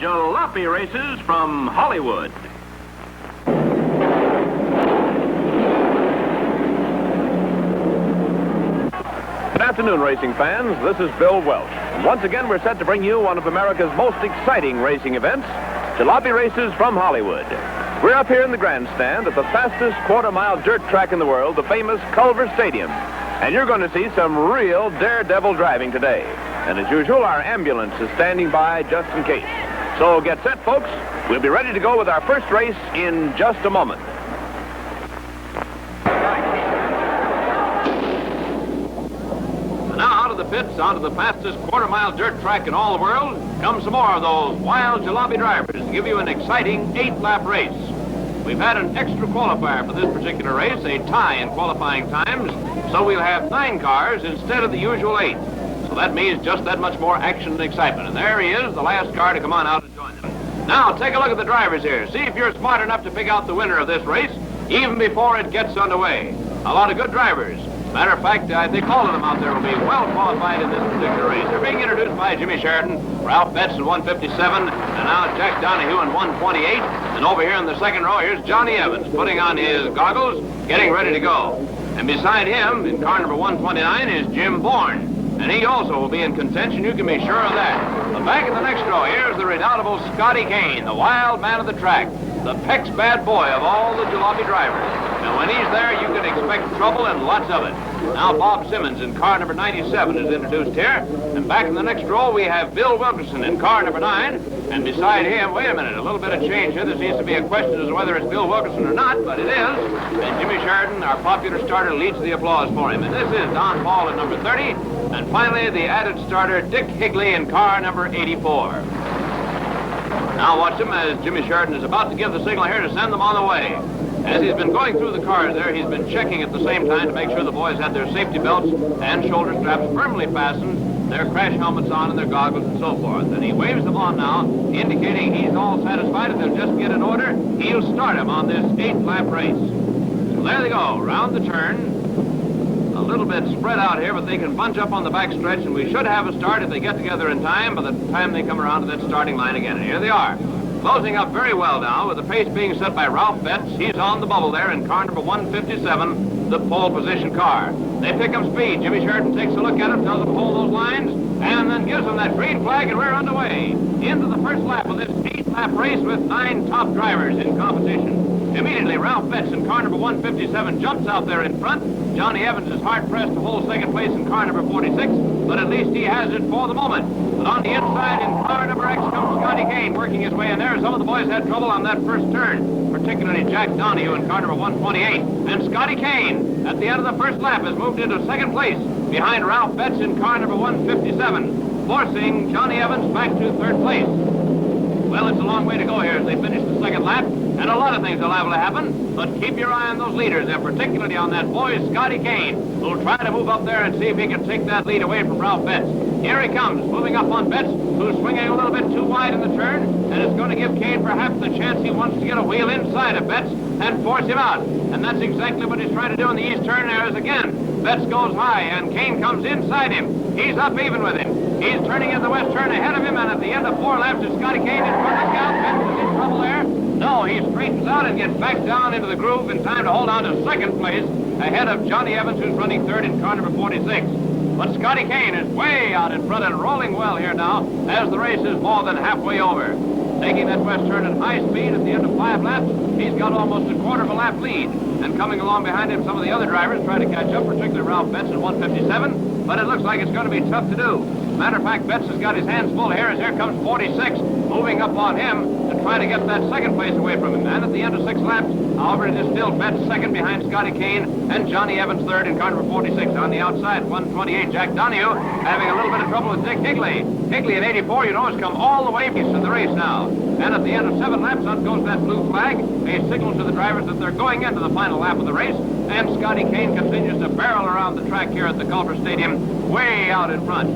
Jalopy races from Hollywood. Good afternoon, racing fans. This is Bill Welch. And once again, we're set to bring you one of America's most exciting racing events, Jalopy races from Hollywood. We're up here in the grandstand at the fastest quarter-mile dirt track in the world, the famous Culver Stadium. And you're going to see some real daredevil driving today. And as usual, our ambulance is standing by just in case. So get set, folks. We'll be ready to go with our first race in just a moment. Now out of the pits, onto the fastest quarter-mile dirt track in all the world, come some more of those wild jalopy drivers to give you an exciting 8-lap race. We've had an extra qualifier for this particular race, a tie in qualifying times, so we'll have 9 cars instead of the usual 8. So that means just that much more action and excitement. And there he is, the last car to come on out and join them. Now, take a look at the drivers here. See if you're smart enough to pick out the winner of this race, even before it gets underway. A lot of good drivers. Matter of fact, I think all of them out there will be well qualified in this particular race. They're being introduced by Jimmy Sheridan, Ralph Betts in 157, and now Jack Donahue in 128. And over here in the second row, here's Johnny Evans, putting on his goggles, getting ready to go. And beside him, in car number 129, is Jim Bourne. And he also will be in contention, you can be sure of that. But back in the next row, here's the redoubtable Scotty Kane, the wild man of the track, the Peck's bad boy of all the jalopy drivers. And when he's there, you can expect trouble and lots of it. Now Bob Simmons in car number 97 is introduced here. And back in the next row, we have Bill Wilkerson in car number 9. And beside him, wait a minute, a little bit of change here. There seems to be a question as to whether it's Bill Wilkerson or not, but it is. And Jimmy Sheridan, our popular starter, leads the applause for him. And this is Don Paul at number 30. And finally, the added starter, Dick Higley in car number 84. Now watch him as Jimmy Sheridan is about to give the signal here to send them on the way. As he's been going through the cars there, he's been checking at the same time to make sure the boys had their safety belts and shoulder straps firmly fastened, their crash helmets on and their goggles and so forth. And he waves them on now, indicating he's all satisfied. If they'll just get in order, he'll start him on this 8-lap race. So there they go, round the turn. A little bit spread out here, but they can bunch up on the back stretch, and we should have a start if they get together in time by the time they come around to that starting line again. And here they are. Closing up very well now, with the pace being set by Ralph Betts. He's on the bubble there in car number 157, the pole position car. They pick up speed. Jimmy Sheridan takes a look at him, tells them to hold those lines, and then gives them that green flag, and we're underway. Into the first lap of this 8-lap race with 9 top drivers in competition. Immediately, Ralph Betts in car number 157 jumps out there in front. Johnny Evans is hard-pressed to hold second place in car number 46, but at least he has it for the moment. But on the inside in car number X comes Scotty Kane working his way in there. Some of the boys had trouble on that first turn, particularly Jack Donahue in car number 128. And Scotty Kane, at the end of the first lap, has moved into second place behind Ralph Betts in car number 157, forcing Johnny Evans back to third place. Well, it's a long way to go here as they finish the second lap, and a lot of things are liable to happen, but keep your eye on those leaders, and particularly on that boy, Scotty Kane, who'll try to move up there and see if he can take that lead away from Ralph Betts. Here he comes, moving up on Betts, who's swinging a little bit too wide in the turn, and it's going to give Kane perhaps the chance he wants to get a wheel inside of Betts and force him out. And that's exactly what he's trying to do in the east turn there as again. Betts goes high, and Kane comes inside him. He's up even with him. He's turning in the west turn ahead of him, and at the end of 4 laps, is Scotty Kane in front of Cal. Betts is in trouble there. No, he straightens out and gets back down into the groove in time to hold on to second place ahead of Johnny Evans, who's running third in car number 46. But Scotty Kane is way out in front and rolling well here now as the race is more than halfway over. Taking that west turn at high speed at the end of 5 laps, he's got almost a quarter of a lap lead. And coming along behind him, some of the other drivers trying to catch up, particularly Ralph Betts in 157, but it looks like it's going to be tough to do. Matter of fact, Betts has got his hands full here as here comes 46, moving up on him to try to get that second place away from him. And at the end of 6 laps, however, it is still Betts second behind Scotty Kane and Johnny Evans third in car number 46. On the outside, 128, Jack Donahue having a little bit of trouble with Dick Higley. Higley at 84, you know, has come all the way to the race now. And at the end of 7 laps, out goes that blue flag, a signal to the drivers that they're going into the final lap of the race. And Scotty Kane continues to barrel around the track here at the Culver Stadium, way out in front.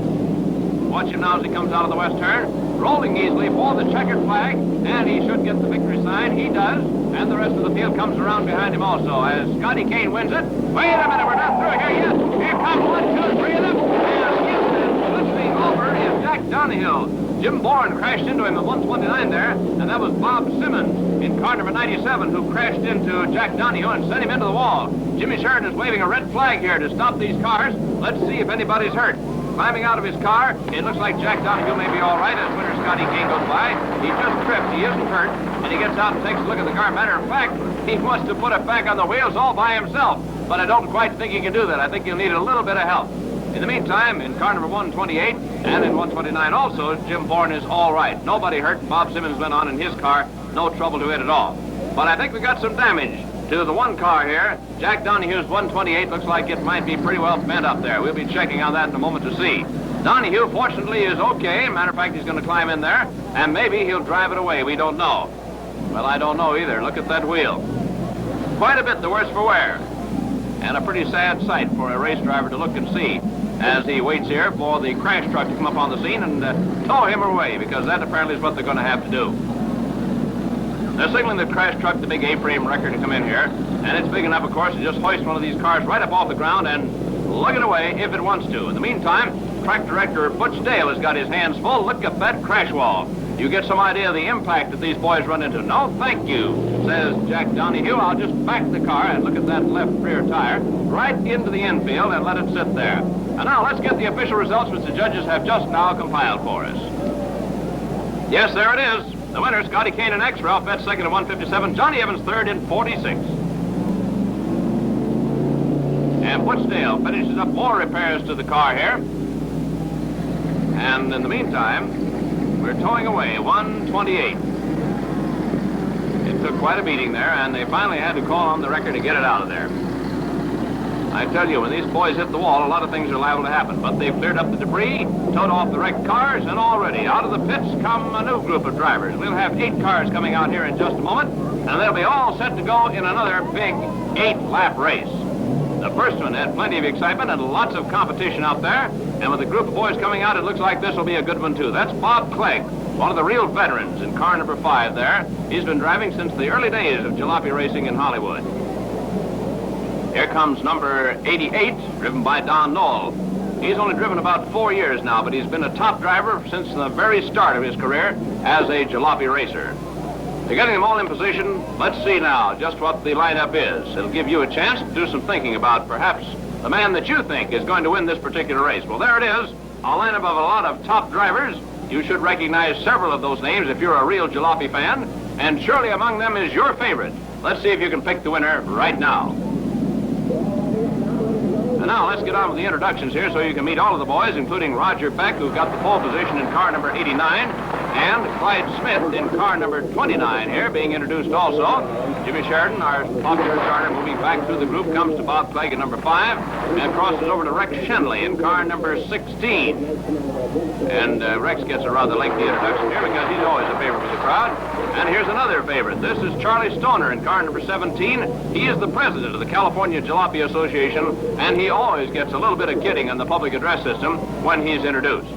Watch him now as he comes out of the west turn, rolling easily for the checkered flag, and he should get the victory sign. He does, and the rest of the field comes around behind him also as Scotty Kane wins it. Wait a minute, we're not through here yet. Here come 1, 2, 3 of them, and listening over is Jack Donahue. Jim Bourne crashed into him at 129 there, and that was Bob Simmons in car number 97 who crashed into Jack Donahue and sent him into the wall. Jimmy Sheridan is waving a red flag here to stop these cars. Let's see if anybody's hurt. Climbing out of his car, it looks like Jack Donahue may be all right as Winter Scotty King goes by. He just tripped. He isn't hurt. And he gets out and takes a look at the car. Matter of fact, he wants to put it back on the wheels all by himself. But I don't quite think he can do that. I think he'll need a little bit of help. In the meantime, in car number 128 and in 129 also, Jim Bourne is all right. Nobody hurt. Bob Simmons went on in his car. No trouble to it at all. But I think we got some damage to the one car here. Jack Donahue's 128 looks like it might be pretty well bent up there. We'll be checking on that in a moment to see. Donahue, fortunately, is okay. Matter of fact, he's going to climb in there, and maybe he'll drive it away. We don't know. Well, I don't know either. Look at that wheel. Quite a bit the worse for wear. And a pretty sad sight for a race driver to look and see as he waits here for the crash truck to come up on the scene and tow him away, because that apparently is what they're going to have to do. They're signaling the crash truck, the big A-frame wrecker, to come in here, and it's big enough, of course, to just hoist one of these cars right up off the ground and lug it away if it wants to. In the meantime, track director Butch Dale has got his hands full. Look at that crash wall. You get some idea of the impact that these boys run into. No, thank you, says Jack Donahue. I'll just back the car and look at that left rear tire right into the infield and let it sit there. And now let's get the official results which the judges have just now compiled for us. Yes, there it is. The winner, Scotty Kane in X, Ralph Betts second at 157, Johnny Evans third in 46. And Butch Dale finishes up more repairs to the car here. And in the meantime, we're towing away 128. It took quite a beating there, and they finally had to call on the wrecker to get it out of there. I tell you, when these boys hit the wall, a lot of things are liable to happen. But they've cleared up the debris, towed off the wrecked cars, and already out of the pits come a new group of drivers. We'll have 8 cars coming out here in just a moment, and they'll be all set to go in another big 8-lap race. The first one had plenty of excitement and lots of competition out there. And with a group of boys coming out, it looks like this will be a good one, too. That's Bob Clegg, one of the real veterans in car number 5 there. He's been driving since the early days of jalopy racing in Hollywood. Here comes number 88, driven by Don Knoll. He's only driven about 4 years now, but he's been a top driver since the very start of his career as a jalopy racer. To getting them all in position, let's see now just what the lineup is. It'll give you a chance to do some thinking about perhaps the man that you think is going to win this particular race. Well, there it is, a lineup of a lot of top drivers. You should recognize several of those names if you're a real jalopy fan, and surely among them is your favorite. Let's see if you can pick the winner right now. And now let's get on with the introductions here so you can meet all of the boys, including Roger Beck, who got the pole position in car number 89, and Clyde Smith in car number 29 here, being introduced also. Jimmy Sheridan, our popular starter, moving back through the group, comes to Bob Clegg in number 5, and crosses over to Rex Shenley in car number 16. And Rex gets a rather lengthy introduction here because he's always a favorite with the crowd. And here's another favorite. This is Charlie Stoner in car number 17. He is the president of the California Jalopy Association, and he always gets a little bit of kidding on the public address system when he's introduced.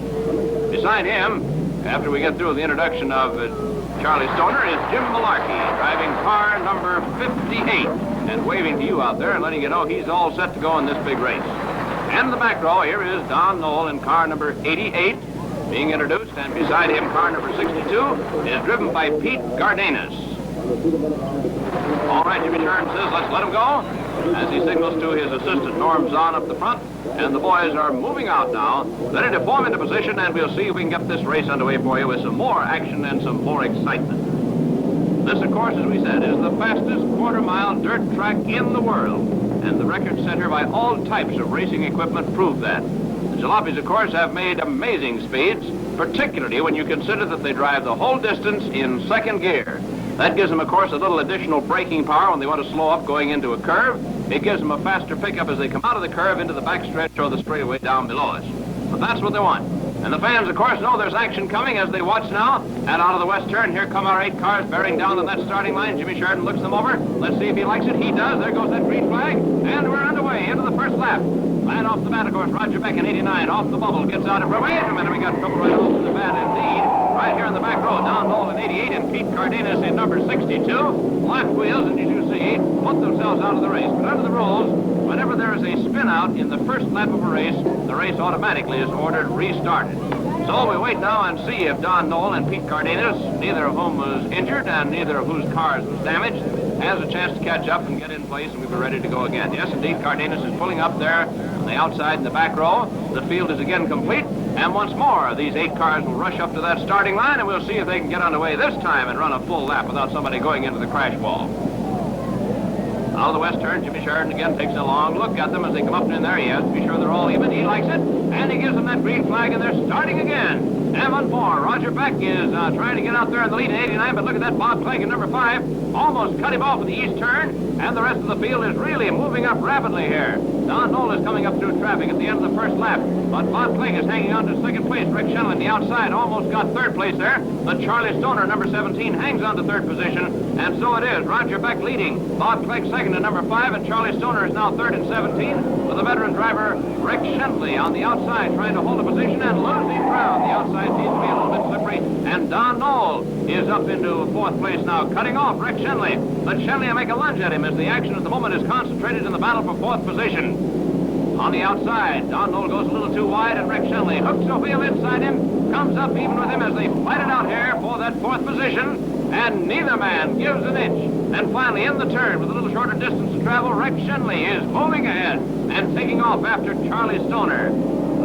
Beside him, after we get through the introduction of Charlie Stoner, is Jim Malarkey, driving car number 58, and waving to you out there and letting you know he's all set to go in this big race. And in the back row, here is Don Knoll in car number 88, being introduced, and beside him, car number 62 is driven by Pete Gardanis. All right, Jimmy Sheridan says, let's let him go, as he signals to his assistant, Norm Zahn, up the front. And the boys are moving out now, ready to form into position, and we'll see if we can get this race underway for you with some more action and some more excitement. This, of course, as we said, is the fastest quarter-mile dirt track in the world, and the record set here by all types of racing equipment prove that. The Jalopies, of course, have made amazing speeds, particularly when you consider that they drive the whole distance in second gear. That gives them, of course, a little additional braking power when they want to slow up going into a curve. It gives them a faster pickup as they come out of the curve into the backstretch or the straightaway down below us. But that's what they want. And the fans, of course, know there's action coming as they watch now. And out of the west turn, here come our 8 cars bearing down on that starting line. Jimmy Sheridan looks them over. Let's see if he likes it. He does. There goes that green flag. And we're underway into the first lap. Right off the bat, of course, Roger Beck in 89, off the bubble, gets out of... Wait a minute, we got trouble right off to the bat indeed. Right here in the back row, Don Knoll in 88 and Pete Cardenas in number 62. Left wheels, and as you see, put themselves out of the race. But under the rules, whenever there is a spin out in the first lap of a race, the race automatically is ordered restarted. So we wait now and see if Don Knoll and Pete Cardenas, neither of whom was injured and neither of whose cars was damaged, has a chance to catch up and get in place, and we'll be ready to go again. Yes, indeed, Cardenas is pulling up there on the outside in the back row. The field is again complete, and once more, these 8 cars will rush up to that starting line, and we'll see if they can get underway this time and run a full lap without somebody going into the crash wall. Out of the west turn, Jimmy Sheridan again takes a long look at them as they come up in there. He has to be sure they're all even. He likes it, and he gives them that green flag, and they're starting again. And once more, Roger Beck is trying to get out there in the lead in 89, but look at that Bob Clegg in number 5. Almost cut him off at the east turn, and the rest of the field is really moving up rapidly here. Don Knoll is coming up through traffic at the end of the first lap, but Bob Clegg is hanging on to second place. Rick Shenley on the outside almost got third place there, but Charlie Stoner, number 17, hangs on to third position, and so it is. Roger Beck leading, Bob Clegg second to number 5, and Charlie Stoner is now third and 17, with the veteran driver Rick Shenley on the outside trying to hold a position and losing ground. The outside seems to be a little bit slippery, and Don Knoll is up into fourth place now, cutting off Rick Shenley. But Shenley will make a lunge at him as the action at the moment is concentrated in the battle for fourth position. On the outside, Don Knoll goes a little too wide, and Rick Shenley hooks a wheel inside him, comes up even with him as they fight it out here for that fourth position, and neither man gives an inch. And finally, in the turn, with a little shorter distance to travel, Rick Shenley is moving ahead and taking off after Charlie Stoner.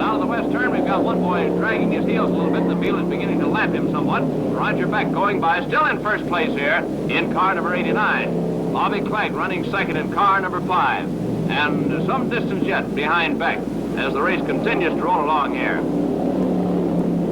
Out of the west turn, we've got one boy dragging his heels a little bit. The field is beginning to lap him somewhat. Roger Beck going by, still in first place here in car number 89. Bobby Clegg running second in car number 5. And some distance yet behind Beck as the race continues to roll along here.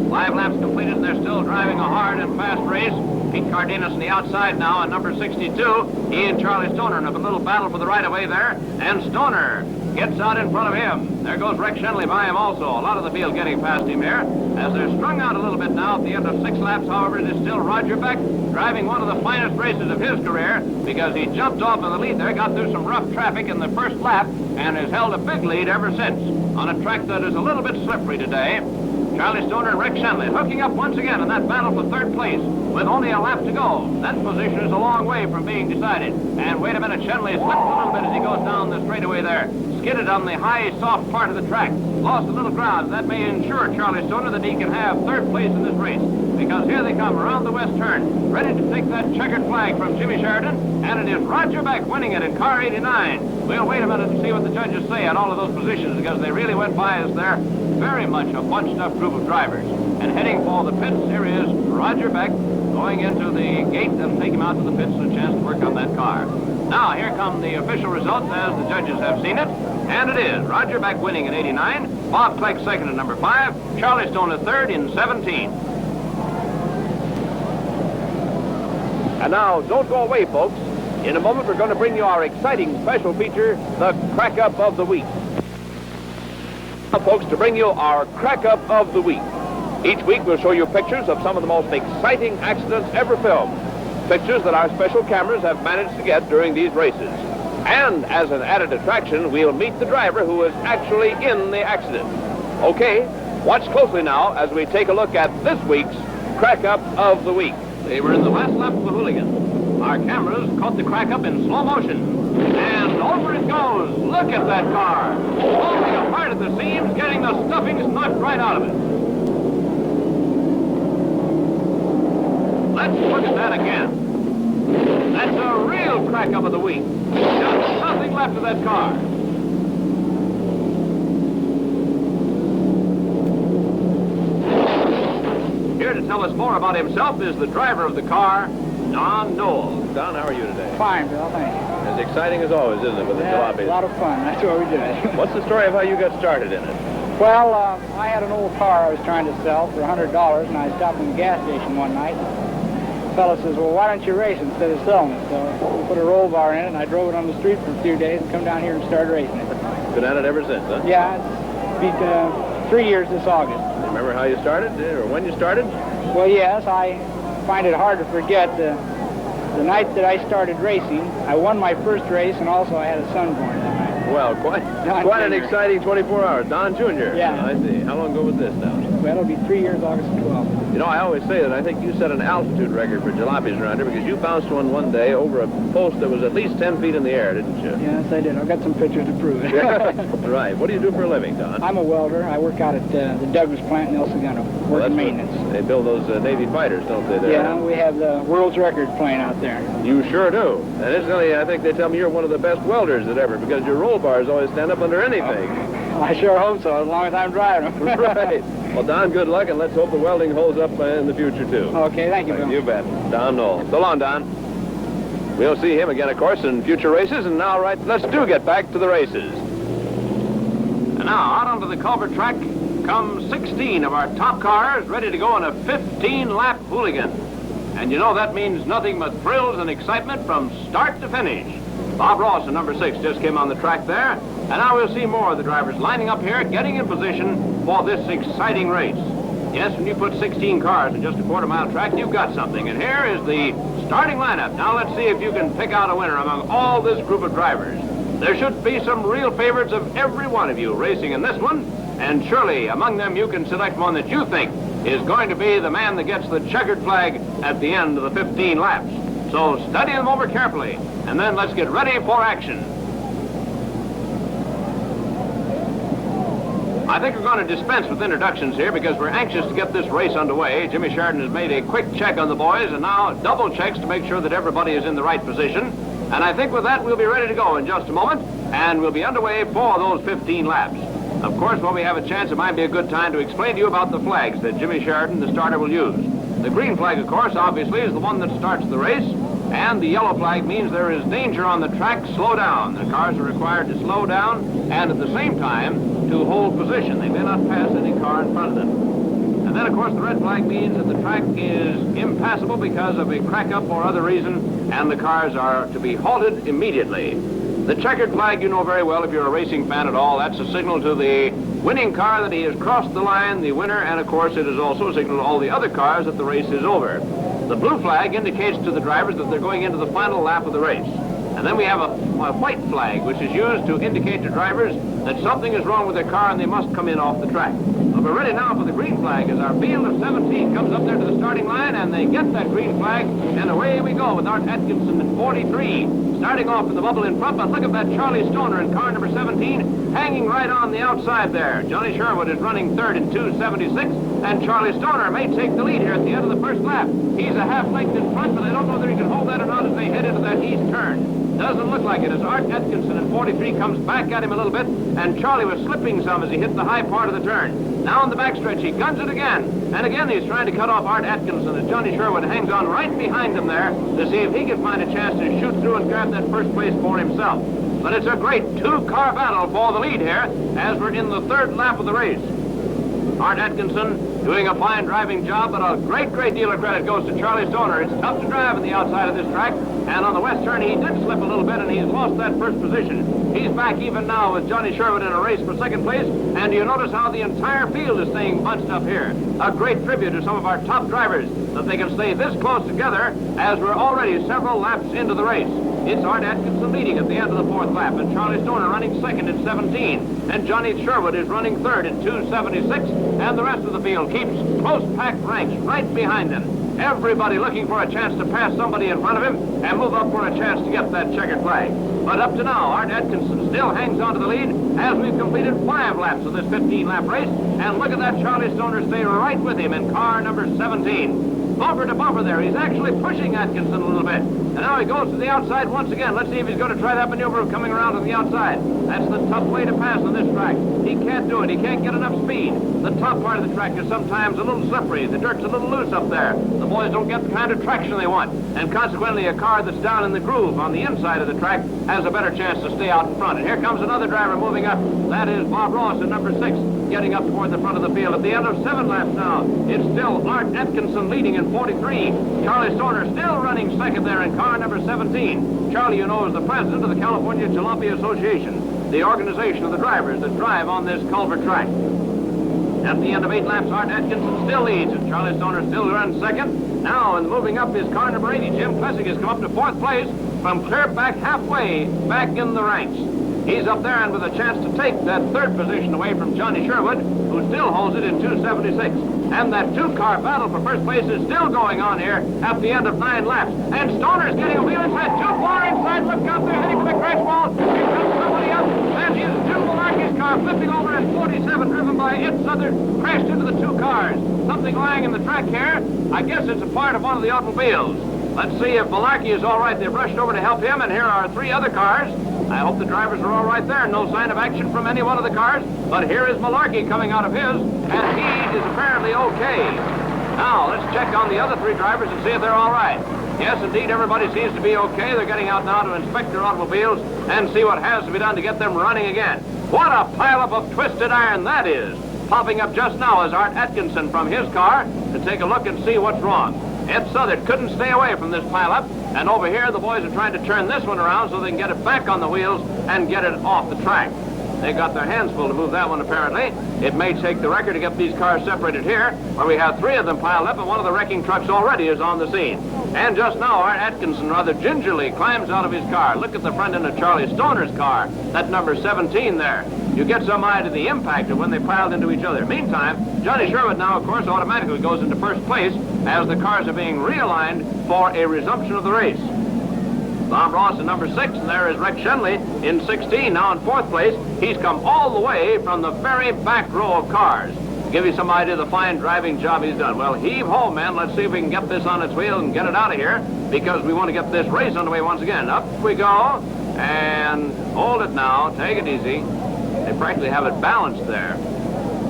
5 laps completed, and they're still driving a hard and fast race. Pete Cardenas on the outside now on number 62. He and Charlie Stoner in a little battle for the right-of-way there, and Stoner gets out in front of him. There goes Rick Shenley by him also. A lot of the field getting past him here. As they're strung out a little bit now at the end of 6 laps, however, it is still Roger Beck driving one of the finest races of his career, because he jumped off in the lead there, got through some rough traffic in the first lap, and has held a big lead ever since on a track that is a little bit slippery today. Charlie Stoner and Rick Shenley hooking up once again in that battle for third place with only a lap to go. That position is a long way from being decided. And wait a minute, Shenley slipped a little bit as he goes down the straightaway there. Skidded on the high, soft part of the track. Lost a little ground. That may ensure Charlie Stoner that he can have third place in this race. Because here they come around the west turn, ready to take that checkered flag from Jimmy Sheridan. And it is Roger Beck winning it in car 89. We'll wait a minute and see what the judges say on all of those positions, because they really went by us there. Very much a bunched-up group of drivers. And heading for the pits, here is Roger Beck going into the gate. That'll take him out to the pits and a chance to work on that car. Now, here come the official results as the judges have seen it. And it is Roger Beck winning in 89, Bob Clegg second in number 5, Charlie Stoner third in 17. And now, don't go away, folks. In a moment, we're going to bring you our exciting special feature, the Crackup of the Week. Now, folks, to bring you our Crackup of the Week. Each week, we'll show you pictures of some of the most exciting accidents ever filmed. Pictures that our special cameras have managed to get during these races. And as an added attraction, we'll meet the driver who was actually in the accident. Okay, watch closely now as we take a look at this week's Crackup of the Week. They were in the last lap of the hooligan. Our cameras caught the Crackup in slow motion. And over it goes. Look at that car. Falling apart at the seams, getting the stuffings knocked right out of it. Let's look at that again. That's a real Crackup of the Week. Just nothing left of that car. Here to tell us more about himself is the driver of the car, Don Knoll. Don, how are you today? Fine, Bill, thank you. As exciting as always, isn't it, with the Yeah, Jalopy? a lot of fun. That's what we did. What's the story of how you got started in it? Well, I had an old car I was trying to sell for $100, and I stopped in the gas station one night. The fellow says, well, why don't you race instead of selling it? So we put a roll bar in it, and I drove it on the street for a few days and come down here and started racing it. Been at it ever since, huh? Yeah, it's been 3 years this August. You remember how you started, or when you started? Well, yes, I find it hard to forget the night that I started racing. I won my first race, and also I had a son born that night. Well, quite an Jr. exciting 24 hours. Don Jr. Yeah. I see. How long ago was this now? Well, it'll be 3 years, August 12th. You know, I always say that I think you set an altitude record for jalopies around here because you bounced one day over a post that was at least 10 feet in the air, didn't you? Yes, I did. I've got some pictures to prove it. Right. What do you do for a living, Don? I'm a welder. I work out at the Douglas plant in El Segundo, working maintenance. They build those Navy fighters, don't they? There? Yeah, we have the world's record plane out there. You sure do. And incidentally, I think they tell me you're one of the best welders that ever, because your roll bars always stand up under anything. Oh, I sure hope so, as long as I'm driving them. Right. Well, Don, good luck, and let's hope the welding holds up in the future, too. Okay, thank you, Bill. You bet. Don Knoll. So long, Don. We'll see him again, of course, in future races. And now, let's get back to the races. And now, out onto the culvert track come 16 of our top cars ready to go on a 15-lap hooligan. And you know that means nothing but thrills and excitement from start to finish. Bob Ross in number 6 just came on the track there. And now we'll see more of the drivers lining up here, getting in position for this exciting race. Yes, when you put 16 cars in just a quarter-mile track, you've got something. And here is the starting lineup. Now let's see if you can pick out a winner among all this group of drivers. There should be some real favorites of every one of you racing in this one. And surely among them you can select one that you think is going to be the man that gets the checkered flag at the end of the 15 laps. So study them over carefully. And then let's get ready for action. I think we're going to dispense with introductions here because we're anxious to get this race underway. Jimmy Sheridan has made a quick check on the boys and now double checks to make sure that everybody is in the right position. And I think with that we'll be ready to go in just a moment and we'll be underway for those 15 laps. Of course, when we have a chance, it might be a good time to explain to you about the flags that Jimmy Sheridan, the starter, will use. The green flag, of course, obviously, is the one that starts the race. And the yellow flag means there is danger on the track, slow down. The cars are required to slow down and at the same time to hold position. They may not pass any car in front of them. And then, of course, the red flag means that the track is impassable because of a crack-up or other reason, and the cars are to be halted immediately. The checkered flag you know very well if you're a racing fan at all. That's a signal to the winning car that he has crossed the line, the winner, and, of course, it is also a signal to all the other cars that the race is over. The blue flag indicates to the drivers that they're going into the final lap of the race. And then we have a white flag, which is used to indicate to drivers that something is wrong with their car and they must come in off the track. But we're ready now for the green flag as our field of 17 comes up there to the starting line and they get that green flag and away we go with Art Atkinson at 43. Starting off in the bubble in front, but look at that Charlie Stoner in car number 17 hanging right on the outside there. Johnny Sherwood is running third in 2:76 and Charlie Stoner may take the lead here at the end of the first lap. He's a half length in front, but I don't know whether he can hold that or not as they head into that east turn. Doesn't look like it as Art Atkinson in 43 comes back at him a little bit, and Charlie was slipping some as he hit the high part of the turn. Now in the backstretch, he guns it again. And again, he's trying to cut off Art Atkinson as Johnny Sherwood hangs on right behind him there to see if he can find a chance to shoot through and grab that first place for himself. But it's a great two-car battle for the lead here as we're in the third lap of the race. Art Atkinson doing a fine driving job, but a great deal of credit goes to Charlie Stoner. It's tough to drive on the outside of this track, and on the west turn he did slip a little bit, and he's lost that first position. He's back even now with Johnny Sherwood in a race for second place, and you notice how the entire field is staying bunched up here. A great tribute to some of our top drivers that they can stay this close together as we're already several laps into the race. It's Art Atkinson leading at the end of the fourth lap, and Charlie Stoner running second at 17. And Johnny Sherwood is running third at 2:76, and the rest of the field keeps close-packed ranks right behind him. Everybody looking for a chance to pass somebody in front of him and move up for a chance to get that checkered flag. But up to now, Art Atkinson still hangs on to the lead as we've completed 5 laps of this 15-lap race. And look at that Charlie Stoner stay right with him in car number 17. Bumper to bumper there. He's actually pushing Atkinson a little bit. And now he goes to the outside once again. Let's see if he's going to try that maneuver of coming around on the outside. That's the tough way to pass on this track. He can't do it. He can't get enough speed. The top part of the track is sometimes a little slippery. The dirt's a little loose up there. The boys don't get the kind of traction they want. And consequently, a car that's down in the groove on the inside of the track has a better chance to stay out in front. And here comes another driver moving up. That is Bob Ross in number 6, getting up toward the front of the field. At the end of 7 laps now, it's still Art Atkinson leading in 43. Charlie Stoner still running second there in car number 17. Charlie, you know, is the president of the California Jalopy Association, the organization of the drivers that drive on this culvert track. At the end of 8 laps, Art Atkinson still leads, and Charlie Stoner still runs second. Now, and moving up is car number 80. Jim Plessig has come up to 4th place from clear back halfway back in the ranks. He's up there and with a chance to take that third position away from Johnny Sherwood, who still holds it in 2:76. And that two-car battle for first place is still going on here at the end of 9 laps. And Stoner's getting a wheel inside, too far inside. Look out, they're heading for the crash wall. Here comes somebody up. That is Jim Malarkey's car flipping over at 47, driven by Ed Southern, crashed into the 2 cars. Something lying in the track here. I guess it's a part of one of the automobiles. Let's see if Malarkey is all right. They've rushed over to help him, and here are 3 other cars. I hope the drivers are all right there. No sign of action from any one of the cars. But here is Malarkey coming out of his, and he is apparently okay. Now, let's check on the other 3 drivers and see if they're all right. Yes, indeed, everybody seems to be okay. They're getting out now to inspect their automobiles and see what has to be done to get them running again. What a pileup of twisted iron that is. Popping up just now is Art Atkinson from his car to take a look and see what's wrong. Ed Southern couldn't stay away from this pileup, and over here the boys are trying to turn this one around so they can get it back on the wheels and get it off the track. They got their hands full to move that one, apparently. It may take the record to get these cars separated here, where we have 3 of them piled up, and one of the wrecking trucks already is on the scene. And just now, Art Atkinson rather gingerly climbs out of his car. Look at the front end of Charlie Stoner's car, that number 17 there. You get some idea of the impact of when they piled into each other. Meantime, Johnny Sherwood now, of course, automatically goes into first place as the cars are being realigned for a resumption of the race. Bob Ross in number 6, and there is Rex Shenley in 16, now in 4th place. He's come all the way from the very back row of cars. To give you some idea of the fine driving job he's done. Well, heave ho, men. Let's see if we can get this on its wheel and get it out of here, because we want to get this race underway once again. Up we go, and hold it now. Take it easy. They practically have it balanced there.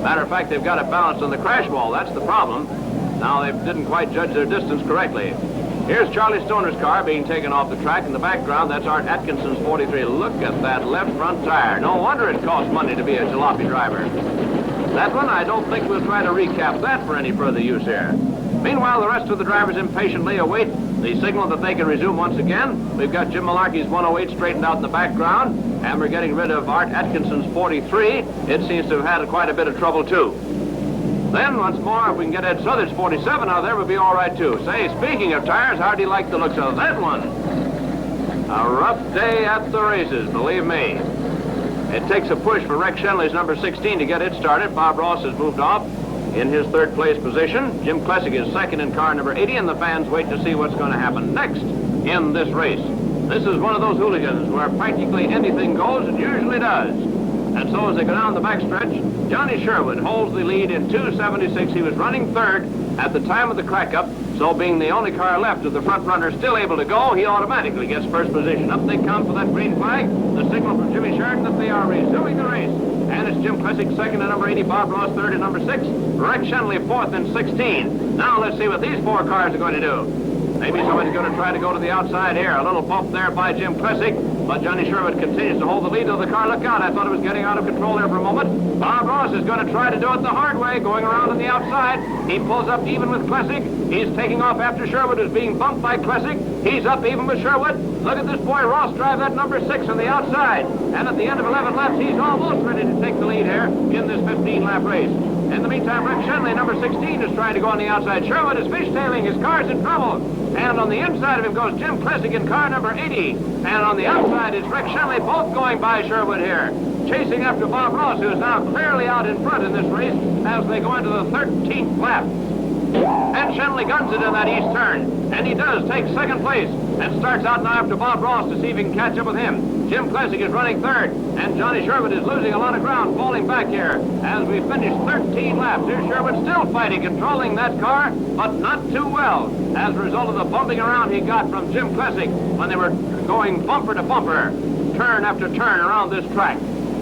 Matter of fact, they've got it balanced on the crash wall. That's the problem. Now, they didn't quite judge their distance correctly. Here's Charlie Stoner's car being taken off the track. In the background, that's Art Atkinson's 43. Look at that left front tire. No wonder it costs money to be a jalopy driver. That one, I don't think we'll try to recap that for any further use here. Meanwhile, the rest of the drivers impatiently await the signal that they can resume once again. We've got Jim Malarkey's 108 straightened out in the background, and we're getting rid of Art Atkinson's 43. It seems to have had quite a bit of trouble, too. Then, once more, if we can get Ed Southern's 47 out of there, we'll be all right, too. Say, speaking of tires, how do you like the looks of that one? A rough day at the races, believe me. It takes a push for Rex Shenley's number 16 to get it started. Bob Ross has moved off in his 3rd place position. Jim Klessig is 2nd in car number 80, and the fans wait to see what's going to happen next in this race. This is one of those hooligans where practically anything goes, it usually does. And so as they go down the backstretch, Johnny Sherwood holds the lead in 2:76. He was running 3rd at the time of the Crackup, so being the only car left of the front runner still able to go, he automatically gets first position. Up they come for that green flag, the signal from Jimmy Sheridan that they are resuming the race. And it's Jim Klessig 2nd at number 80, Bob Ross 3rd at number 6, Rex Shenley 4th and 16. Now let's see what these 4 cars are going to do. Maybe somebody's going to try to go to the outside here. A little bump there by Jim Klessig, but Johnny Sherwood continues to hold the lead of the car. Look out, I thought it was getting out of control there for a moment. Bob Ross is going to try to do it the hard way, going around on the outside. He pulls up even with Klessig. He's taking off after Sherwood, who's being bumped by Klessig. He's up even with Sherwood. Look at this boy Ross drive that number 6 on the outside. And at the end of 11 laps, he's almost ready to take the lead here in this 15-lap race. In the meantime, Rex Shenley, number 16, is trying to go on the outside. Sherwood is fishtailing. His car's in trouble. And on the inside of him goes Jim Klessig in car number 80. And on the outside is Rex Shenley, both going by Sherwood here. Chasing after Bob Ross, who is now clearly out in front in this race as they go into the 13th lap. And Shenley guns it in that east turn. And he does take 2nd place and starts out now after Bob Ross to see if he can catch up with him. Jim Klessig is running 3rd, and Johnny Sherwood is losing a lot of ground, falling back here as we finish 13 laps. Here's Sherwood still fighting, controlling that car, but not too well as a result of the bumping around he got from Jim Klessig when they were going bumper to bumper, turn after turn around this track.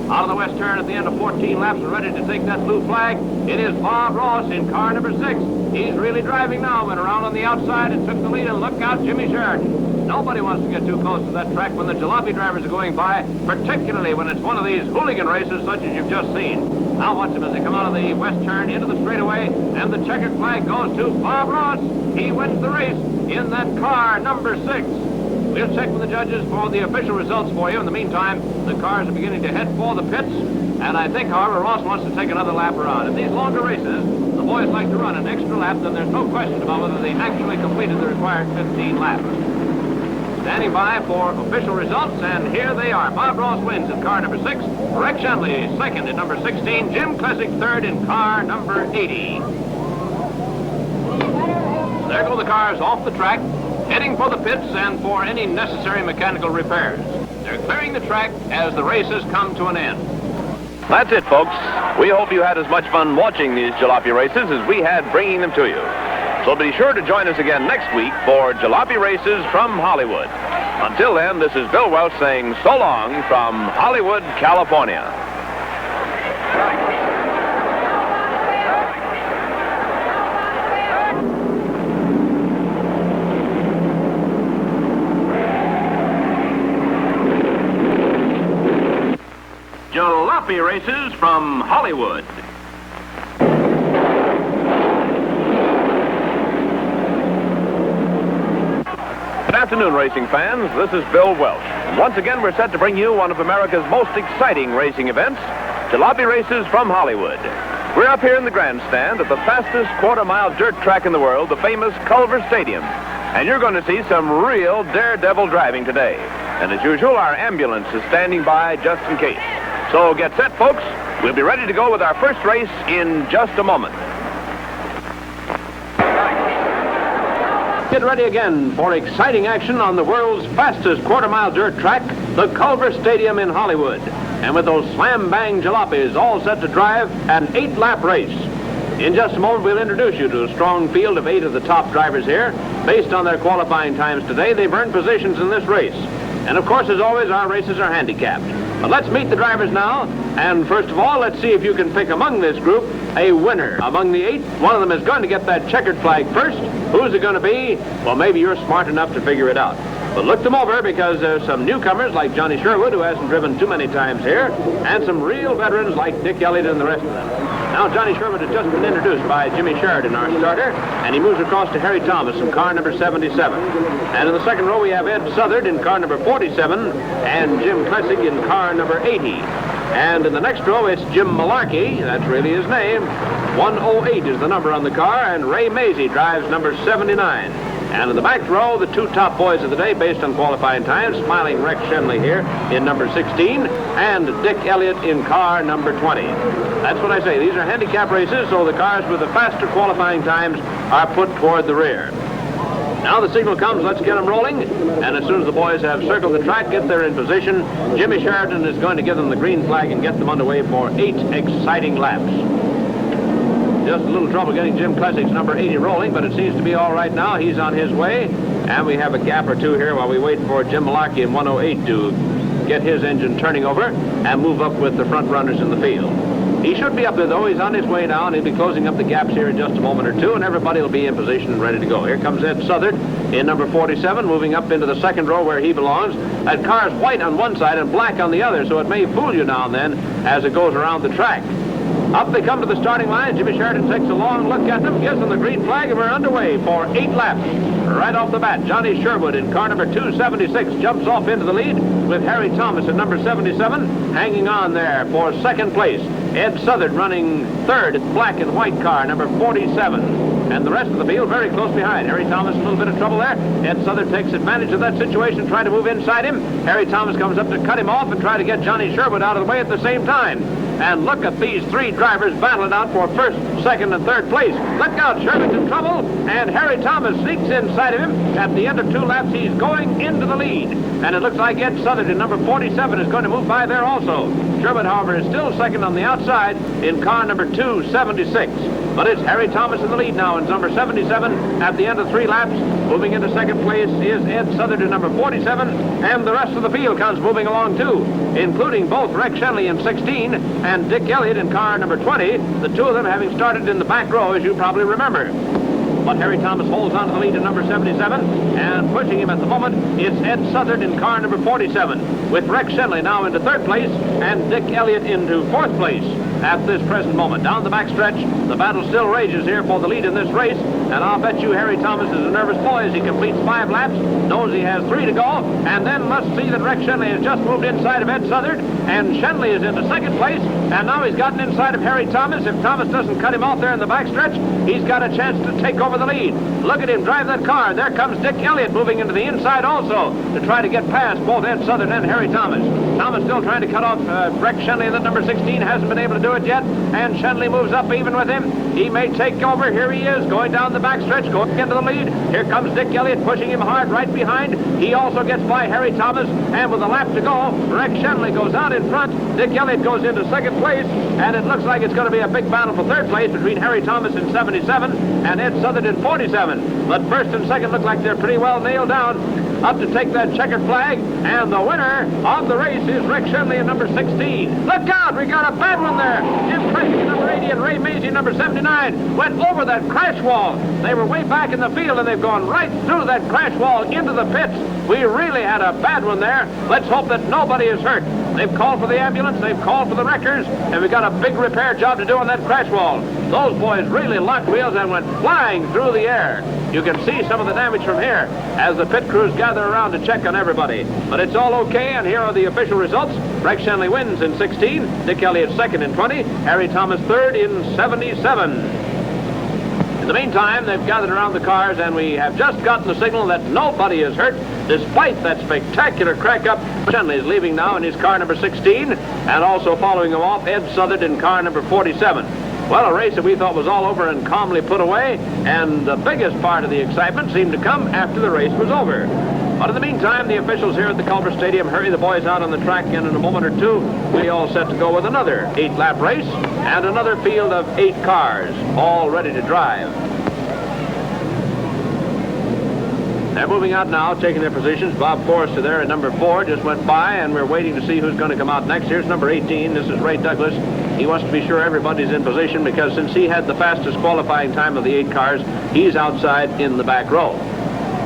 Out of the west turn at the end of 14 laps and ready to take that blue flag, it is Bob Ross in car number 6. He's really driving now, went around on the outside and took the lead, and look out, Jimmy Sheridan. Nobody wants to get too close to that track when the jalopy drivers are going by, particularly when it's one of these hooligan races such as you've just seen. Now watch them as they come out of the west turn into the straightaway, and the checkered flag goes to Bob Ross. He wins the race in that car number 6. We'll check with the judges for the official results for you. In the meantime, the cars are beginning to head for the pits. And I think, however, Ross wants to take another lap around. In these longer races, the boys like to run an extra lap, then there's no question about whether they actually completed the required 15 laps. standing by for official results, and here they are. Bob Ross wins in car number 6. Rex Shenley second in number 16. Jim Klesick third in car number 80. There go the cars off the track, heading for the pits and for any necessary mechanical repairs. They're clearing the track as the races come to an end. That's it, folks. We hope you had as much fun watching these jalopy races as we had bringing them to you. So be sure to join us again next week for Jalopy Races from Hollywood. Until then, this is Bill Welch saying so long from Hollywood, California. Jalopy Races from Hollywood. Good afternoon, racing fans. This is Bill Welch. Once again, we're set to bring you one of America's most exciting racing events, Jalopy Races from Hollywood. We're up here in the grandstand at the fastest quarter-mile dirt track in the world, the famous Culver Stadium. And you're going to see some real daredevil driving today. And as usual, our ambulance is standing by just in case. So get set, folks. We'll be ready to go with our first race in just a moment. Get ready again for exciting action on the world's fastest quarter-mile dirt track, the Culver Stadium in Hollywood. And with those slam-bang jalopies all set to drive an 8-lap race. In just a moment, we'll introduce you to a strong field of 8 of the top drivers here. Based on their qualifying times today, they've earned positions in this race. And of course, as always, our races are handicapped. But let's meet the drivers now. And first of all, let's see if you can pick among this group a winner. Among the 8, one of them is going to get that checkered flag first. Who's it going to be? Well, maybe you're smart enough to figure it out. But look them over, because there's some newcomers like Johnny Sherwood, who hasn't driven too many times here, and some real veterans like Dick Elliott and the rest of them. Now, Johnny Sherwood has just been introduced by Jimmy Sheridan, our starter, and he moves across to Harry Thomas in car number 77. And in the second row, we have Ed Southard in car number 47, and Jim Klesick in car number 80. And in the next row, it's Jim Malarkey. That's really his name. 108 is the number on the car, and Ray Mazie drives number 79. And in the back row, the 2 top boys of the day, based on qualifying times, smiling Rex Shenley here in number 16, and Dick Elliott in car number 20. That's what I say. These are handicap races, so the cars with the faster qualifying times are put toward the rear. Now the signal comes, let's get them rolling. And as soon as the boys have circled the track, get there in position, Jimmy Sheridan is going to give them the green flag and get them underway for 8 exciting laps. Just a little trouble getting Jim Klesick's number 80 rolling, but it seems to be all right now. He's on his way. And we have a gap or two here while we wait for Jim Malarkey in 108 to get his engine turning over and move up with the front runners in the field. He should be up there, though. He's on his way now, and he'll be closing up the gaps here in just a moment or two, and everybody will be in position and ready to go. Here comes Ed Southard in number 47, moving up into the second row where he belongs. That car's white on one side and black on the other, so it may fool you now and then as it goes around the track. Up they come to the starting line. Jimmy Sheridan takes a long look at them, gives them the green flag, and we're underway for 8 laps. Right off the bat, Johnny Sherwood in car number 276 jumps off into the lead with Harry Thomas at number 77 hanging on there for second place. Ed Southard running third at the black and white car, number 47. And the rest of the field very close behind. Harry Thomas, a little bit of trouble there. Ed Southard takes advantage of that situation, trying to move inside him. Harry Thomas comes up to cut him off and try to get Johnny Sherwood out of the way at the same time. And look at these 3 drivers battling out for first, second, and third place. Look out, Sherwood's in trouble, and Harry Thomas sneaks inside of him. At the end of 2 laps, he's going into the lead. And it looks like Ed Southard in number 47 is going to move by there also. Sherwood, however, is still second on the outside in car number 276. But it's Harry Thomas in the lead now in number 77 at the end of 3 laps. Moving into second place is Ed Southard in number 47, and the rest of the field comes moving along too, including both Rex Shenley in 16 and Dick Elliott in car number 20, the 2 of them having started in the back row, as you probably remember. But Harry Thomas holds on to the lead in number 77, and pushing him at the moment is Ed Southard in car number 47, with Rex Shenley now into third place and Dick Elliott into fourth place. at this present moment. Down the backstretch, the battle still rages here for the lead in this race, and I'll bet you Harry Thomas is a nervous boy as he completes 5 laps, knows he has 3 to go, and then must see that Rex Shenley has just moved inside of Ed Southard, and Shenley is into second place, and now he's gotten inside of Harry Thomas. If Thomas doesn't cut him off there in the backstretch, he's got a chance to take over the lead. Look at him drive that car. There comes Dick Elliott moving into the inside also to try to get past both Ed Southard and Harry Thomas. Thomas still trying to cut off Rex Shenley. That number 16 hasn't been able to do it yet, and Shenley moves up even with him. He may take over. Here he is going down the backstretch, going into the lead. Here comes Dick Elliott pushing him hard right behind. He also gets by Harry Thomas, and with a lap to go, Rex Shenley goes out in front. Dick Elliott goes into second place, and it looks like it's going to be a big battle for third place between Harry Thomas in 77 and Ed Southard in 47. But first and second look like they're pretty well nailed down. Up to take that checkered flag, and the winner of the race is Rex Shenley in number 16. Look out, we got a bad one there. Jim Tracy, number 80, and Ray Mazie, number 79, went over that crash wall. They were way back in the field, and they've gone right through that crash wall into the pits. We really had a bad one there. Let's hope that nobody is hurt. They've called for the ambulance, they've called for the wreckers, and we've got a big repair job to do on that crash wall. Those boys really locked wheels and went flying through the air. You can see some of the damage from here as the pit crews gather around to check on everybody. But it's all okay, and here are the official results. Rex Shenley wins in 16, Dick Elliott second in 20, Harry Thomas third in 77. In the meantime, they've gathered around the cars, and we have just gotten the signal that nobody is hurt, despite that spectacular crack-up. Shenley is leaving now in his car number 16, and also following him off, Ed Southard in car number 47. Well, a race that we thought was all over and calmly put away, and the biggest part of the excitement seemed to come after the race was over. But in the meantime, the officials here at the Culver Stadium hurry the boys out on the track, and in a moment or two, we all set to go with another 8-lap race and another field of 8 cars, all ready to drive. They're moving out now, taking their positions. Bob Forrester there at number 4 just went by, and we're waiting to see who's going to come out next. Here's number 18. This is Ray Douglas. He wants to be sure everybody's in position because since he had the fastest qualifying time of the 8 cars, he's outside in the back row.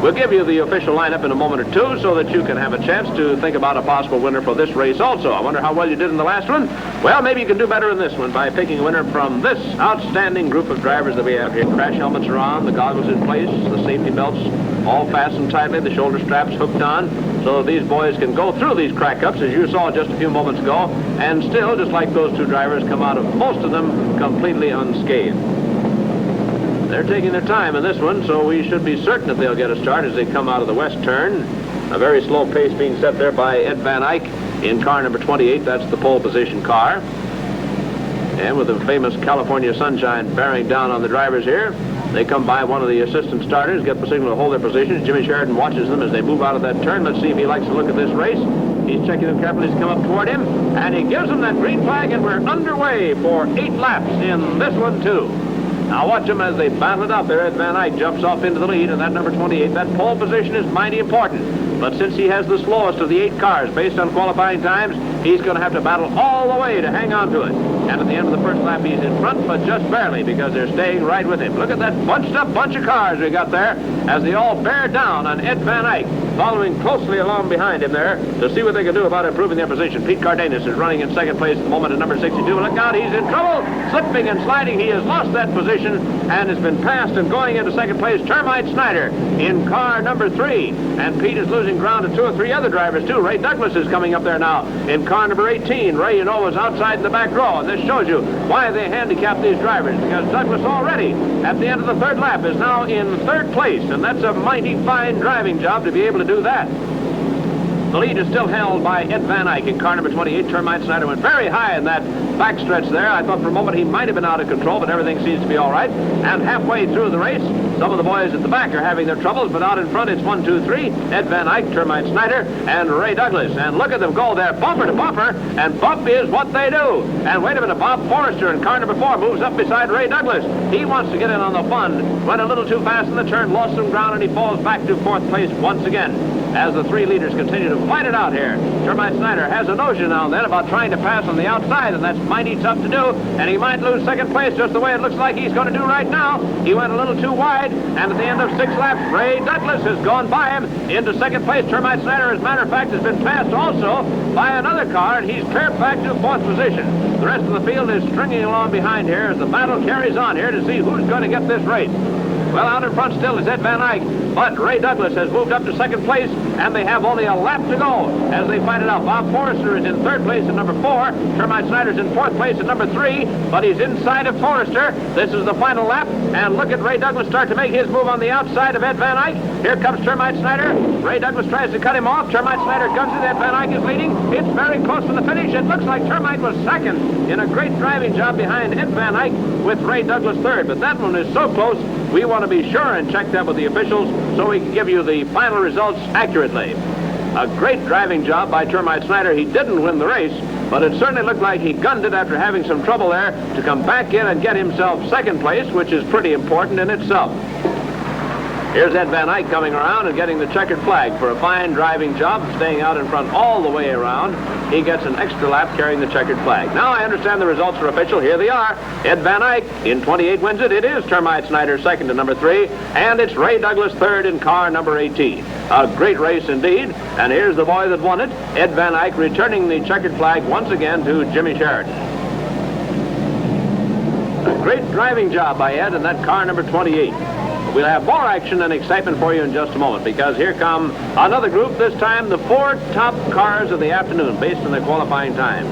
We'll give you the official lineup in a moment or two so that you can have a chance to think about a possible winner for this race also. I wonder how well you did in the last one. Well, maybe you can do better in this one by picking a winner from this outstanding group of drivers that we have here. Crash helmets are on, the goggles in place, the safety belts all fastened tightly, the shoulder straps hooked on, so these boys can go through these crack-ups, as you saw just a few moments ago, and still, just like those 2 drivers, come out of most of them completely unscathed. They're taking their time in this one, so we should be certain that they'll get a start as they come out of the west turn. A very slow pace being set there by Ed Van Eyck in car number 28. That's the pole position car. And with the famous California sunshine bearing down on the drivers here, they come by one of the assistant starters, get the signal to hold their positions. Jimmy Sheridan watches them as they move out of that turn. Let's see if he likes to look at this race. He's checking them carefully as they come up toward him, and he gives them that green flag, and we're underway for 8 laps in this one, too. Now watch them as they battle it out there. Ed Van Eyck jumps off into the lead, and that number 28, that pole position is mighty important. But since he has the slowest of the 8 cars based on qualifying times, he's going to have to battle all the way to hang on to it. And at the end of the first lap, he's in front, but just barely because they're staying right with him. Look at that bunched up bunch of cars we got there as they all bear down on Ed Van Eyck, following closely along behind him there to see what they can do about improving their position. Pete Cardenas is running in second place at the moment at number 62. Look out, he's in trouble. Slipping and sliding, he has lost that position and has been passed, and going into second place, Termite Snyder in car number 3. And Pete is losing ground to 2 or 3 other drivers, too. Ray Douglas is coming up there now in car number 18. Ray, you know, was outside in the back row, and this shows you why they handicap these drivers, because Douglas already, at the end of the 3rd lap, is now in 3rd place, and that's a mighty fine driving job to be able to do that. The lead is still held by Ed Van Eyck in car number 28. Termite Snyder went very high in that backstretch there. I thought for a moment he might have been out of control, but everything seems to be all right. And halfway through the race, some of the boys at the back are having their troubles, but out in front it's 1, 2, 3. Ed Van Eyck, Termite Snyder, and Ray Douglas. And look at them go there, bumper to bumper, and bump is what they do. And wait a minute, Bob Forrester in car number 4 moves up beside Ray Douglas. He wants to get in on the fun. Went a little too fast in the turn, lost some ground, and he falls back to 4th place once again. As the 3 leaders continue to fight it out here. Termite Snyder has a notion now and then about trying to pass on the outside, and that's mighty tough to do, and he might lose second place just the way it looks like he's going to do right now. He went a little too wide, and at the end of 6 laps, Ray Douglas has gone by him into second place. Termite Snyder, as a matter of fact, has been passed also by another car, and he's cleared back to 4th position. The rest of the field is stringing along behind here as the battle carries on here to see who's going to get this race. Well, out in front still is Ed Van Eyck, but Ray Douglas has moved up to second place, and they have only a lap to go as they fight it out. Bob Forrester is in 3rd place at number 4. Termite Snyder's in 4th place at number 3, but he's inside of Forrester. This is the final lap, and look at Ray Douglas start to make his move on the outside of Ed Van Eyck. Here comes Termite Snyder. Ray Douglas tries to cut him off. Termite Snyder guns it. Ed Van Eyck is leading. It's very close to the finish. It looks like Termite was second in a great driving job behind Ed Van Eyck with Ray Douglas third, but that one is so close. We want to be sure and check that with the officials so we can give you the final results accurately. A great driving job by Termite Snyder. He didn't win the race, but it certainly looked like he gunned it after having some trouble there to come back in and get himself second place, which is pretty important in itself. Here's Ed Van Eyck coming around and getting the checkered flag for a fine driving job, staying out in front all the way around. He gets an extra lap carrying the checkered flag. Now I understand the results are official. Here they are. Ed Van Eyck in 28 wins it. It is Termite Snyder second to number 3, and it's Ray Douglas third in car number 18. A great race indeed, and here's the boy that won it, Ed Van Eyck, returning the checkered flag once again to Jimmy Sheridan. A great driving job by Ed in that car number 28. We'll have more action and excitement for you in just a moment, because here come another group, this time the 4 top cars of the afternoon based on their qualifying times.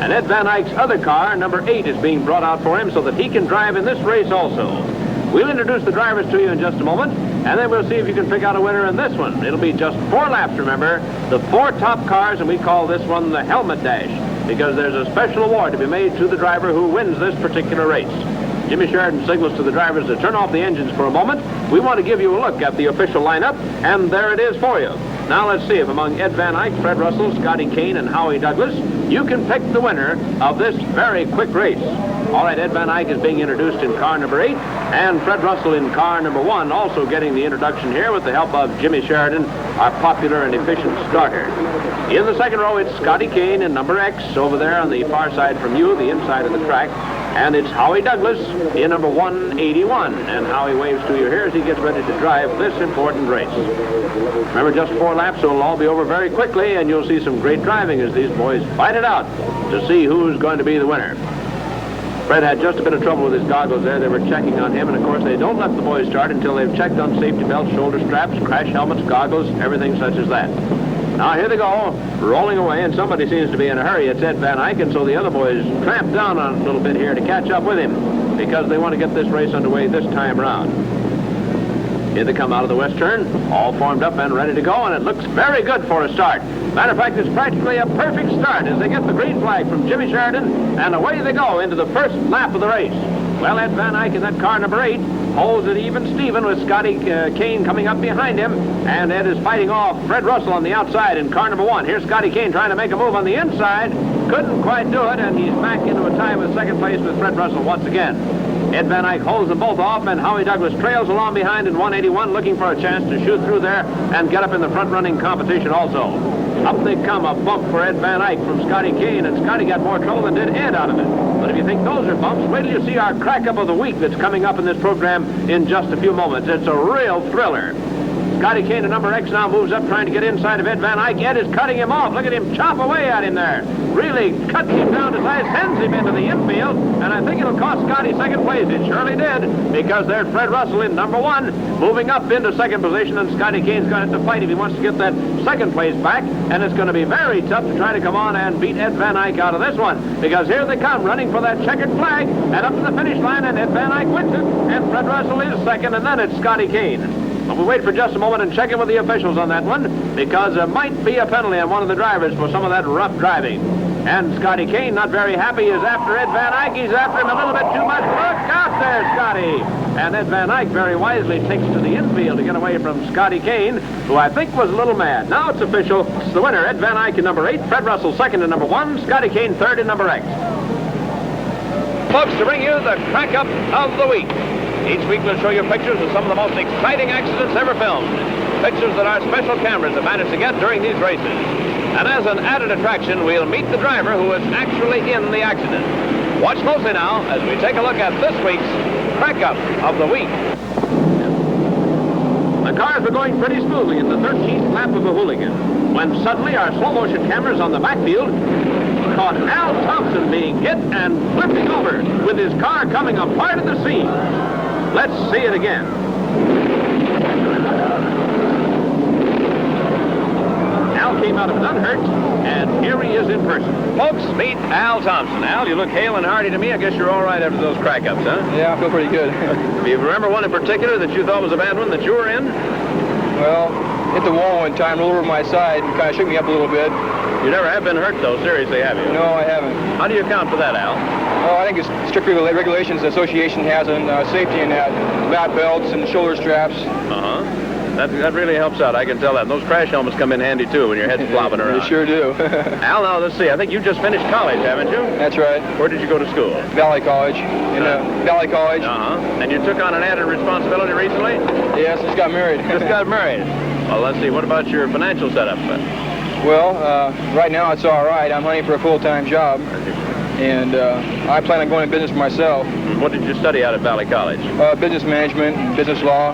And Ed Van Eyck's other car, number 8, is being brought out for him so that he can drive in this race also. We'll introduce the drivers to you in just a moment, and then we'll see if you can pick out a winner in this one. It'll be just 4 laps, remember, the 4 top cars, and we call this one the Helmet Dash, because there's a special award to be made to the driver who wins this particular race. Jimmy Sheridan signals to the drivers to turn off the engines for a moment. We want to give you a look at the official lineup, and there it is for you. Now let's see if among Ed Van Eyck, Fred Russell, Scotty Kane, and Howie Douglas, you can pick the winner of this very quick race. All right, Ed Van Eyck is being introduced in car number 8, and Fred Russell in car number 1, also getting the introduction here with the help of Jimmy Sheridan, our popular and efficient starter. In the second row, it's Scotty Kane in number X, over there on the far side from you, the inside of the track. And it's Howie Douglas in number 181. And Howie waves to you here as he gets ready to drive this important race. Remember, just 4 laps, so it'll all be over very quickly, and you'll see some great driving as these boys fight it out to see who's going to be the winner. Fred had just a bit of trouble with his goggles there. They were checking on him, and of course they don't let the boys start until they've checked on safety belts, shoulder straps, crash helmets, goggles, everything such as that. Now here they go, rolling away, and somebody seems to be in a hurry. It's Ed Van Eyck, and so the other boys tramp down on it a little bit here to catch up with him because they want to get this race underway this time around. Here they come out of the west turn, all formed up and ready to go, and it looks very good for a start. Matter of fact, it's practically a perfect start as they get the green flag from Jimmy Sheridan, and away they go into the first lap of the race. Well, Ed Van Eyck in that car number 8 holds it even Steven with Scotty Kane coming up behind him, and Ed is fighting off Fred Russell on the outside in car number 1. Here's Scotty Kane trying to make a move on the inside. Couldn't quite do it, and he's back into a tie with second place with Fred Russell once again. Ed Van Eyck holds them both off, and Howie Douglas trails along behind in 181, looking for a chance to shoot through there and get up in the front-running competition also. Up they come, a bump for Ed Van Eyck from Scotty Kane, and Scotty got more trouble than did Ed out of it. But if you think those are bumps, wait till you see our Crackup of the Week that's coming up in this program in just a few moments. It's a real thriller. Scotty Kane, to number X, now moves up trying to get inside of Ed Van Eyck. Ed is cutting him off. Look at him chop away at him there. Really cuts him down to size, sends him into the infield, and I think it'll cost Scotty second place. It surely did, because there's Fred Russell in number 1, moving up into second position, and Scotty Kane's going to have to fight if he wants to get that second place back, and it's going to be very tough to try to come on and beat Ed Van Eyck out of this one, because here they come, running for that checkered flag, and up to the finish line, and Ed Van Eyck wins it, and Fred Russell is second, and then it's Scotty Kane. But we'll wait for just a moment and check in with the officials on that one, because there might be a penalty on one of the drivers for some of that rough driving. And Scotty Kane, not very happy, is after Ed Van Eyck. He's after him a little bit too much. Look out there, Scotty! And Ed Van Eyck very wisely takes to the infield to get away from Scotty Kane, who I think was a little mad. Now it's official. It's the winner, Ed Van Eyck in number 8, Fred Russell second in number 1, Scotty Kane third in number X. Folks, to bring you the Crackup of the Week. Each week we'll show you pictures of some of the most exciting accidents ever filmed. Pictures that our special cameras have managed to get during these races. And as an added attraction, we'll meet the driver who was actually in the accident. Watch closely now as we take a look at this week's Crackup of the Week. The cars were going pretty smoothly in the 13th lap of a hooligan, when suddenly our slow-motion cameras on the backfield caught Al Thompson being hit and flipping over, with his car coming apart at the seams. Let's see it again. Al came out of it unhurt, and here he is in person. Folks, meet Al Thompson. Al, you look hale and hearty to me. I guess you're all right after those crack-ups, huh? Yeah, I feel pretty good. Do you remember one in particular that you thought was a bad one that you were in? Well, hit the wall one time, rolled over my side, and kind of shook me up a little bit. You never have been hurt, though, seriously, have you? No, I haven't. How do you account for that, Al? Oh, I think it's strict regulations the association has on safety and that. Lap belts and shoulder straps. Uh-huh. That really helps out, I can tell that. And those crash helmets come in handy, too, when your head's flopping around. They sure do. Al, now, let's see. I think you just finished college, haven't you? That's right. Where did you go to school? Valley College. Valley College. Uh-huh. And you took on an added responsibility recently? Yes, just got married. Just got married. Well, let's see. What about your financial setup? Well, right now it's all right. I'm hunting for a full-time job. And I plan on going into business for myself. What did you study out at Valley College? Business management and business law.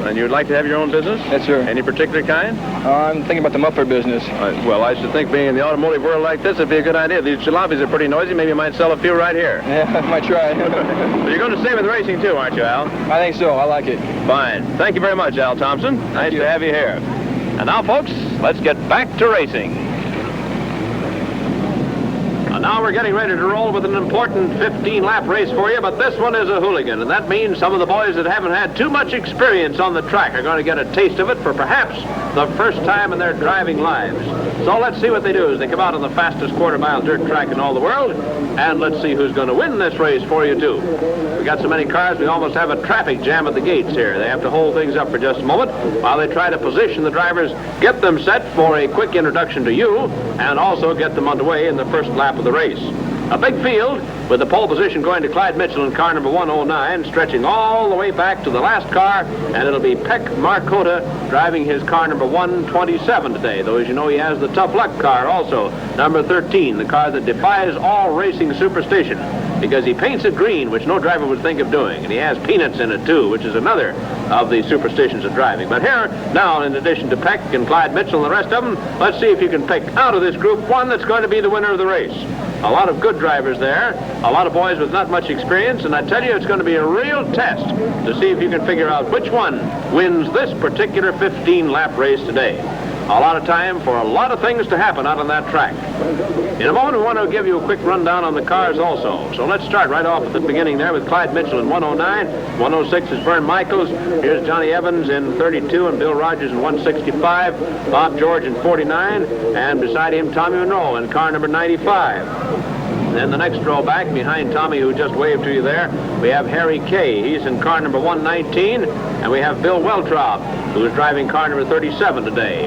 And you'd like to have your own business? Yes, sir. Any particular kind? I'm thinking about the muffler business. Well, I should think being in the automotive world like this would be a good idea. These jalopies are pretty noisy. Maybe you might sell a few right here. Yeah, I might try. But you're going to stay with racing, too, aren't you, Al? I think so. I like it. Fine. Thank you very much, Al Thompson. Nice to have you here. And now, folks, let's get back to racing. And now we're getting ready to roll with an important 15-lap race for you, but this one is a hooligan, and that means some of the boys that haven't had too much experience on the track are going to get a taste of it for perhaps the first time in their driving lives. So let's see what they do as they come out on the fastest quarter-mile dirt track in all the world, and let's see who's going to win this race for you, too. We got so many cars, we almost have a traffic jam at the gates here. They have to hold things up for just a moment while they try to position the drivers, get them set for a quick introduction to you, and also get them underway in the first lap of the race. A big field with the pole position going to Clyde Mitchell in car number 109, stretching all the way back to the last car, and it'll be Peck Marcota driving his car number 127 today, though as you know he has the tough luck car also, number 13, the car that defies all racing superstition because he paints it green, which no driver would think of doing, and he has peanuts in it too, which is another of the superstitions of driving. But here, now, in addition to Peck and Clyde Mitchell and the rest of them, let's see if you can pick out of this group one that's going to be the winner of the race. A lot of good drivers there, a lot of boys with not much experience, and I tell you, it's going to be a real test to see if you can figure out which one wins this particular 15-lap race today. A lot of time for a lot of things to happen out on that track. In a moment, we want to give you a quick rundown on the cars also. So let's start right off at the beginning there with Clyde Mitchell in 109. 106 is Vern Michaels. Here's Johnny Evans in 32 and Bill Rogers in 165. Bob George in 49. And beside him, Tommy Monroe in car number 95. Then the next row back behind Tommy, who just waved to you there, we have Harry Kay. He's in car number 119. And we have Bill Weltraub, who is driving car number 37 today.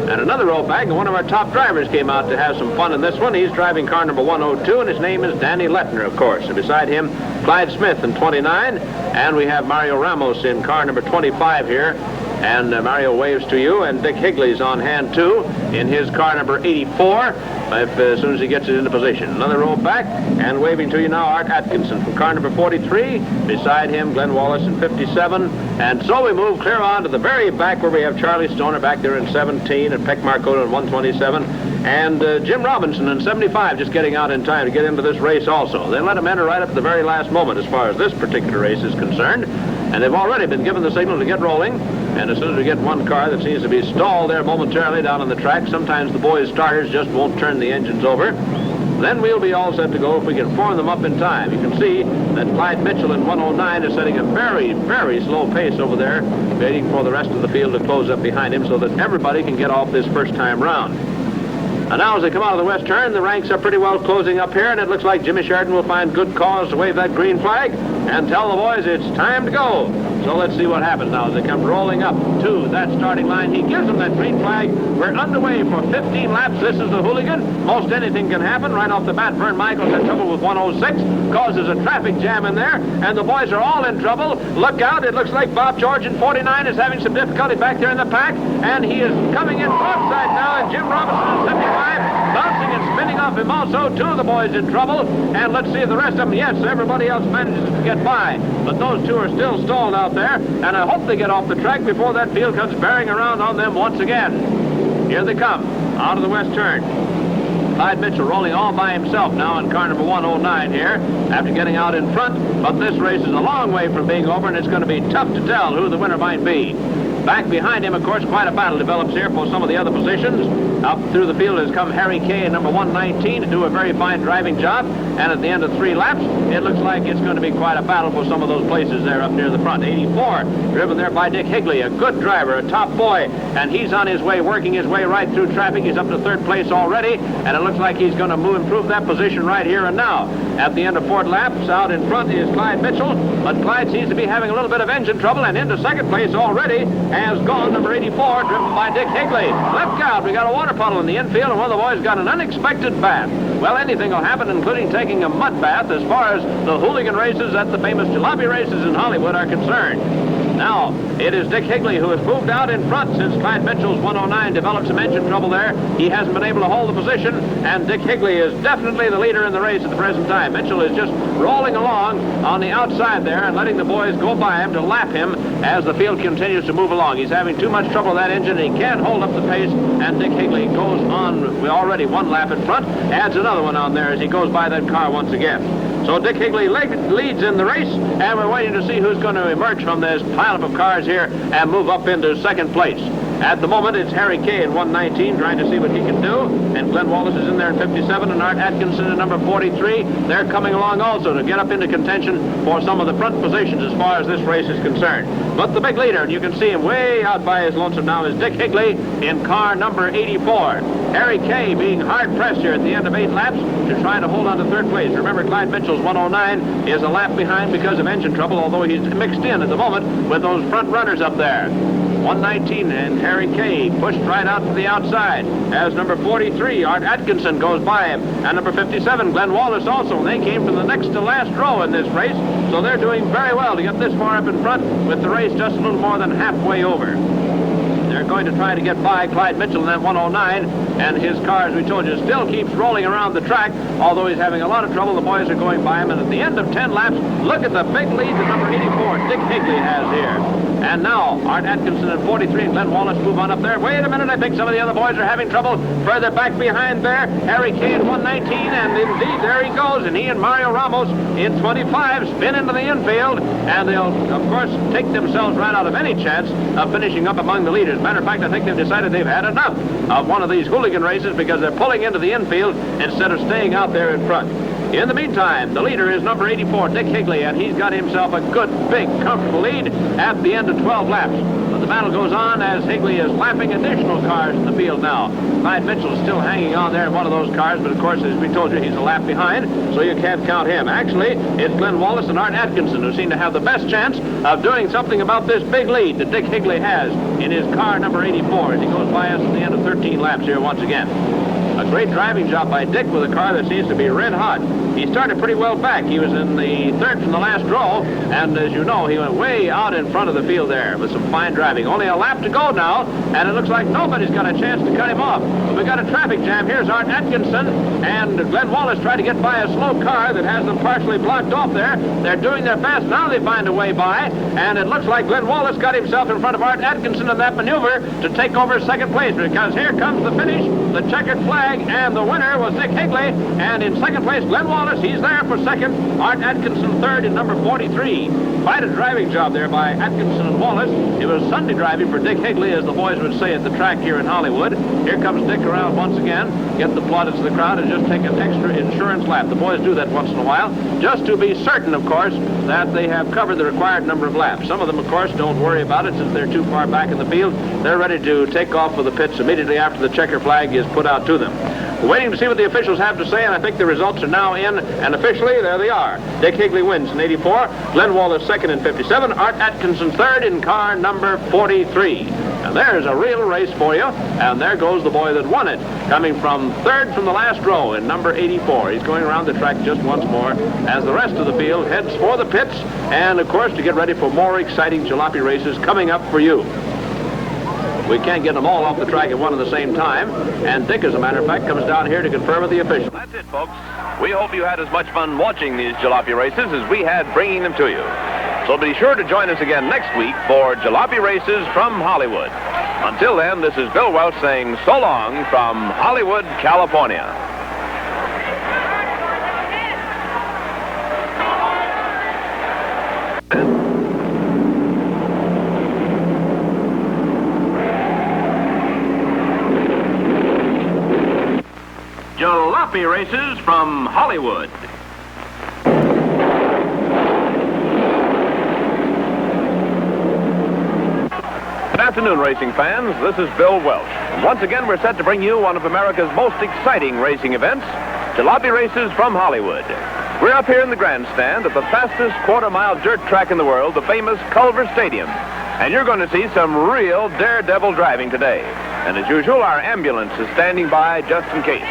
And another row back, and one of our top drivers came out to have some fun in this one. He's driving car number 102, and his name is Danny Lettner, of course. And beside him, Clyde Smith in 29. And we have Mario Ramos in car number 25 here. And Mario waves to you, and Dick Higley's on hand, too, in his car number 84, as soon as he gets it into position. Another row back, and waving to you now, Art Atkinson from car number 43. Beside him, Glenn Wallace in 57. And so we move clear on to the very back where we have Charlie Stoner back there in 17, and Peck Marcota in 127, and Jim Robinson in 75 just getting out in time to get into this race also. They let him enter right up at the very last moment as far as this particular race is concerned. And they've already been given the signal to get rolling. And as soon as we get one car that seems to be stalled there momentarily down on the track, sometimes the boys' starters just won't turn the engines over. Then we'll be all set to go if we can form them up in time. You can see that Clyde Mitchell in 109 is setting a very, very slow pace over there, waiting for the rest of the field to close up behind him so that everybody can get off this first time round. And now as they come out of the west turn, the ranks are pretty well closing up here, and it looks like Jimmy Sheridan will find good cause to wave that green flag and tell the boys it's time to go. So let's see what happens now as they come rolling up to that starting line. He gives them that green flag. We're underway for 15 laps. This is the hooligan. Most anything can happen. Right off the bat, Vern Michaels had trouble with 106. Causes a traffic jam in there. And the boys are all in trouble. Look out. It looks like Bob George in 49 is having some difficulty back there in the pack. And he is coming in broadside now. And Jim Robinson in 75. Bouncing and spinning off him also. Two of the boys in trouble. And let's see if the rest of them. Yes, everybody else manages to get by. But those two are still stalled out there. And I hope they get off the track before that field comes bearing around on them once again. Here they come, out of the west turn. Clyde Mitchell rolling all by himself now in car number 109 here after getting out in front. But this race is a long way from being over, and it's going to be tough to tell who the winner might be. Back behind him, of course, quite a battle develops here for some of the other positions. Up through the field has come Harry Kay in number 119 to do a very fine driving job. And at the end of 3 laps, it looks like it's going to be quite a battle for some of those places there up near the front. 84, driven there by Dick Higley, a good driver, a top boy. And he's on his way, working his way right through traffic. He's up to 3rd place already. And it looks like he's going to improve that position right here and now. At the end of 4 laps, out in front is Clyde Mitchell. But Clyde seems to be having a little bit of engine trouble. And into 2nd place already has gone number 84, driven by Dick Higley. Look out, we got a water puddle in the infield, and one of the boys got an unexpected bath. Well, anything will happen, including taking a mud bath, as far as the hooligan races at the famous Jalopy races in Hollywood are concerned. Now, it is Dick Higley who has moved out in front since Clyde Mitchell's 109 developed some engine trouble there. He hasn't been able to hold the position, and Dick Higley is definitely the leader in the race at the present time. Mitchell is just rolling along on the outside there and letting the boys go by him to lap him as the field continues to move along. He's having too much trouble with that engine, and he can't hold up the pace, and Dick Higley goes on. We're already 1 lap in front, adds another one on there as he goes by that car once again. So Dick Higley leads in the race, and we're waiting to see who's going to emerge from this pileup of cars here and move up into 2nd place. At the moment, it's Harry Kay in 119 trying to see what he can do, and Glenn Wallace is in there in 57, and Art Atkinson in number 43. They're coming along also to get up into contention for some of the front positions as far as this race is concerned. But the big leader, and you can see him way out by his lonesome now, is Dick Higley in car number 84. Harry Kay being hard-pressed here at the end of 8 laps to try to hold on to 3rd place. Remember, Clyde Mitchell's 109 is a lap behind because of engine trouble, although he's mixed in at the moment with those front runners up there. 119 and Harry Kay pushed right out to the outside as number 43, Art Atkinson, goes by him. And number 57, Glenn Wallace also. They came from the next to last row in this race, so they're doing very well to get this far up in front with the race just a little more than halfway over. They're going to try to get by Clyde Mitchell in that 109, and his car, as we told you, still keeps rolling around the track, although he's having a lot of trouble. The boys are going by him, and at the end of 10 laps, look at the big lead that number 84, Dick Higley, has here. And now, Art Atkinson at 43 and Glenn Wallace move on up there. Wait a minute, I think some of the other boys are having trouble further back behind there. Harry Kay at 119, and indeed, there he goes, and he and Mario Ramos in 25 spin into the infield, and they'll, of course, take themselves right out of any chance of finishing up among the leaders. Matter of fact, I think they've decided they've had enough of one of these hooligan races because they're pulling into the infield instead of staying out there in front. In the meantime, the leader is number 84, Dick Higley, and he's got himself a good, big, comfortable lead at the end of 12 laps. But the battle goes on as Higley is lapping additional cars in the field now. Clyde Mitchell is still hanging on there in one of those cars, but of course, as we told you, he's a lap behind, so you can't count him. Actually, it's Glenn Wallace and Art Atkinson who seem to have the best chance of doing something about this big lead that Dick Higley has in his car number 84 as he goes by us at the end of 13 laps here once again. A great driving job by Dick with a car that seems to be red hot. He started pretty well back. He was in the 3rd from the last row, and as you know, he went way out in front of the field there with some fine driving. Only a lap to go now, and it looks like nobody's got a chance to cut him off. But we got a traffic jam. Here's Art Atkinson, and Glenn Wallace tried to get by a slow car that has them partially blocked off there. They're doing their best. Now they find a way by, and it looks like Glenn Wallace got himself in front of Art Atkinson in that maneuver to take over 2nd place, because here comes the finish, the checkered flag, and the winner was Dick Higley, and in 2nd place, Glenn Wallace. He's there for 2nd. Art Atkinson 3rd in number 43. Quite a driving job there by Atkinson and Wallace. It was Sunday driving for Dick Higley, as the boys would say at the track here in Hollywood. Here comes Dick around once again, get the plaudits of the crowd, and just take an extra insurance lap. The boys do that once in a while, just to be certain, of course, that they have covered the required number of laps. Some of them, of course, don't worry about it since they're too far back in the field. They're ready to take off for the pits immediately after the checker flag is put out to them. We're waiting to see what the officials have to say, and I think the results are now in, and officially, there they are. Dick Higley wins in 84, Glenn Wallace second in 57, Art Atkinson third in car number 43. And there's a real race for you, and there goes the boy that won it, coming from third from the last row in number 84. He's going around the track just once more as the rest of the field heads for the pits, and of course to get ready for more exciting jalopy races coming up for you. We can't get them all off the track at one and the same time, and Dick, as a matter of fact, comes down here to confirm with the official. That's it, folks. We hope you had as much fun watching these jalopy races as we had bringing them to you. So be sure to join us again next week for jalopy races from Hollywood. Until then, this is Bill Welch saying so long from Hollywood, California. Jalopy races from Hollywood. Good afternoon, racing fans. This is Bill Welch. And once again, we're set to bring you one of America's most exciting racing events, jalopy races from Hollywood. We're up here in the grandstand at the fastest quarter-mile dirt track in the world, the famous Culver Stadium. And you're going to see some real daredevil driving today. And as usual, our ambulance is standing by just in case.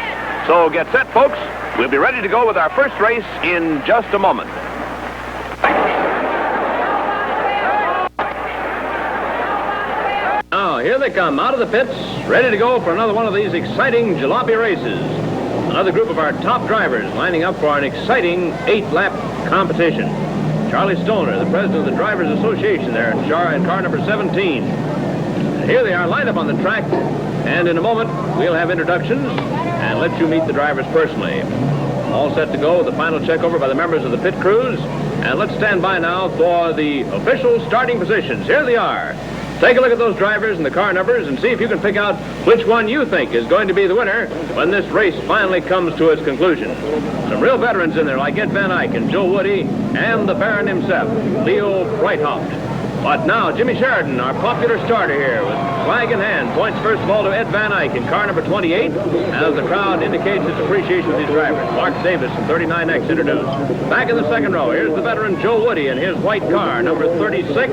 So get set, folks. We'll be ready to go with our first race in just a moment. Now, here they come out of the pits, ready to go for another one of these exciting jalopy races. Another group of our top drivers lining up for an exciting 8-lap competition. Charlie Stoner, the president of the Drivers Association there in car number 17. And here they are lined up on the track, and in a moment we'll have introductions and let you meet the drivers personally. All set to go with the final check over by the members of the pit crews. And let's stand by now for the official starting positions. Here they are. Take a look at those drivers and the car numbers and see if you can pick out which one you think is going to be the winner when this race finally comes to its conclusion. Some real veterans in there like Ed Van Eyck and Joe Woody and the Baron himself, Leo Breithaupt. But now, Jimmy Sheridan, our popular starter here, with flag in hand, points first of all to Ed Van Eyck in car number 28, as the crowd indicates its appreciation of these drivers. Mark Davis in 39X introduced. Back in the second row, here's the veteran Joe Woody in his white car, number 36,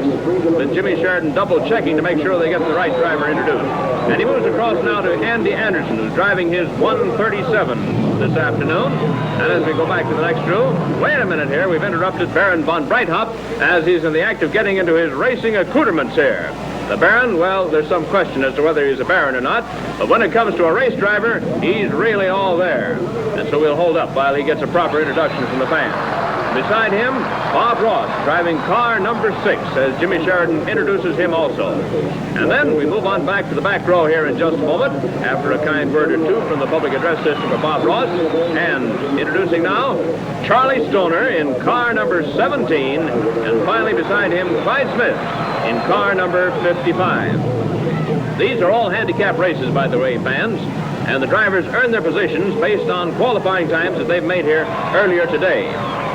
with Jimmy Sheridan double-checking to make sure they get the right driver introduced. And he moves across now to Andy Anderson, who's driving his 137 this afternoon. And as we go back to the next row, wait a minute here, we've interrupted Baron von Breithaupt as he's in the act of getting into his racing accoutrements here. The Baron, well, there's some question as to whether he's a Baron or not, but when it comes to a race driver, he's really all there. And so we'll hold up while he gets a proper introduction from the fans. Beside him, Bob Ross, driving car number 6, as Jimmy Sheridan introduces him also. And then we move on back to the back row here in just a moment, after a kind word or two from the public address system of Bob Ross. And introducing now, Charlie Stoner in car number 17, and finally beside him, Clyde Smith in car number 55. These are all handicap races, by the way, fans, and the drivers earn their positions based on qualifying times that they've made here earlier today.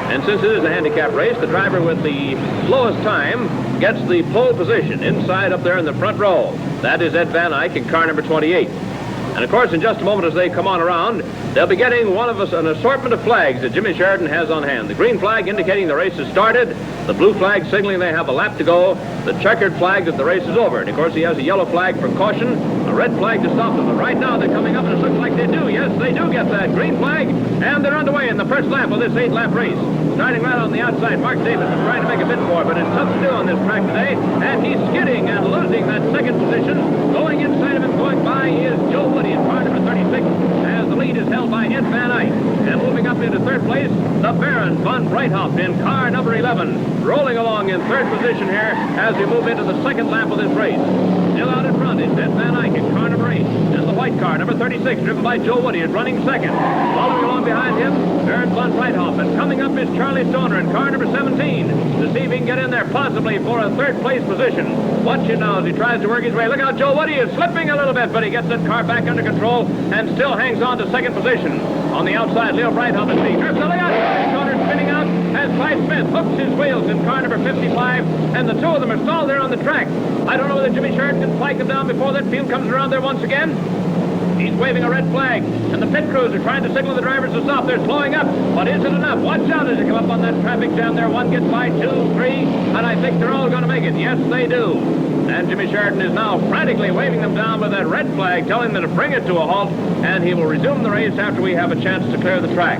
And since it is a handicap race, the driver with the slowest time gets the pole position inside up there in the front row. That is Ed Van Eyck in car number 28. And of course, in just a moment as they come on around, they'll be getting an assortment of flags that Jimmy Sheridan has on hand. The green flag indicating the race has started, the blue flag signaling they have a lap to go, the checkered flag that the race is over. And of course, he has a yellow flag for caution, a red flag to stop them. But right now, they're coming up, and it looks like they do. Yes, they do get that green flag, and they're underway in the first lap of this 8-lap race. Starting right on the outside, Mark Davis is trying to make a bid for it, but it's tough to do on this track today, and he's skidding and losing that second position. Going inside of him, going by, is Joe Woody in car number 36, as the lead is held by Ed Van Eyck. And moving up into third place, the Baron von Breithaupt in car number 11, rolling along in third position here as we move into the second lap of this race. Still out in front is Ed Van Eyck in car number 8, and the white car, number 36, driven by Joe Woody, is running second. Following along behind him, Baron von Breithaupt, and coming up is Charlie Stoner in car number 17 to see if he can get in there possibly for a third place position. Watch him now as he tries to work his way. Look out, Joe Woody is slipping a little bit, but he gets that car back under control and still hangs on to second position. On the outside, Leo Breithaupt is being driven. Look out, Charlie Stoner spinning out as Clyde Smith hooks his wheels in car number 55, and the two of them are stalled there on the track. I don't know whether Jimmy Sheridan can flag them down before that field comes around there once again. He's waving a red flag, and the pit crews are trying to signal the drivers to stop. They're slowing up, but is it enough? Watch out as they come up on that traffic jam there. One gets by, 2, 3, and I think they're all going to make it. Yes, they do. And Jimmy Sheridan is now frantically waving them down with that red flag, telling them to bring it to a halt, and he will resume the race after we have a chance to clear the track.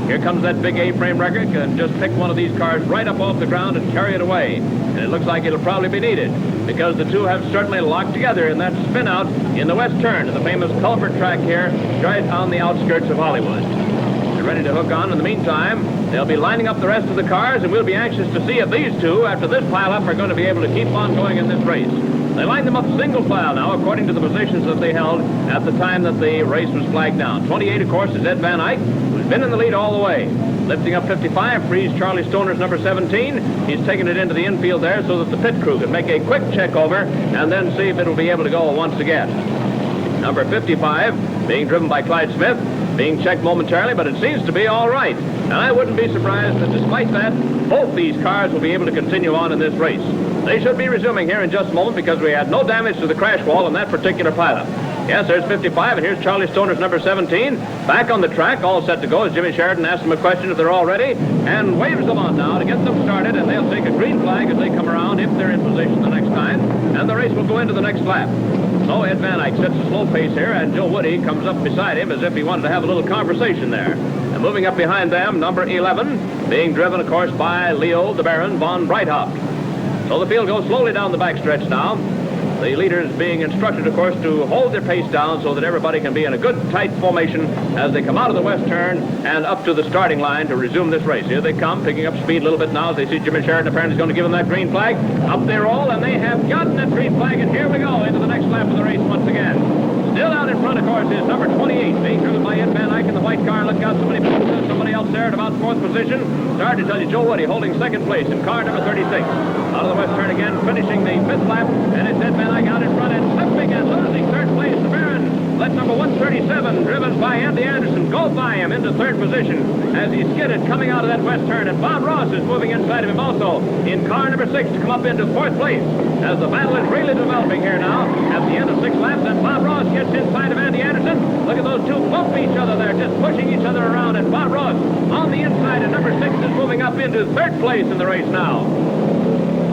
Here comes that big A-frame wrecker, and just pick one of these cars right up off the ground and carry it away. And it looks like it'll probably be needed, because the two have certainly locked together in that spin out in the west turn of the famous culvert track here, right on the outskirts of Hollywood. They're ready to hook on. In the meantime, they'll be lining up the rest of the cars, and we'll be anxious to see if these two, after this pile-up, are going to be able to keep on going in this race. They line them up single file now, according to the positions that they held at the time that the race was flagged down. 28, of course, is Ed Van Eyck, who's been in the lead all the way. Lifting up 55, frees Charlie Stoner's number 17. He's taking it into the infield there so that the pit crew can make a quick check over and then see if it'll be able to go once again. Number 55, being driven by Clyde Smith, being checked momentarily, but it seems to be all right. And I wouldn't be surprised that despite that, both these cars will be able to continue on in this race. They should be resuming here in just a moment because we had no damage to the crash wall in that particular pileup. Yes, there's 55, and here's Charlie Stoner's number 17. Back on the track, all set to go as Jimmy Sheridan asks them a question if they're all ready, and waves them on now to get them started, and they'll take a green flag as they come around if they're in position the next time, and the race will go into the next lap. So Ed Van Eyck sets a slow pace here, and Joe Woody comes up beside him as if he wanted to have a little conversation there. And moving up behind them, number 11, being driven, of course, by Leo the Baron von Breithaupt. So the field goes slowly down the backstretch now. The leaders being instructed, of course, to hold their pace down so that everybody can be in a good, tight formation as they come out of the west turn and up to the starting line to resume this race. Here they come, picking up speed a little bit now as they see Jimmy Sheridan apparently is going to give them that green flag. Up they roll, and they have gotten that green flag, and here we go into the next lap of the race once again. Still out in front, of course, is number 28, being driven by Ed Van Eyck in the white car. Look out, somebody else there at about 4th position. Sorry to tell you, Joe Woody holding 2nd place in car number 36. Out of the west turn again, finishing the 5th lap, and it's Ed Van Eyck out in front and slipping and losing 3rd place. The Baron let number 137, driven by Andy Anderson, go by him into 3rd position as he skidded coming out of that west turn, and Bob Ross is moving inside of him also in car number 6 to come up into 4th place as the battle is really developing here now at the end of 6 laps, and Bob Ross gets inside of Andy Anderson. Look at those two bump each other there, just pushing each other around, and Bob Ross on the inside, and number 6 is moving up into 3rd place in the race now.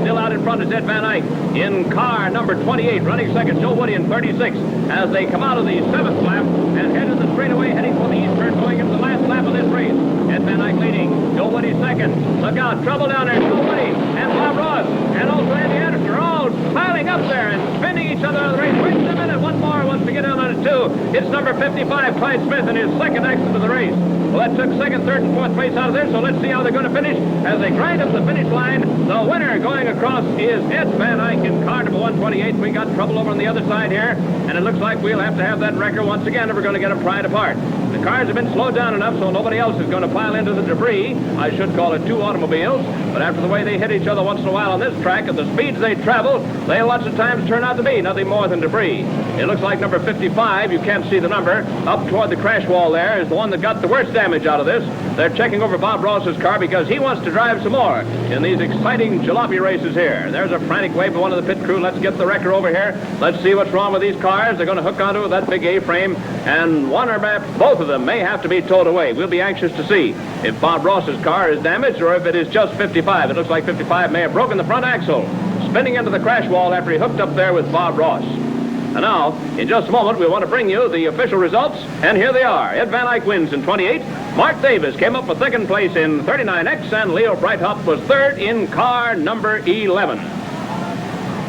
Still out in front is Ed Van Eyck in car number 28, running 2nd, Joe Woody in 36, as they come out of the 7th lap and head to the straightaway, heading for the east turn, going into the last lap of this race. Ed Van Eyck leading, Joe Woody 2nd. Look out, trouble down there, Joe Woody and Bob Ross and also Andy Anderson are all piling up there and spinning each other out of the race. Wait a minute, one more once we get down on it too. It's number 55, Clyde Smith, in his 2nd exit of the race. Well, that took 2nd, 3rd, and 4th place out of there, so let's see how they're going to finish as they grind up the finish line. The winner going across is Ed Van Eyck in car number 128. We got trouble over on the other side here, and it looks like we'll have to have that wrecker once again if we're going to get them pried apart. The cars have been slowed down enough so nobody else is going to pile into the debris. I should call it 2 automobiles, but after the way they hit each other once in a while on this track, at the speeds they travel, they lots of times turn out to be nothing more than debris. It looks like number 55, you can't see the number, up toward the crash wall there is the one that got the worst damage out of this. They're checking over Bob Ross's car because he wants to drive some more in these exciting jalopy races here. There's a frantic wave of one of the pit crew. Let's get the wrecker over here. Let's see what's wrong with these cars. They're going to hook onto that big A-frame, and one or both of them may have to be towed away. We'll be anxious to see if Bob Ross's car is damaged or if it is just 55. It looks like 55 may have broken the front axle, spinning into the crash wall after he hooked up there with Bob Ross. And now, in just a moment, we want to bring you the official results, and here they are. Ed Van Eyck wins in 28. Mark Davis came up with 2nd place in 39X, and Leo Breithaupt was 3rd in car number 11.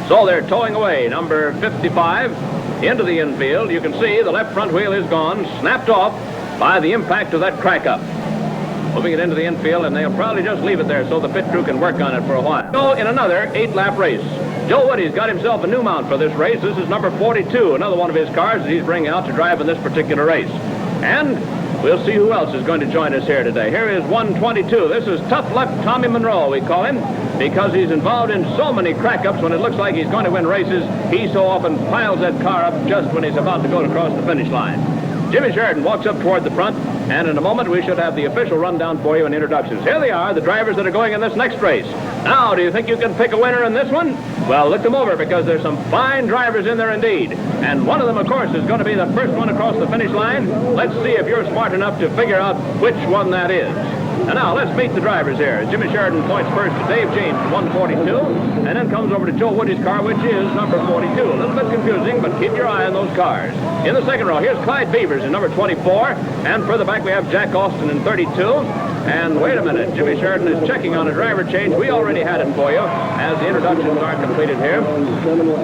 So they're towing away number 55 into the infield. You can see the left front wheel is gone, snapped off by the impact of that Crackup. Moving it into the infield, and they'll probably just leave it there so the pit crew can work on it for a while. So in another 8-lap race. Joe Woody's got himself a new mount for this race. This is number 42, another one of his cars that he's bringing out to drive in this particular race. And we'll see who else is going to join us here today. Here is 122. This is Tough Luck Tommy Monroe, we call him, because he's involved in so many crack-ups. When it looks like he's going to win races, he so often piles that car up just when he's about to go across the finish line. Jimmy Sheridan walks up toward the front, and in a moment we should have the official rundown for you and introductions. Here they are, the drivers that are going in this next race. Now, do you think you can pick a winner in this one? Well, look them over, because there's some fine drivers in there indeed. And one of them, of course, is going to be the first one across the finish line. Let's see if you're smart enough to figure out which one that is. And now, let's meet the drivers here. Jimmy Sheridan points first to Dave James, 142, and then comes over to Joe Woody's car, which is number 42. A little bit confusing, but keep your eye on those cars. In the second row, here's Clyde Beavers in number 24, and further back we have Jack Austin in 32. And wait a minute, Jimmy Sheridan is checking on a driver change. We already had it for you as the introductions are completed here.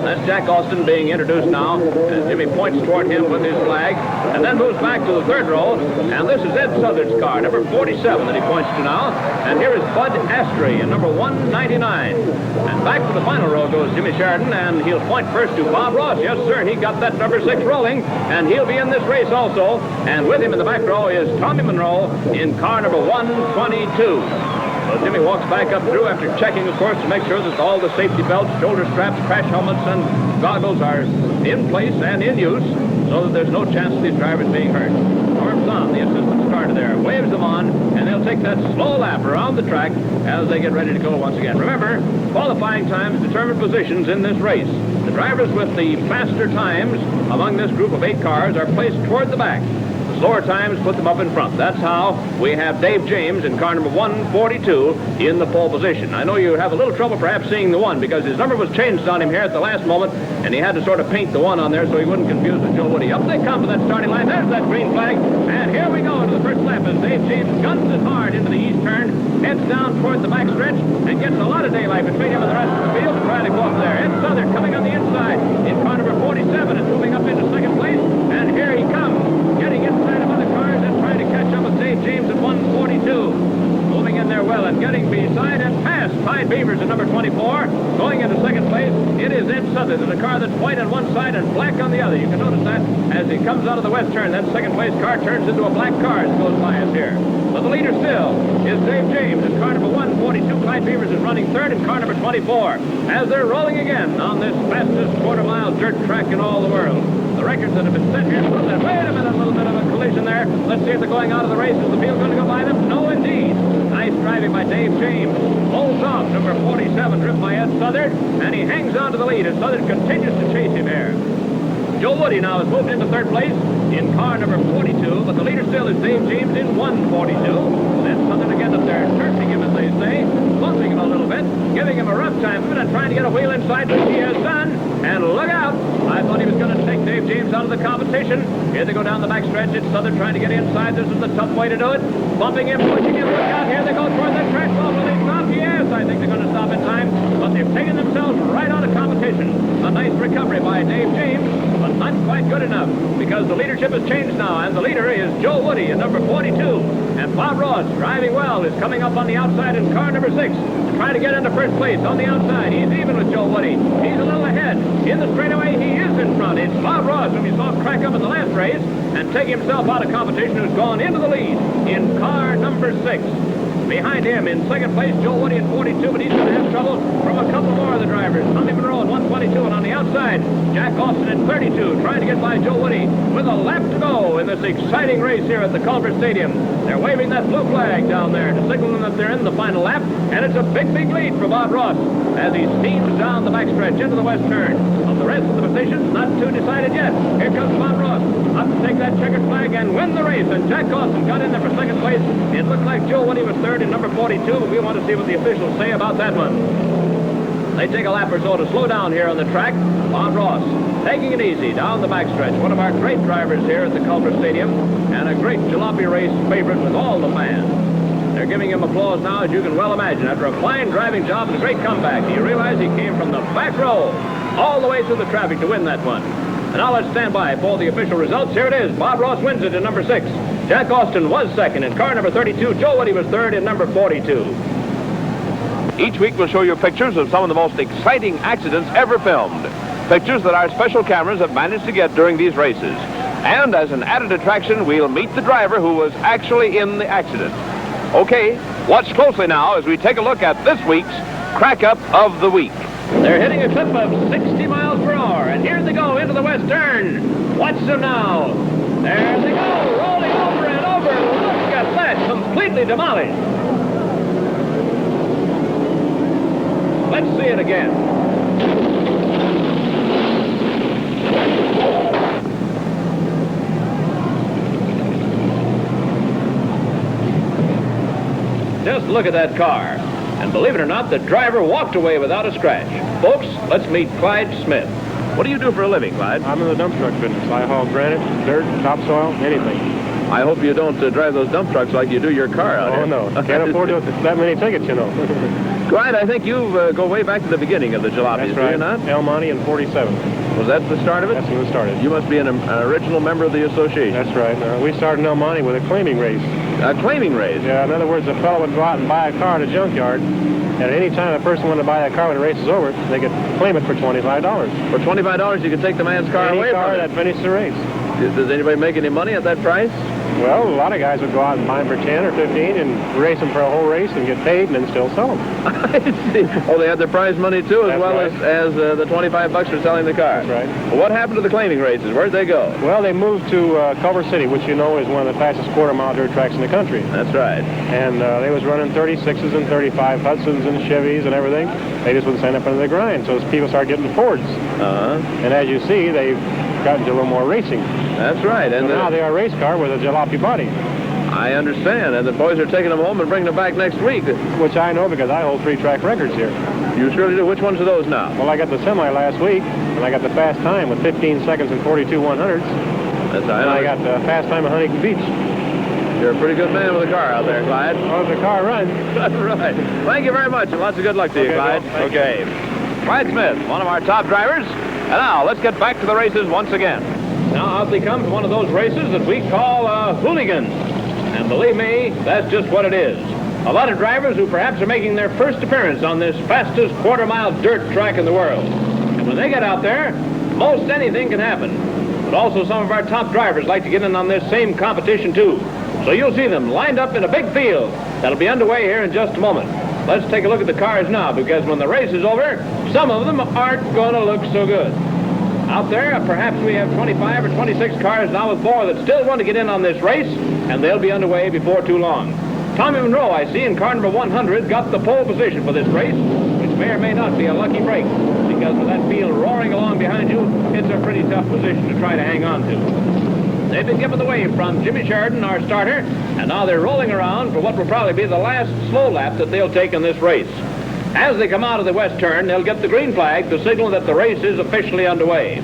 That's Jack Austin being introduced now as Jimmy points toward him with his flag, and then moves back to the third row. And this is Ed Southard's car, number 47, that he points to now. And here is Bud Astray in number 199. And back to the final row goes Jimmy Sheridan, and he'll point first to Bob Ross. Yes, sir, he got that number 6 rolling, and he'll be in this race also. And with him in the back row is Tommy Monroe in car number 122. Well, Jimmy walks back up through after checking, of course, to make sure that all the safety belts, shoulder straps, crash helmets, and goggles are in place and in use, so that there's no chance of these drivers being hurt. Norm Thom, the assistant starter there, waves them on, and they'll take that slow lap around the track as they get ready to go once again. Remember, qualifying times determine positions in this race. The drivers with the faster times among this group of 8 cars are placed toward the back. Slower times put them up in front. That's how we have Dave James in car number 142 in the pole position. I know you have a little trouble perhaps seeing the 1 because his number was changed on him here at the last moment, and he had to sort of paint the 1 on there so he wouldn't confuse with Joe Woody. Up they come to that starting line. There's that green flag, and here we go into the first lap as Dave James guns it hard into the east turn, heads down toward the back stretch, and gets a lot of daylight between him and the rest of the field to try to go up there. Ed Southard coming on the inside in car number 47 is moving up into second place, and here he comes, getting inside of other cars and trying to catch up with Dave James at 142. Moving in there well and getting beside and past Clyde Beavers at number 24. Going into second place, it is Ed Southard in a car that's white on one side and black on the other. You can notice that as he comes out of the west turn. That second place car turns into a black car as it goes by us here. But the leader still is Dave James in car number 142. Clyde Beavers is running third in car number 24 as they're rolling again on this fastest quarter-mile dirt track in all the world. The records that have been set here prove that. Wait a minute, a little bit of a collision there. Let's see if they're going out of the race. Is the field going to go by them? No, indeed. Nice driving by Dave James. Holds off number 47, driven by Ed Southard, and he hangs on to the lead as Southard continues to chase him here. Joe Woody now has moved into third place in car number 42, but the leader still is Dave James in 142. Then Southard again up there, turning him, as they say, bumping him a little bit, giving him a rough time of it, and trying to get a wheel inside, which he has done. And look out! I thought he was going to take Dave James out of the competition. Here they go down the back stretch. It's Southard trying to get inside. This is the tough way to do it. Bumping him, pushing him. Look out! Here they go toward that track wall. Will they stop? Yes, I think they're going to stop in time. But they've taken themselves right out of competition. A nice recovery by Dave James, but not quite good enough because the leadership has changed now, and the leader is Joe Woody in number 42. And Bob Ross, driving well, is coming up on the outside in car number 6 to try to get into first place on the outside. He's even with Joe Woody. He's a little ahead. In the straightaway, he is in front. It's Bob Ross, whom you saw crack up in the last race and take himself out of competition, who's gone into the lead in car number 6. Behind him in second place, Joe Woody in 42, but he's going to have trouble from a couple more of the drivers. Tommy Monroe in 122, and on the outside, Jack Austin in 32, trying to get by Joe Woody with a lap to go in this exciting race here at the Culver Stadium. They're waving that blue flag down there to signal them that they're in the final lap, and it's a big, big lead for Bob Ross as he steams down the backstretch into the west turn. Of the rest of the positions, not too decided yet. Here comes Bob Ross up to take that checkered flag and win the race, and Jack Austin got in there for second place. It looked like Joe Woody was third in number 42, but we want to see what the officials say about that one. They take a lap or so to slow down here on the track. Bob Ross taking it easy down the backstretch. One of our great drivers here at the Culver Stadium, and a great Jalopy race favorite with all the fans. They're giving him applause now, as you can well imagine. After a fine driving job and a great comeback, you realize he came from the back row all the way through the traffic to win that one. And now let's stand by for the official results. Here it is. Bob Ross wins it in number 6. Jack Austin was second in car number 32. Joe Woody was third in number 42. Each week we'll show you pictures of some of the most exciting accidents ever filmed. Pictures that our special cameras have managed to get during these races. And as an added attraction, we'll meet the driver who was actually in the accident. Okay, watch closely now as we take a look at this week's Crackup of the Week. They're hitting a clip of 60 miles per hour, and here they go into the west turn. Watch them now. There they go, rolling over and over. Look at that, completely demolished. Let's see it again. Just look at that car. And believe it or not, the driver walked away without a scratch. Folks, let's meet Clyde Smith. What do you do for a living, Clyde? I'm in the dump truck business. I haul granite, dirt, topsoil, anything. I hope you don't drive those dump trucks like you do your car out here. Oh, no. Can't afford that many tickets, you know. Clyde, I think you go way back to the beginning of the Jalopies, That's right. do you not? El Monte in 47. Was that the start of it? That's when it started. You must be an original member of the association. That's right. We started in El Monte with a claiming race. A claiming race? Yeah, in other words, a fellow would go out and buy a car at a junkyard, and at any time a person wanted to buy that car when the race is over, they could claim it for $25. For $25, you could take the man's car Any away car from that it. finished the race. Does anybody make any money at that price? Well, a lot of guys would go out and buy them for 10 or 15 and race them for a whole race and get paid and then still sell them. I see. Oh, they had their prize money, too, as That's well right. as the $25 for selling the car. That's right. Well, what happened to the claiming races? Where'd they go? Well, they moved to Culver City, which you know is one of the fastest quarter-mile dirt tracks in the country. That's right. And they was running 36s and 35 Hudsons and Chevys and everything. They just wouldn't sign up under the grind. So as people started getting Fords. Uh-huh. And as you see, they've gotten to a little more racing. That's right. And So now they are a race car with a jalopy body. I understand. And the boys are taking them home and bringing them back next week. Which I know because I hold 3 track records here. You surely do. Which ones are those now? Well, I got the semi last week, and I got the fast time with 15 seconds and 42 100ths. That's And I got the fast time at Huntington Beach. You're a pretty good man with a car out there, Clyde. Oh, the car runs. That's right. Thank you very much, and lots of good luck to you, Okay, Clyde. Bill. Thank Okay. Clyde Smith, one of our top drivers. And now, let's get back to the races once again. Now out becomes one of those races that we call a hooligan. And believe me, that's just what it is. A lot of drivers who perhaps are making their first appearance on this fastest quarter-mile dirt track in the world. And when they get out there, most anything can happen. But also some of our top drivers like to get in on this same competition too. So you'll see them lined up in a big field that'll be underway here in just a moment. Let's take a look at the cars now, because when the race is over, some of them aren't going to look so good. Out there, perhaps we have 25 or 26 cars now with 4 that still want to get in on this race, and they'll be underway before too long. Tommy Monroe, I see, in car number 100, got the pole position for this race, which may or may not be a lucky break, because with that field roaring along behind you, it's a pretty tough position to try to hang on to. They've been given the wave from Jimmy Sheridan, our starter, and now they're rolling around for what will probably be the last slow lap that they'll take in this race. As they come out of the west turn, they'll get the green flag to signal that the race is officially underway.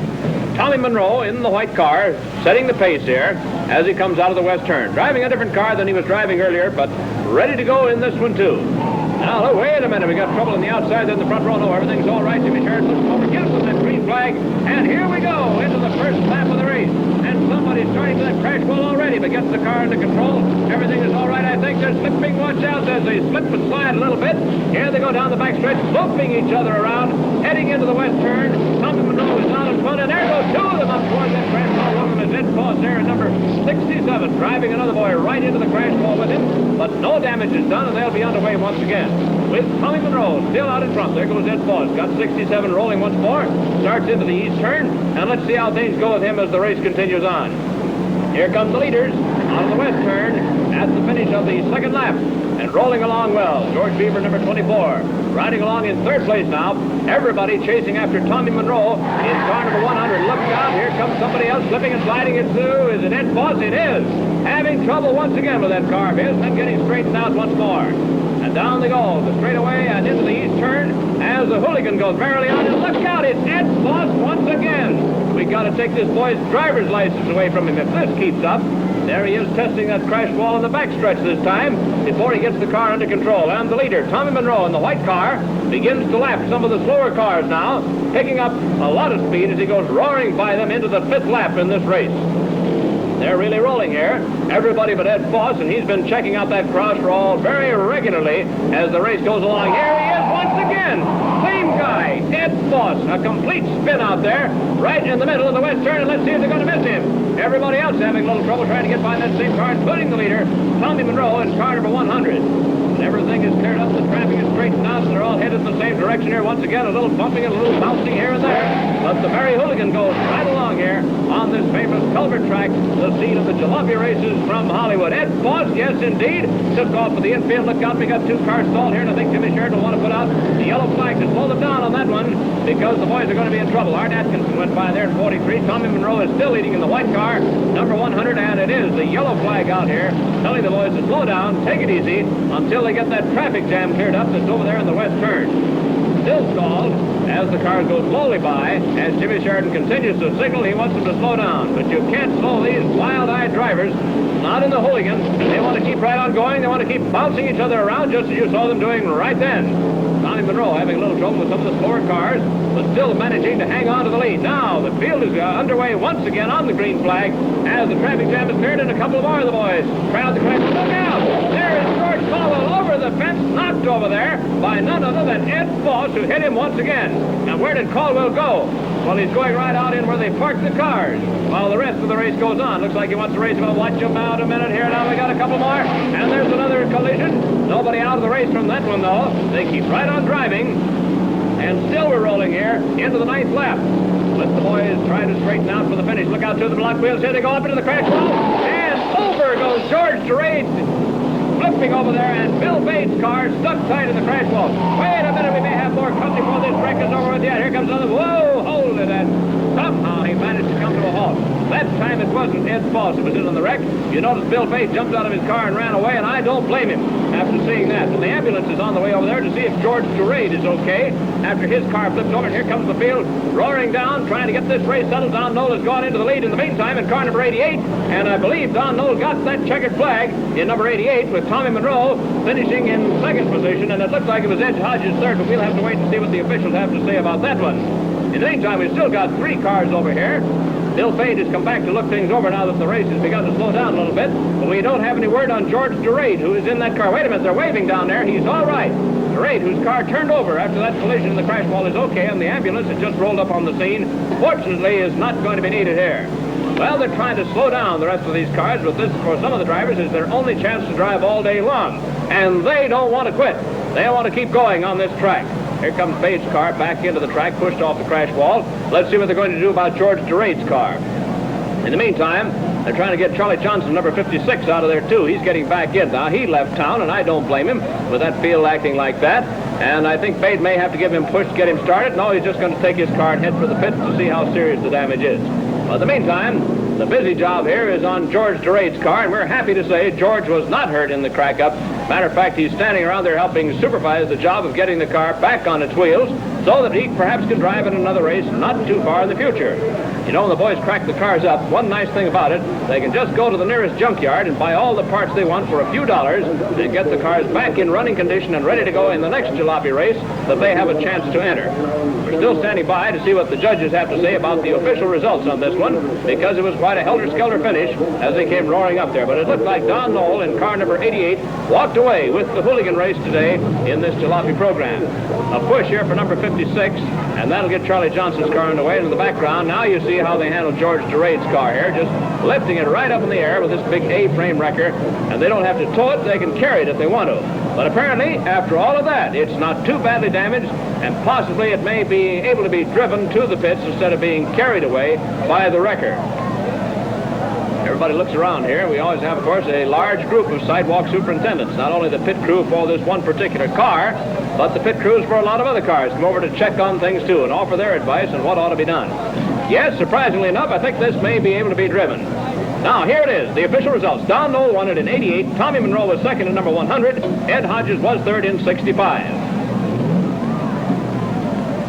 Tommy Monroe in the white car, setting the pace here as he comes out of the west turn. Driving a different car than he was driving earlier, but ready to go in this one too. Now, look, wait a minute. We got trouble on the outside there in the front row. No, everything's all right. Jimmy Sheridan looks over, gives them that green flag, and here we go into the first lap of the race. And somebody's starting to that crash wall already, but gets the car under control. Everything is all right, I think. They're slipping. Watch out as they slip and slide a little bit. Here they go down the back stretch, bumping each other around, heading into the west turn. Tommy Monroe is out in front, and there go 2 of them up towards that crash wall. One of them is Ed Foss there at number 67, driving another boy right into the crash wall with him. But no damage is done, and they'll be underway once again. With Tommy Monroe still out in front. There goes Ed Foss. Got 67 rolling once more. Starts into the east turn. And let's see how things go with him as the race continues on. Here come the leaders on the west turn at the finish of the second lap. And rolling along well. George Beaver, number 24. Riding along in third place now. Everybody chasing after Tommy Monroe in car number 100. Look out. Here comes somebody else slipping and sliding it through. Is it Ed Foss? It is. Having trouble once again with that car of his. Then getting straightened out once more. And down they go, the straightaway and into the east turn as the hooligan goes merrily on. And look out, it's Ed Foss once again. We got to take this boy's driver's license away from him if this keeps up. There he is testing that crash wall in the backstretch this time before he gets the car under control. And the leader, Tommy Monroe, in the white car, begins to lap some of the slower cars now, picking up a lot of speed as he goes roaring by them into the 5th lap in this race. They're really rolling here. Everybody but Ed Foss, and he's been checking out that crossroad very regularly as the race goes along. Here he is once again. Same guy, Ed Foss. A complete spin out there, right in the middle of the west turn, and let's see if they're going to miss him. Everybody else having a little trouble trying to get by that same car, including the leader, Tommy Monroe, in car number 100. And everything is cleared up, the traffic is straightened out, and they're all headed in the same direction here. Once again, a little bumping and a little bouncing here and there. But the merry hooligan goes right along here on this famous culvert track, the scene of the jalopy races from Hollywood. Ed Foss, yes, indeed, took off for the infield. Look out, we got 2 cars stalled here, and I think Jimmy Sheridan will want to put out the yellow flag to slow them down on that one, because the boys are going to be in trouble. Art Atkinson went by there in 43. Tommy Monroe is still leading in the white car, number 100, and it is the yellow flag out here, telling the boys to slow down, take it easy, until they get that traffic jam cleared up that's over there in the west turn. Still stalled as the cars go slowly by, as Jimmy Sheridan continues to signal he wants them to slow down. But you can't slow these wild-eyed drivers, not in the hooligan. They want to keep right on going. They want to keep bouncing each other around, just as you saw them doing right then. Tommy Monroe having a little trouble with some of the slower cars, but still managing to hang on to the lead. Now the field is underway once again on the green flag as the traffic jam is cleared, and a couple of more of the boys try out the crash. Look out! There is George Caldwell over the fence, knocked over there by none other than Ed Foss, who hit him once again. Now where did Caldwell go? Well, he's going right out in where they parked the cars while the rest of the race goes on. Looks like he wants to race. Well, watch him out a minute here. Now we got a couple more, and there's another collision. Nobody out of the race from that one, though. They keep right on driving, and still we're rolling here into the 9th lap. Let the boys try to straighten out for the finish. Look out through the block wheels. Here they go up into the crash wall, and over goes George DeRade, flipping over there, and Bill Bates' car stuck tight in the crash wall. Wait a minute, we may have more company before this wreck is over with yet. Here comes another. Whoa, hold it, and somehow he managed to come to a halt. That time it wasn't Ed Foss who was in on the wreck. You notice Bill Bates jumped out of his car and ran away, and I don't blame him after seeing that. And the ambulance is on the way over there to see if George DeRade is okay after his car flipped over. And here comes the field roaring down, trying to get this race settled. Don Knoll has gone into the lead in the meantime in car number 88, and I believe Don Knoll got that checkered flag in number 88 with Tommy Monroe finishing in 2nd position, and it looked like it was Ed Hodges 3rd, but we'll have to wait and see what the officials have to say about that one. In the meantime, we've still got 3 cars over here. Bill Page has come back to look things over now that the race has begun to slow down a little bit, but we don't have any word on George DeRade, who is in that car. Wait a minute, they're waving down there. He's all right. DeRade, whose car turned over after that collision in the crash wall, is okay, and the ambulance that just rolled up on the scene, fortunately, is not going to be needed here. Well, they're trying to slow down the rest of these cars, but this, for some of the drivers, is their only chance to drive all day long, and they don't want to quit. They want to keep going on this track. Here comes Bates' car back into the track, pushed off the crash wall. Let's see what they're going to do about George DeRade's car. In the meantime, they're trying to get Charlie Johnson, number 56, out of there, too. He's getting back in now. He left town, and I don't blame him with that field acting like that. And I think Bates may have to give him a push to get him started. No, he's just going to take his car and head for the pits to see how serious the damage is. But in the meantime, the busy job here is on George DeRade's car, and we're happy to say George was not hurt in the Crackup. Matter of fact, he's standing around there helping supervise the job of getting the car back on its wheels so that he perhaps can drive in another race not too far in the future. You know, when the boys crack the cars up, one nice thing about it, they can just go to the nearest junkyard and buy all the parts they want for a few dollars and get the cars back in running condition and ready to go in the next jalopy race that they have a chance to enter. We're still standing by to see what the judges have to say about the official results on this one, because it was quite a helter-skelter finish as they came roaring up there. But it looked like Don Knoll in car number 88 walked away with the hooligan race today in this jalopy program. A push here for number 56, and that'll get Charlie Johnson's car underway. And in the background, now you see how they handle George DeRade's car here, just lifting it right up in the air with this big A-frame wrecker, and they don't have to tow it, they can carry it if they want to. But apparently, after all of that, it's not too badly damaged, and possibly it may be able to be driven to the pits instead of being carried away by the wrecker. Everybody looks around here. We always have, of course, a large group of sidewalk superintendents. Not only the pit crew for this one particular car, but the pit crews for a lot of other cars come over to check on things, too, and offer their advice on what ought to be done. Yes, surprisingly enough, I think this may be able to be driven. Now, here it is, the official results. Don Knoll won it in 88. Tommy Monroe was second in number 100. Ed Hodges was third in 65.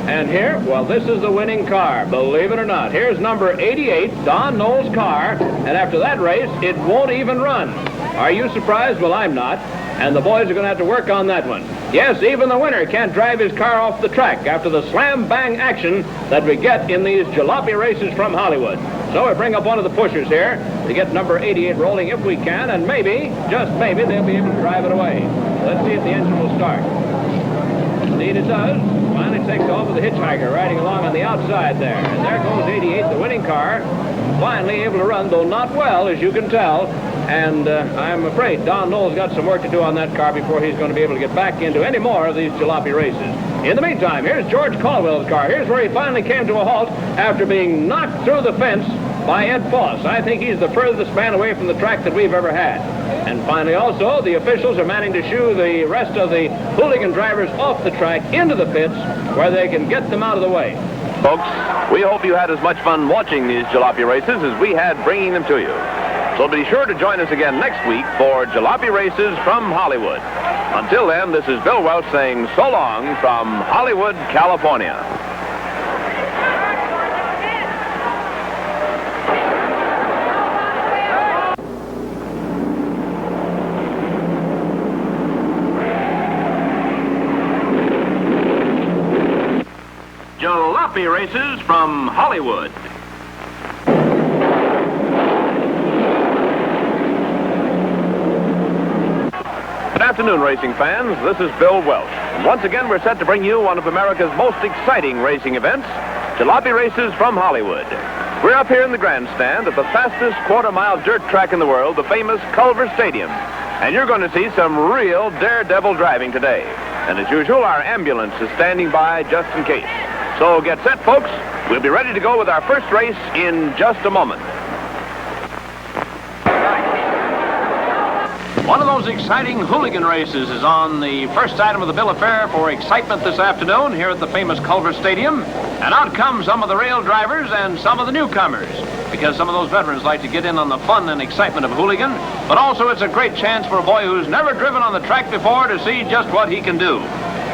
And here, well, this is the winning car, believe it or not. Here's number 88, Don Knoll's car, and after that race, it won't even run. Are you surprised? Well, I'm not. And the boys are going to have to work on that one. Yes, even the winner can't drive his car off the track after the slam-bang action that we get in these jalopy races from Hollywood. So we bring up one of the pushers here to get number 88 rolling if we can, and maybe, just maybe, they'll be able to drive it away. Let's see if the engine will start. Indeed it does. Finally takes off with the hitchhiker riding along on the outside there. And there goes 88, the winning car, finally able to run, though not well, as you can tell. And I'm afraid Don Knoll's got some work to do on that car before he's going to be able to get back into any more of these jalopy races. In the meantime, here's George Caldwell's car. Here's where he finally came to a halt after being knocked through the fence by Ed Foss. I think he's the furthest man away from the track that we've ever had. And finally, also, the officials are managing to shoo the rest of the hooligan drivers off the track into the pits where they can get them out of the way. Folks, we hope you had as much fun watching these jalopy races as we had bringing them to you. So be sure to join us again next week for Jalopy Races from Hollywood. Until then, this is Bill Welch saying so long from Hollywood, California. Jalopy Races from Hollywood. Good afternoon, racing fans. This is Bill Welch. And once again, we're set to bring you one of America's most exciting racing events, Jalopy Races from Hollywood. We're up here in the grandstand at the fastest quarter-mile dirt track in the world, the famous Culver Stadium. And you're going to see some real daredevil driving today. And as usual, our ambulance is standing by just in case. So get set, folks. We'll be ready to go with our first race in just a moment. One of those exciting hooligan races is on the first item of the bill of fare for excitement this afternoon here at the famous Culver Stadium. And out come some of the rail drivers and some of the newcomers, because some of those veterans like to get in on the fun and excitement of hooligan, but also it's a great chance for a boy who's never driven on the track before to see just what he can do.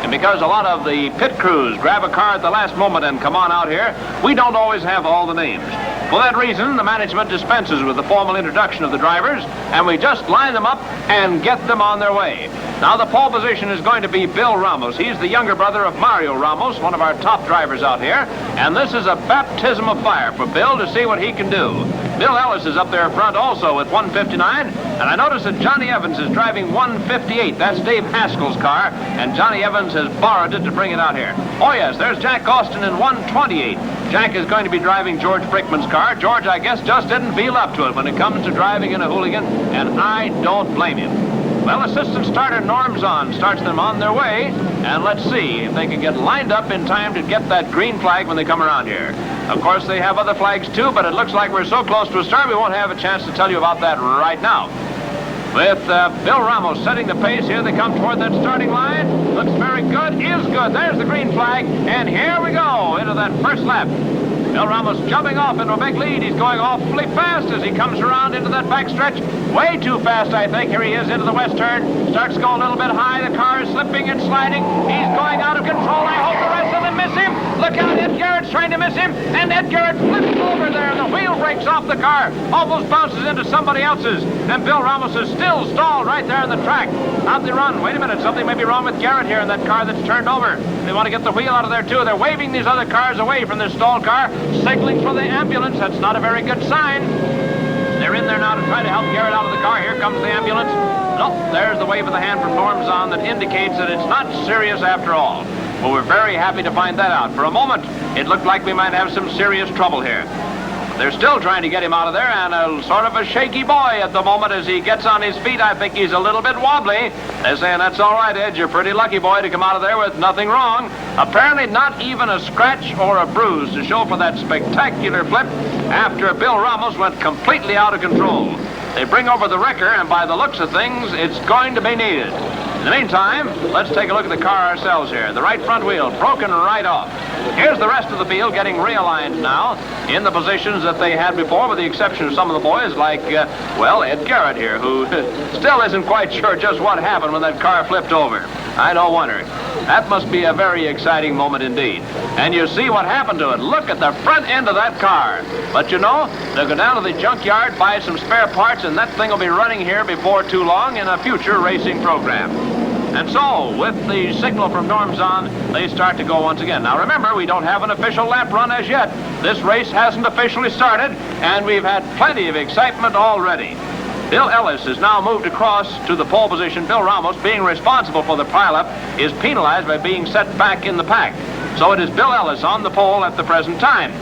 And because a lot of the pit crews grab a car at the last moment and come on out here, we don't always have all the names. For that reason, the management dispenses with the formal introduction of the drivers, and we just line them up and get them on their way. Now, the pole position is going to be Bill Ramos. He's the younger brother of Mario Ramos, one of our top drivers out here, and this is a baptism of fire for Bill to see what he can do. Bill Ellis is up there front also at 159, and I notice that Johnny Evans is driving 158. That's Dave Haskell's car, and Johnny Evans has borrowed it to bring it out here. Oh, yes, there's Jack Austin in 128. Jack is going to be driving George Brickman's car. George, I guess, just didn't feel up to it when it comes to driving in a hooligan, and I don't blame him. Well, assistant starter Norm Zahn starts them on their way, and let's see if they can get lined up in time to get that green flag when they come around here. Of course, they have other flags too, but it looks like we're so close to a start we won't have a chance to tell you about that right now. With Bill Ramos setting the pace, here they come toward that starting line. Looks very good, is good. There's the green flag, and here we go into that first lap. Bill Ramos jumping off into a big lead. He's going awfully fast as he comes around into that backstretch. Way too fast, I think. Here he is into the west turn. Starts to go a little bit high. The car is slipping and sliding. He's going out of control. I hope the rest of them miss him. Look out, Ed Garrett's trying to miss him. And Ed Garrett flips over there. The wheel breaks off the car. Almost bounces into somebody else's. And Bill Ramos is still stalled right there in the track. Out they run. Wait a minute. Something may be wrong with Garrett here in that car that's turned over. They want to get the wheel out of there, too. They're waving these other cars away from this stalled car. Signaling for the ambulance. That's not a very good sign. They're in there now to try to help Garrett out of the car. Here comes the ambulance. Nope, there's the wave of the hand from Norm Zahn that indicates that it's not serious after all. Well, we're very happy to find that out. For a moment, it looked like we might have some serious trouble here. They're still trying to get him out of there, and a sort of a shaky boy at the moment as he gets on his feet. I think he's a little bit wobbly. They're saying, that's all right, Ed. You're a pretty lucky boy to come out of there with nothing wrong. Apparently not even a scratch or a bruise to show for that spectacular flip after Bill Ramos went completely out of control. They bring over the wrecker, and by the looks of things, it's going to be needed. In the meantime, let's take a look at the car ourselves here. The right front wheel broken right off. Here's the rest of the field getting realigned now in the positions that they had before, with the exception of some of the boys like, well, Ed Garrett here, who still isn't quite sure just what happened when that car flipped over. I don't wonder. That must be a very exciting moment indeed. And you see what happened to it. Look at the front end of that car. But you know, they'll go down to the junkyard, buy some spare parts, and that thing will be running here before too long in a future racing program. And so, with the signal from Norm Zahn, they start to go once again. Now remember, we don't have an official lap run as yet. This race hasn't officially started, and we've had plenty of excitement already. Bill Ellis is now moved across to the pole position. Bill Ramos, being responsible for the pileup, is penalized by being set back in the pack. So it is Bill Ellis on the pole at the present time.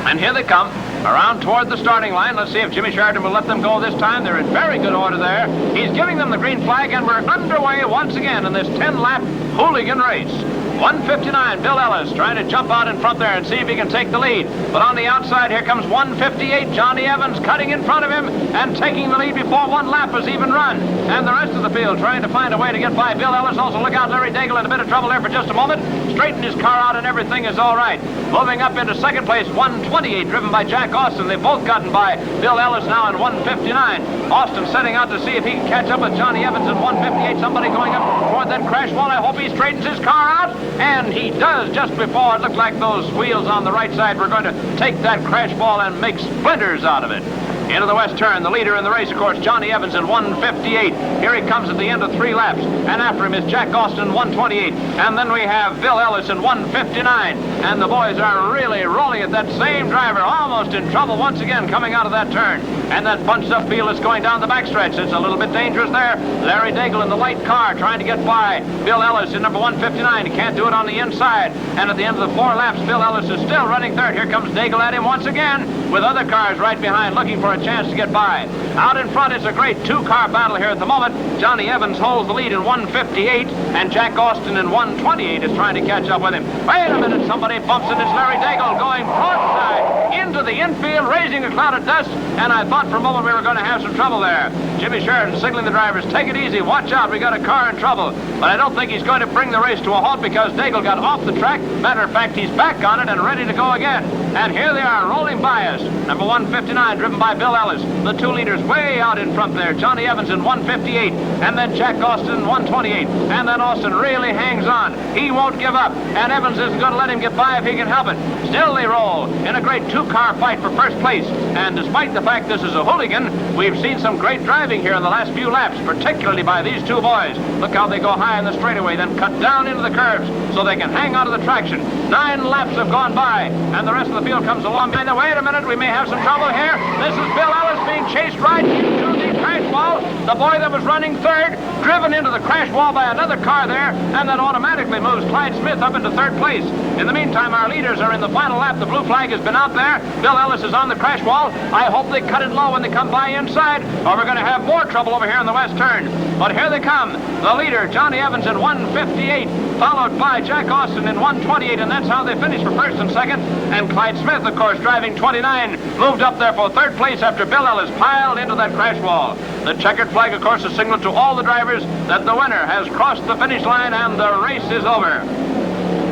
And here they come, around toward the starting line. Let's see if Jimmy Sheridan will let them go this time. They're in very good order there. He's giving them the green flag, and we're underway once again in this 10-lap hooligan race. 159, Bill Ellis trying to jump out in front there and see if he can take the lead. But on the outside, here comes 158, Johnny Evans cutting in front of him and taking the lead before one lap has even run. And the rest of the field trying to find a way to get by Bill Ellis. Also, look out, Larry Daigle in a bit of trouble there for just a moment. Straightened his car out and everything is all right. Moving up into second place, 128, driven by Jack Austin. They've both gotten by Bill Ellis now in 159. Austin setting out to see if he can catch up with Johnny Evans in 158. Somebody going up toward that crash wall. I hope he straightens his car out. And he does just before it looked like those wheels on the right side were going to take that crash ball and make splinters out of it. Into the west turn, the leader in the race, of course, Johnny Evans in 158. Here he comes at the end of 3 laps. And after him is Jack Austin, 128. And then we have Bill Ellis in 159. And the boys are really rolling at that same driver, almost in trouble once again coming out of that turn. And that bunched up field is going down the backstretch. It's a little bit dangerous there. Larry Daigle in the light car trying to get by Bill Ellis in number 159. He can't do it on the inside. And at the end of the 4 laps, Bill Ellis is still running third. Here comes Daigle at him once again with other cars right behind looking for a chance to get by. Out in front, it's a great 2-car battle here at the moment. Johnny Evans holds the lead in 158, and Jack Austin in 128 is trying to catch up with him. Wait a minute, somebody bumps it. It's Larry Daigle going broadside into the infield, raising a cloud of dust, and I thought for a moment we were going to have some trouble there. Jimmy Sheridan signaling the drivers, take it easy, watch out, we got a car in trouble. But I don't think he's going to bring the race to a halt because Daigle got off the track. Matter of fact, he's back on it and ready to go again. And here they are rolling by us. Number 159, driven by Bill Ellis. The 2 leaders way out in front there. Johnny Evans in 158, and then Jack Austin in 128. And then Austin really hangs on. He won't give up, and Evans isn't going to let him get by if he can help it. Still they roll in a great 2-car fight for first place. And despite the fact this is a hooligan, we've seen some great driving here in the last few laps, particularly by these 2 boys. Look how they go high in the straightaway, then cut down into the curves so they can hang on to the traction. 9 laps have gone by, and the rest of the field comes along behind them. Wait a minute, we may have some trouble here. This is Bill Ellis being chased right into the crash wall. The boy that was running third, driven into the crash wall by another car there, and that automatically moves Clyde Smith up into third place. In the meantime, our leaders are in the final lap. The blue flag has been out there. Bill Ellis is on the crash wall. I hope they cut it low when they come by inside, or we're going to have more trouble over here in the west turn. But here they come. The leader, Johnny Evans in 158, followed by Jack Austin in 128, and that's how they finish for first and second. And Clyde Smith, of course, driving 29, moved up there for third place after Bill Ellis piled into that crash wall. The checkered flag, of course, is signal to all the drivers that the winner has crossed the finish line and the race is over.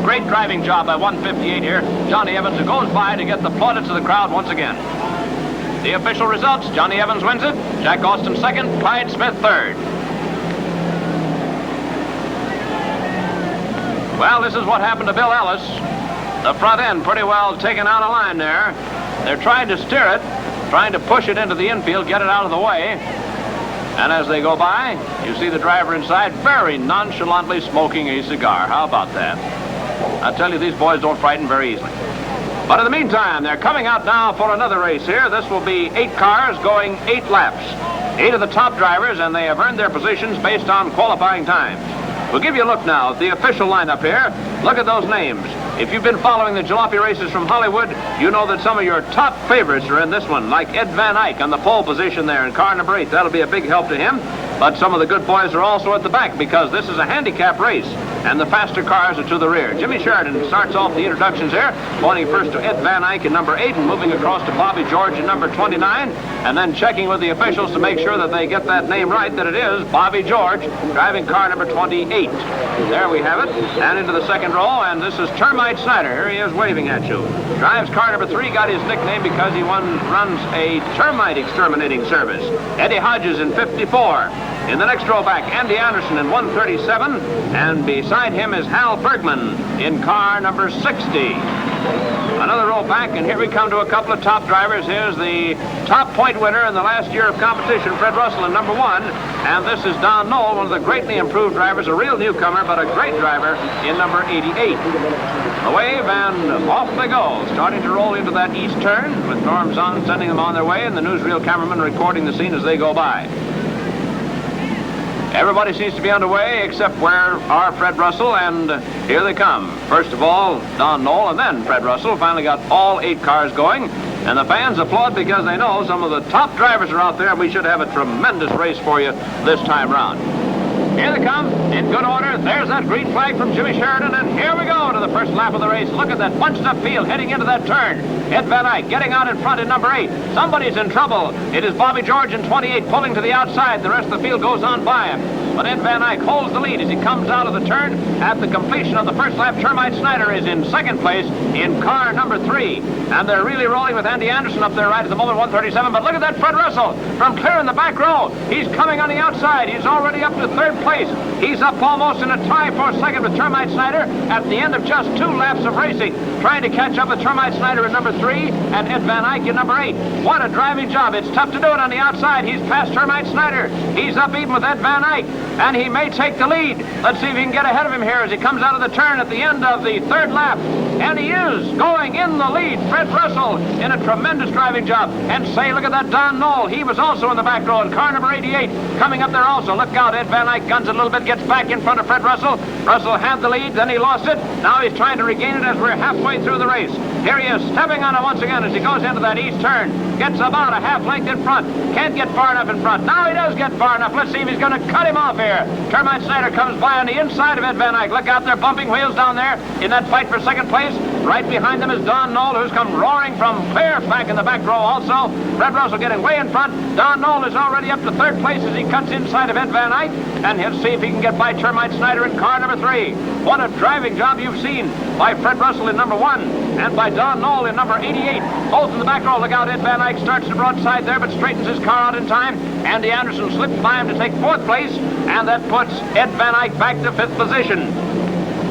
Great driving job by 158 here. Johnny Evans goes by to get the plaudits of the crowd once again. The official results, Johnny Evans wins it, Jack Austin second, Clyde Smith third. Well, this is what happened to Bill Ellis. The front end pretty well taken out of line there. They're trying to steer it, trying to push it into the infield, get it out of the way. And as they go by, you see the driver inside very nonchalantly smoking a cigar. How about that? I tell you, these boys don't frighten very easily. But in the meantime, they're coming out now for another race here. This will be 8 cars going 8 laps. 8 of the top drivers, and they have earned their positions based on qualifying times. We'll give you a look now at the official lineup here. Look at those names. If you've been following the Jalopy races from Hollywood, you know that some of your top favorites are in this one, like Ed Van Eyck on the pole position there in car number 8. That'll be a big help to him. But some of the good boys are also at the back because this is a handicap race, and the faster cars are to the rear. Jimmy Sheridan starts off the introductions here, pointing first to Ed Van Eyck in number 8 and moving across to Bobby George in number 29, and then checking with the officials to make sure that they get that name right, that it is Bobby George, driving car number 28. There we have it, and into the second row, and this is Termite Snyder. Here he is waving at you. Drives car number 3, got his nickname because he runs a termite exterminating service. Eddie Hodges in 54. In the next row back, Andy Anderson in 137, and beside him is Hal Bergman in car number 60. Another row back, and here we come to a couple of top drivers. Here's the top point winner in the last year of competition, Fred Russell in number 1, and this is Don Knoll, one of the greatly improved drivers, a real newcomer, but a great driver in number 88. The wave, and off they go, starting to roll into that east turn, with Norm Zahn sending them on their way, and the newsreel cameraman recording the scene as they go by. Everybody seems to be underway except where are Fred Russell, and here they come. First of all, Don Knoll, and then Fred Russell. Finally got all 8 cars going, and the fans applaud because they know some of the top drivers are out there, and we should have a tremendous race for you this time round. Here they come. In good order. There's that green flag from Jimmy Sheridan, and here we go to the first lap of the race. Look at that bunched up field heading into that turn. Ed Van Eyck getting out in front in number 8. Somebody's in trouble. It is Bobby George in 28 pulling to the outside. The rest of the field goes on by him. But Ed Van Eyck holds the lead as he comes out of the turn. At the completion of the first lap, Termite Snyder is in second place in car number 3. And they're really rolling with Andy Anderson up there right at the moment, 137. But look at that Fred Russell from clear in the back row. He's coming on the outside. He's already up to third place. He's up almost in a tie for second with Termite Snyder at the end of just 2 laps of racing. Trying to catch up with Termite Snyder in number 3 and Ed Van Eyck in number 8. What a driving job. It's tough to do it on the outside. He's past Termite Snyder. He's up even with Ed Van Eyck, and he may take the lead. Let's see if he can get ahead of him here as he comes out of the turn at the end of the third lap. And he is going in the lead. Fred Russell in a tremendous driving job. And say, look at that Don Knoll. He was also in the back row in car number 88. Coming up there also. Look out. Ed Van Eyck guns it a little bit, gets back in front of Fred Russell. Russell had the lead, then he lost it. Now he's trying to regain it as we're halfway through the race. Here he is stepping on it once again as he goes into that east turn. Gets about a half length in front. Can't get far enough in front. Now he does get far enough. Let's see if he's going to cut him off here. Termite Snyder comes by on the inside of Ed Van Eyck. Look out, they're bumping wheels down there in that fight for second place. Right behind them is Don Knoll, who's come roaring from clear back in the back row also. Fred Russell getting way in front. Don Knoll is already up to third place as he cuts inside of Ed Van Eyck. And he'll see if he can get by Termite Snyder in car number 3. What a driving job you've seen by Fred Russell in number 1 and by Don Knoll in number 88. Both in the back row. Look out, Ed Van Eyck starts the broadside there, but straightens his car out in time. Andy Anderson slips by him to take 4th place, and that puts Ed Van Eyck back to 5th position.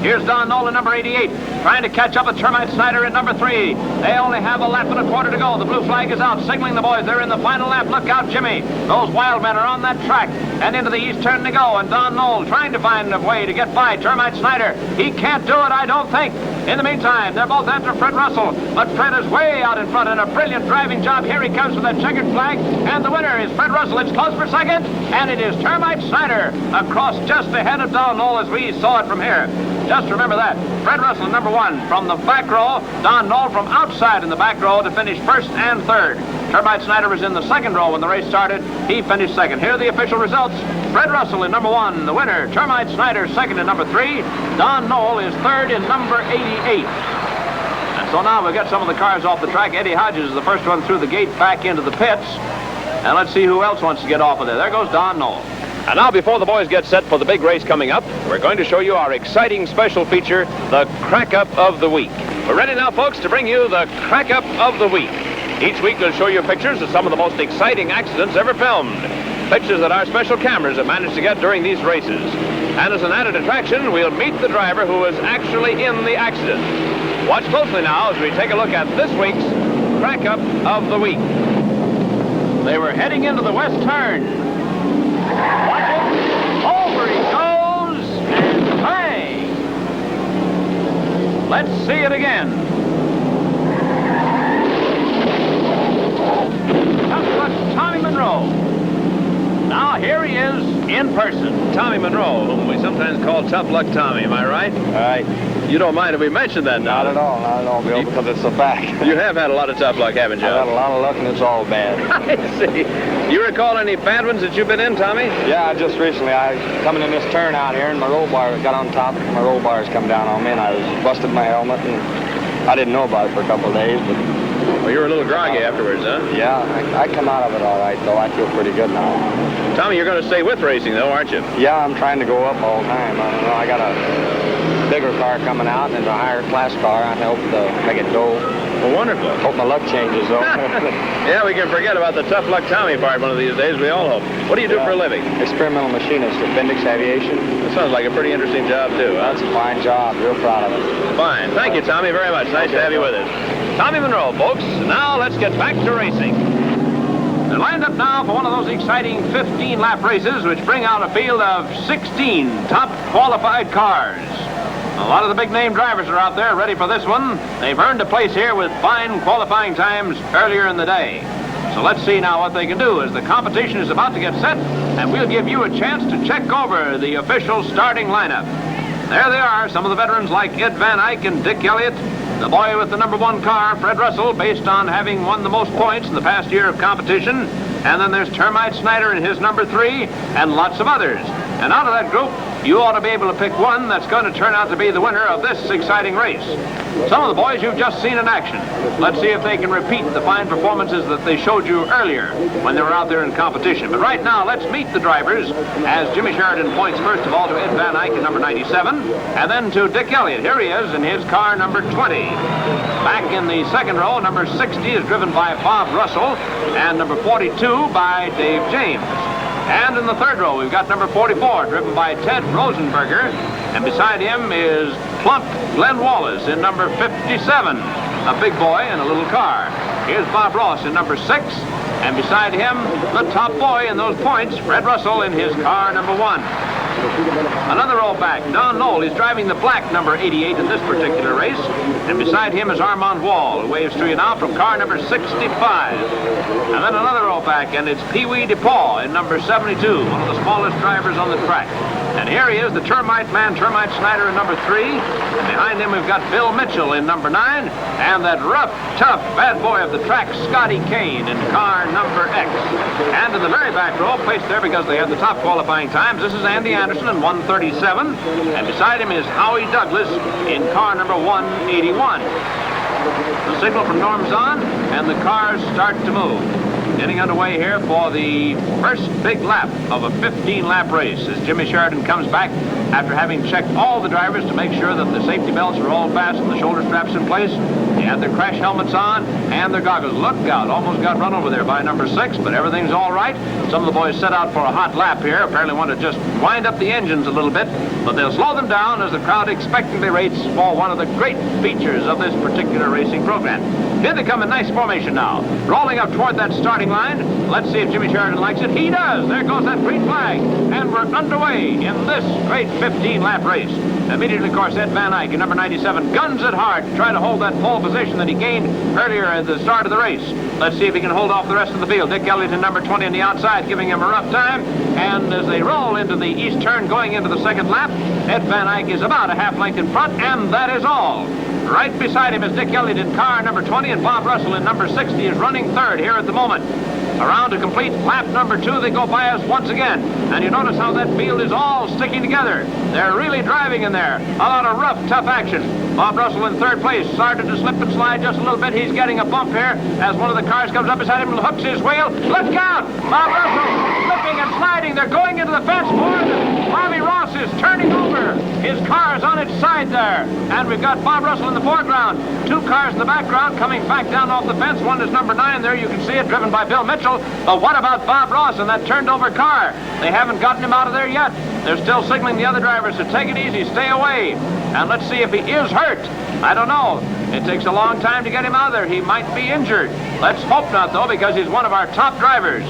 Here's Don Knoll in number 88, trying to catch up with Termite Snyder in number 3. They only have a lap and a quarter to go. The blue flag is out, signaling the boys. They're in the final lap. Look out, Jimmy. Those wild men are on that track. And into the east turn to go. And Don Knoll trying to find a way to get by Termite Snyder. He can't do it, I don't think. In the meantime, they're both after Fred Russell. But Fred is way out in front in a brilliant driving job. Here he comes with that checkered flag. And the winner is Fred Russell. It's close for second. And it is Termite Snyder across just ahead of Don Knoll as we saw it from here. Just remember that. Fred Russell, number 1 from the back row. Don Knoll from outside in the back row to finish 1st and 3rd. Termite Snyder was in the 2nd row when the race started. He finished 2nd. Here are the official results. Fred Russell in number 1, the winner. Termite Snyder 2nd in number 3. Don Knoll is 3rd in number 88. And so now we've got some of the cars off the track. Eddie Hodges is the first one through the gate back into the pits. And let's see who else wants to get off of there. There goes Don Knoll. And now, before the boys get set for the big race coming up, we're going to show you our exciting special feature, the Crackup of the Week. We're ready now, folks, to bring you the Crackup of the Week. Each week we'll show you pictures of some of the most exciting accidents ever filmed. Pictures that our special cameras have managed to get during these races. And as an added attraction, we'll meet the driver who was actually in the accident. Watch closely now as we take a look at this week's Crackup of the Week. They were heading into the west turn. Watch it. Over he goes, and bang! Let's see it again. Tough luck, Tommy Monroe. Now here he is in person. Tommy Monroe, whom we sometimes call Tough Luck Tommy, am I right? All right. You don't mind if we mention that now? Not at all, Bill, because it's a fact. You have had a lot of tough luck, haven't you? I've had a lot of luck, and it's all bad. I see. You recall any bad ones that you've been in, Tommy? Yeah, just recently, I was coming in this turn out here, and my roll bar got on top. My roll bars come down on me, and I busted my helmet, and I didn't know about it for a couple of days, but... Well, you were a little groggy afterwards, huh? Yeah, I come out of it all right, though. I feel pretty good now. Tommy, you're going to stay with racing, though, aren't you? Yeah, I'm trying to go up all the time. I don't know, I got a bigger car coming out, and a higher class car. I hope to make it go. Well, wonderful. Hope my luck changes, though. Yeah, we can forget about the Tough Luck Tommy part one of these days, we all hope. What do you do for a living? Experimental machinist at Bendix Aviation. That sounds like a pretty interesting job, too, huh? That's a fine job. Real proud of it. Fine. Thank you, Tommy, very much. Nice to have you with us. Tommy Monroe, folks. Now let's get back to racing. They're lined up now for one of those exciting 15-lap races which bring out a field of 16 top qualified cars. A lot of the big-name drivers are out there ready for this one. They've earned a place here with fine qualifying times earlier in the day. So let's see now what they can do as the competition is about to get set, and we'll give you a chance to check over the official starting lineup. There they are, some of the veterans like Ed Van Eyck and Dick Elliott, the boy with the number 1 car, Fred Russell, based on having won the most points in the past year of competition. And then there's Termite Snyder in his number 3, and lots of others. And out of that group, you ought to be able to pick one that's going to turn out to be the winner of this exciting race. Some of the boys you've just seen in action. Let's see if they can repeat the fine performances that they showed you earlier when they were out there in competition. But right now, let's meet the drivers as Jimmy Sheridan points first of all to Ed Van Eyck in number 97, and then to Dick Elliott. Here he is in his car number 20. Back in the second row, number 60 is driven by Bob Russell, and number 42 by Dave James. And in the third row, we've got number 44, driven by Ted Rosenberger, and beside him is plump Glenn Wallace in number 57, a big boy in a little car. Here's Bob Ross in number 6, and beside him, the top boy in those points, Fred Russell in his car number 1. Another row back, Don Knoll is driving the black number 88 in this particular race, and beside him is Armand Wall, who waves to you now from car number 65. And then another row back, and it's Pee Wee DePaul in number 72, one of the smallest drivers on the track. And here he is, the Termite Man, Termite Snyder in number 3, and behind him we've got Bill Mitchell in number 9, and that rough, tough, bad boy of the track, Scotty Kane in car number X. And in the very back row, placed there because they had the top qualifying times, this is Andy Anderson in 137, and beside him is Howie Douglas in car number 181. The signal from Norm's on, and the cars start to move. Getting underway here for the first big lap of a 15-lap race as Jimmy Sheridan comes back after having checked all the drivers to make sure that the safety belts are all fastened, the shoulder straps in place. They had their crash helmets on and their goggles. Look out, almost got run over there by number 6, but everything's all right. Some of the boys set out for a hot lap here, apparently want to just wind up the engines a little bit, but they'll slow them down as the crowd expectantly waits for one of the great features of this particular racing program. Here they come in nice formation now, rolling up toward that starting line. Let's see if Jimmy Sheridan likes it. He does. There goes that green flag, and we're underway in this great 15-lap race. Immediately, of course, Ed Van Eyck in number 97 guns it hard to try to hold that pole position that he gained earlier at the start of the race. Let's see if he can hold off the rest of the field. Dick Elliott in number 20 on the outside, giving him a rough time. And as they roll into the east turn going into the second lap, Ed Van Eyck is about a half length in front, and that is all. Right beside him is Dick Elliott in car number 20, and Bob Russell in number 60 is running third here at the moment. Around to complete lap number 2, they go by us once again. And you notice how that field is all sticking together. They're really driving in there. A lot of rough, tough action. Bob Russell in third place, started to slip and slide just a little bit. He's getting a bump here as one of the cars comes up beside him and hooks his wheel. Look out! Bob Russell slipping and sliding. They're going into the fence board. Bobby Ross is turning over. His car is on its side there. And we've got Bob Russell in the foreground. 2 cars in the background coming back down off the fence. One is number 9 there. You can see it, driven by Bill Mitchell. But what about Bob Ross and that turned over car? They haven't gotten him out of there yet. They're still signaling the other drivers to take it easy, stay away. And let's see if he is hurt. I don't know. It takes a long time to get him out of there. He might be injured. Let's hope not, though, because he's one of our top drivers.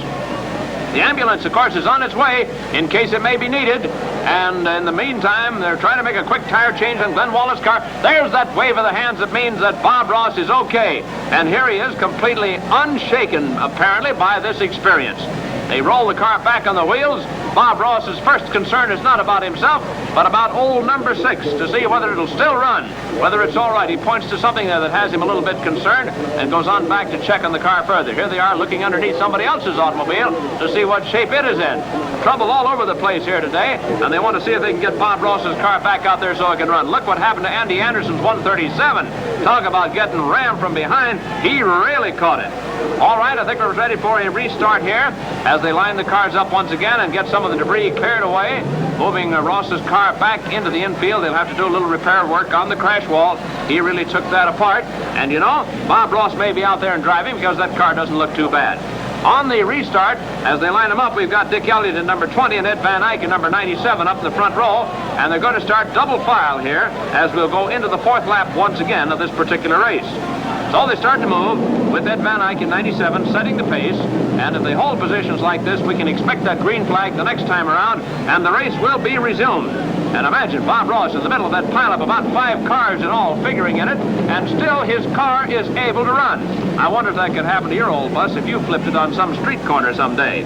The ambulance, of course, is on its way in case it may be needed. And in the meantime, they're trying to make a quick tire change on Glenn Wallace's car. There's that wave of the hands that means that Bob Ross is okay. And here he is, completely unshaken, apparently, by this experience. They roll the car back on the wheels. Bob Ross's first concern is not about himself, but about old number 6, to see whether it'll still run, whether it's all right. He points to something there that has him a little bit concerned and goes on back to check on the car further. Here they are looking underneath somebody else's automobile to see what shape it is in. Trouble all over the place here today, and they want to see if they can get Bob Ross's car back out there so it can run. Look what happened to Andy Anderson's 137. Talk about getting rammed from behind. He really caught it. All right, I think we're ready for a restart here as they line the cars up once again and get some of the debris cleared away. Moving Ross's car back into the infield. They'll have to do a little repair work on the crash wall. He really took that apart. And you know, Bob Ross may be out there and driving because that car doesn't look too bad. On the restart, as they line them up, we've got Dick Elliott in number 20 and Ed Van Eyck in number 97 up in the front row. And they're going to start double file here as we'll go into the 4th lap once again of this particular race. So they start to move with Ed Van Eyck in 97 setting the pace, and if they hold positions like this, we can expect that green flag the next time around, and the race will be resumed. And imagine Bob Ross in the middle of that pileup, about 5 cars in all figuring in it, and still his car is able to run. I wonder if that could happen to your old bus if you flipped it on some street corner someday.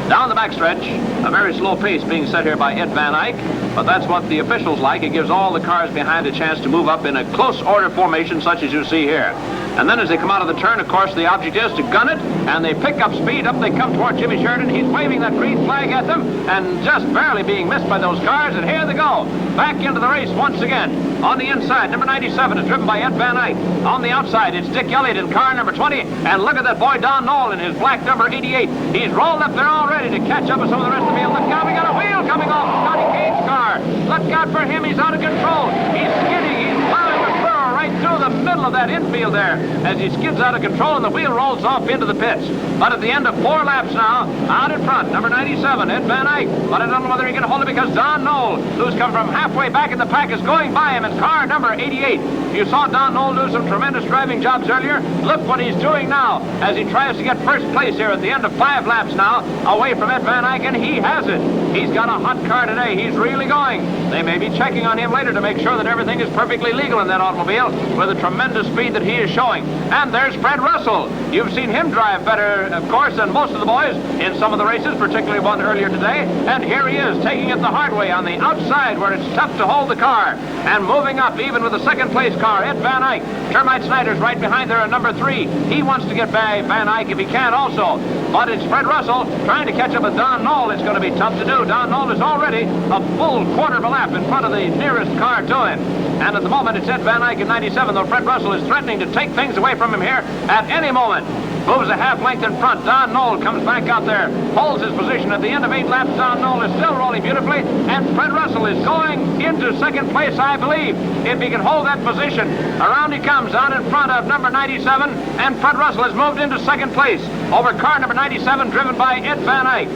Down the backstretch, a very slow pace being set here by Ed Van Eyck. but that's what the officials like. It gives all the cars behind a chance to move up in a close order formation such as you see here. And then as they come out of the turn, of course, the object is to gun it, and they pick up speed. Up they come toward Jimmy Sheridan. He's waving that green flag at them, and just barely being missed by those cars, and here they go. Back into the race once again. On the inside, number 97 is driven by Ed Van Eyck. On the outside, it's Dick Elliott in car number 20, and look at that boy Don Knoll in his black number 88. He's rolled up there already to catch up with some of the rest of the field. Look out, we got a wheel coming off Scotty Kane's car. Look out for him, he's out of control. He's skidding, he's plowing the furrow right through the middle of that infield there as he skids out of control and the wheel rolls off into the pits. But at the end of 4 laps now, out in front, number 97, Ed Van Eyck. But I don't know whether he can hold it because Don Knoll, who's come from halfway back in the pack, is going by him in car number 88. You saw Don Knoll do some tremendous driving jobs earlier. Look what he's doing now as he tries to get first place here at the end of 5 laps now, away from Ed Van Eyck, and he has it. He's got a hot car today. He's really going. They may be checking on him later to make sure that everything is perfectly legal in that automobile with the tremendous speed that he is showing. And there's Fred Russell. You've seen him drive better, of course, than most of the boys in some of the races, particularly one earlier today. And here he is, taking it the hard way on the outside where it's tough to hold the car. And moving up, even with the second place car, Ed Van Eyck. Termite Snyder's right behind there at number 3. He wants to get by Van Eyck if he can also. But it's Fred Russell trying to catch up with Don Knoll. It's going to be tough to do. Don Knoll is already a full quarter of a lap in front of the nearest car to him. And at the moment, it's Ed Van Eyck in 97, though Fred Russell is threatening to take things away from him here at any moment. Moves a half length in front. Don Knoll comes back out there, holds his position. At the end of 8 laps, Don Knoll is still rolling beautifully, and Fred Russell is going into second place, I believe, if he can hold that position. Around he comes, down in front of number 97, and Fred Russell has moved into second place over car number 97, driven by Ed Van Eyck.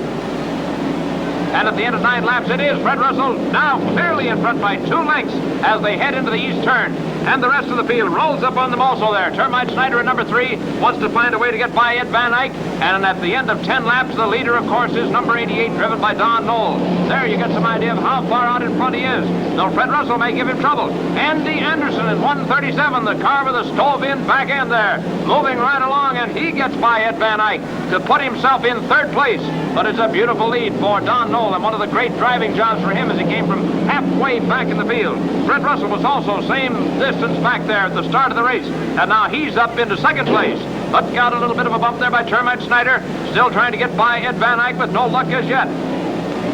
And at the end of 9 laps, it is Fred Russell now clearly in front by 2 lengths as they head into the east turn. And the rest of the field rolls up on them also there. Termite Snyder in number 3 wants to find a way to get by Ed Van Eyck. And at the end of 10 laps, the leader, of course, is number 88, driven by Don Knoll. There you get some idea of how far out in front he is. Though Fred Russell may give him trouble. Andy Anderson in 137, the car with a stove-in back end there. Moving right along, and he gets by Ed Van Eyck to put himself in 3rd place. But it's a beautiful lead for Don Knoll, and one of the great driving jobs for him as he came from halfway back in the field. Fred Russell was also same distance back there at the start of the race, and now he's up into 2nd place. But got a little bit of a bump there by Termite Snyder, still trying to get by Ed Van Eyck with no luck as yet.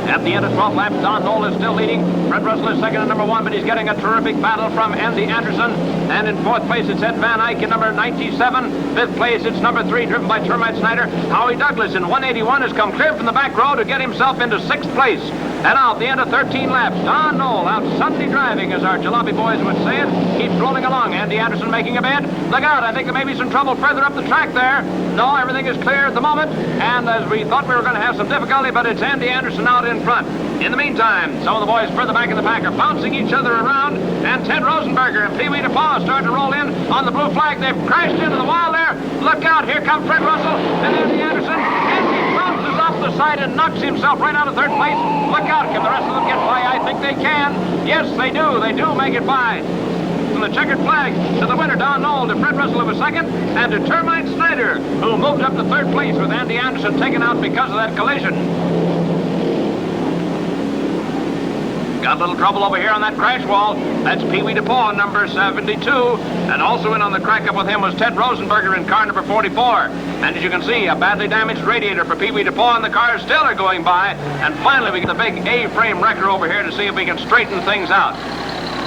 At the end of 12 laps, Don Knoll is still leading. Fred Russell is second and number 1, but he's getting a terrific battle from Andy Anderson. And in 4th place, it's Ed Van Eyck in number 97. 5th place, it's number 3, driven by Termite Snyder. Howie Douglas in 181 has come clear from the back row to get himself into 6th place. And now at the end of 13 laps, Don Knoll out Sunday driving, as our Jalopy boys would say it. Keeps rolling along. Andy Anderson making a bid. Look out, I think there may be some trouble further up the track there. No, everything is clear at the moment. And as we thought we were going to have some difficulty, but it's Andy Anderson out in front. In the meantime, some of the boys further back in the pack are bouncing each other around, and Ted Rosenberger and Pee Wee DePaul start to roll in on the blue flag. They've crashed into the wall there. Look out, here comes Fred Russell and Andy Anderson. Andy bounces off the side and knocks himself right out of 3rd place. Look out, can the rest of them get by? I think they can. Yes, they do. They do make it by. From the checkered flag to the winner, Don Knoll, to Fred Russell, who was 2nd, and to Termite Snyder, who moved up to 3rd place with Andy Anderson taken out because of that collision. Got a little trouble over here on that crash wall. That's Pee Wee DePaul, number 72. And also in on the Crackup with him was Ted Rosenberger in car number 44. And as you can see, a badly damaged radiator for Pee Wee DePaul, and the cars still are going by. And finally, we get the big A-frame wrecker over here to see if we can straighten things out.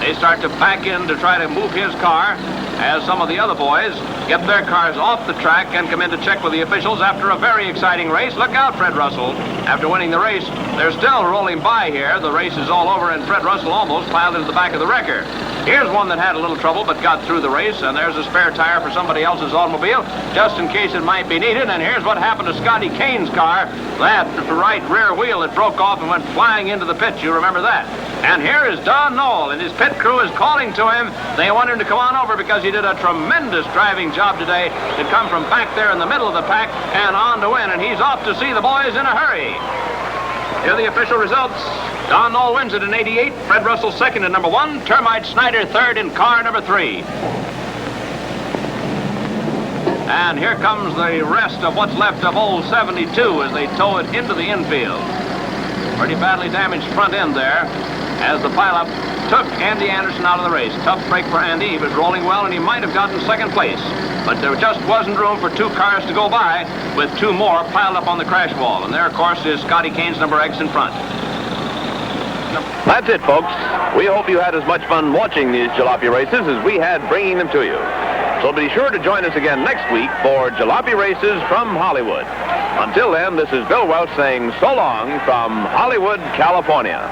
They start to back in to try to move his car as some of the other boys get their cars off the track and come in to check with the officials after a very exciting race. Look out, Fred Russell. After winning the race, they're still rolling by here. The race is all over, and Fred Russell almost piled into the back of the wrecker. Here's one that had a little trouble but got through the race, and there's a spare tire for somebody else's automobile, just in case it might be needed. And here's what happened to Scotty Kane's car. That right rear wheel that broke off and went flying into the pit. You remember that. And here is Don Knoll, and his pit crew is calling to him. They want him to come on over because he did a tremendous driving job today to come from back there in the middle of the pack and on to win. And he's off to see the boys in a hurry. Here are the official results. Don Knoll wins it in 88. Fred Russell 2nd in number 1. Termite Snyder 3rd in car number 3. And here comes the rest of what's left of old 72 as they tow it into the infield. Pretty badly damaged front end there. as the pileup took Andy Anderson out of the race. Tough break for Andy. He was rolling well, and he might have gotten second place. But there just wasn't room for two cars to go by with two more piled up on the crash wall. And there, of course, is Scotty Kane's number X in front. That's it, folks. We hope you had as much fun watching these jalopy races as we had bringing them to you. So be sure to join us again next week for Jalopy Races from Hollywood. Until then, this is Bill Welch saying so long from Hollywood, California.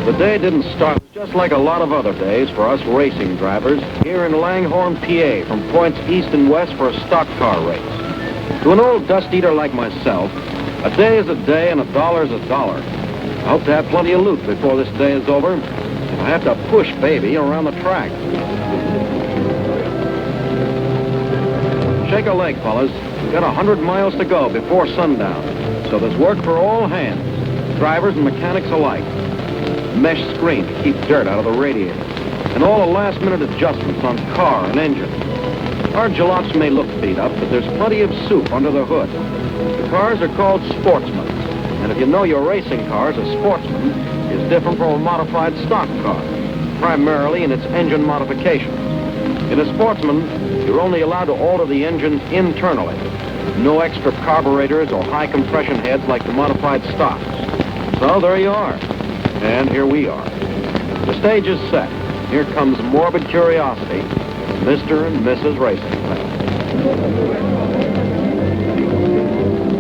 The day didn't start just like a lot of other days for us racing drivers here in Langhorne, PA, from points east and west for a stock car race. To an old dust eater like myself, a day is a day and a dollar's a dollar. I hope to have plenty of loot before this day is over. I have to push baby around the track. Shake a leg, fellas. We've got 100 miles to go before sundown, so there's work for all hands, drivers and mechanics alike. Mesh screen to keep dirt out of the radiator, and all the last-minute adjustments on car and engine. Our jalops may look beat up, but there's plenty of soup under the hood. The cars are called sportsmen, and if you know your racing cars, a sportsman is different from a modified stock car, primarily in its engine modifications. In a sportsman, you're only allowed to alter the engine internally. No extra carburetors or high compression heads like the modified stocks. So there you are. And here we are. The stage is set. Here comes morbid curiosity, Mr. and Mrs. Racing Fan.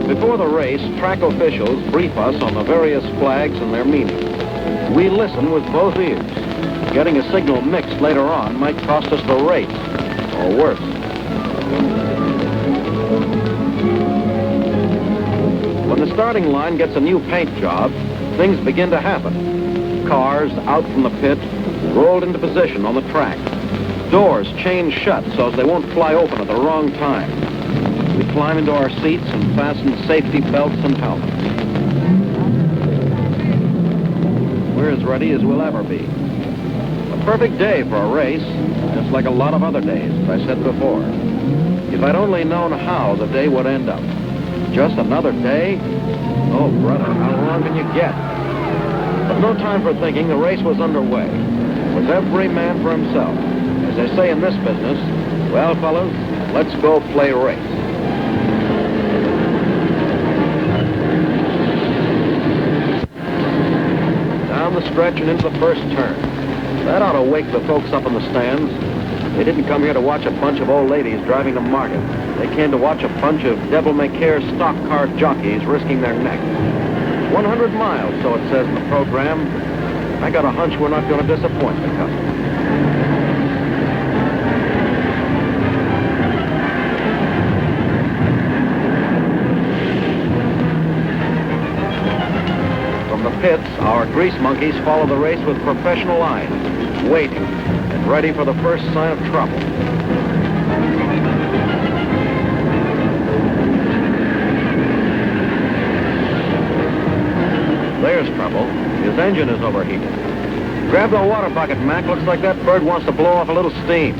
Before the race, track officials brief us on the various flags and their meaning. We listen with both ears. Getting a signal mixed later on might cost us the race, or worse. When the starting line gets a new paint job, things begin to happen. Cars out from the pit, rolled into position on the track. Doors chained shut so as they won't fly open at the wrong time. We climb into our seats and fasten safety belts and helmets. We're as ready as we'll ever be. A perfect day for a race, just like a lot of other days, as I said before. If I'd only known how the day would end up. Just another day? Oh, brother, how long can you get? But no time for thinking. The race was underway. It was every man for himself. As they say in this business, well, fellas, let's go play race. Down the stretch and into the first turn. That ought to wake the folks up in the stands. They didn't come here to watch a bunch of old ladies driving to market. They came to watch a bunch of devil-may-care stock car jockeys risking their neck. 100 miles, so it says in the program. I got a hunch we're not going to disappoint the customer. From the pits, our grease monkeys follow the race with professional eyes, waiting and ready for the first sign of trouble. There's trouble. His engine is overheated. Grab the water bucket, Mac. Looks like that bird wants to blow off a little steam.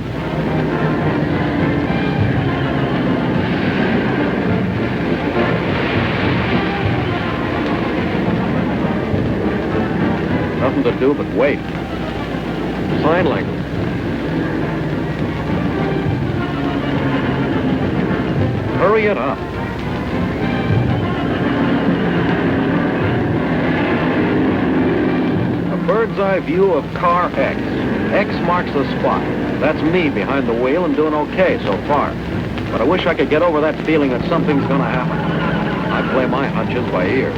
Nothing to do but wait. Sign language. Hurry it up. Bird's eye view of car X. X marks the spot. That's me behind the wheel and doing okay so far. But I wish I could get over that feeling that something's going to happen. I play my hunches by ear.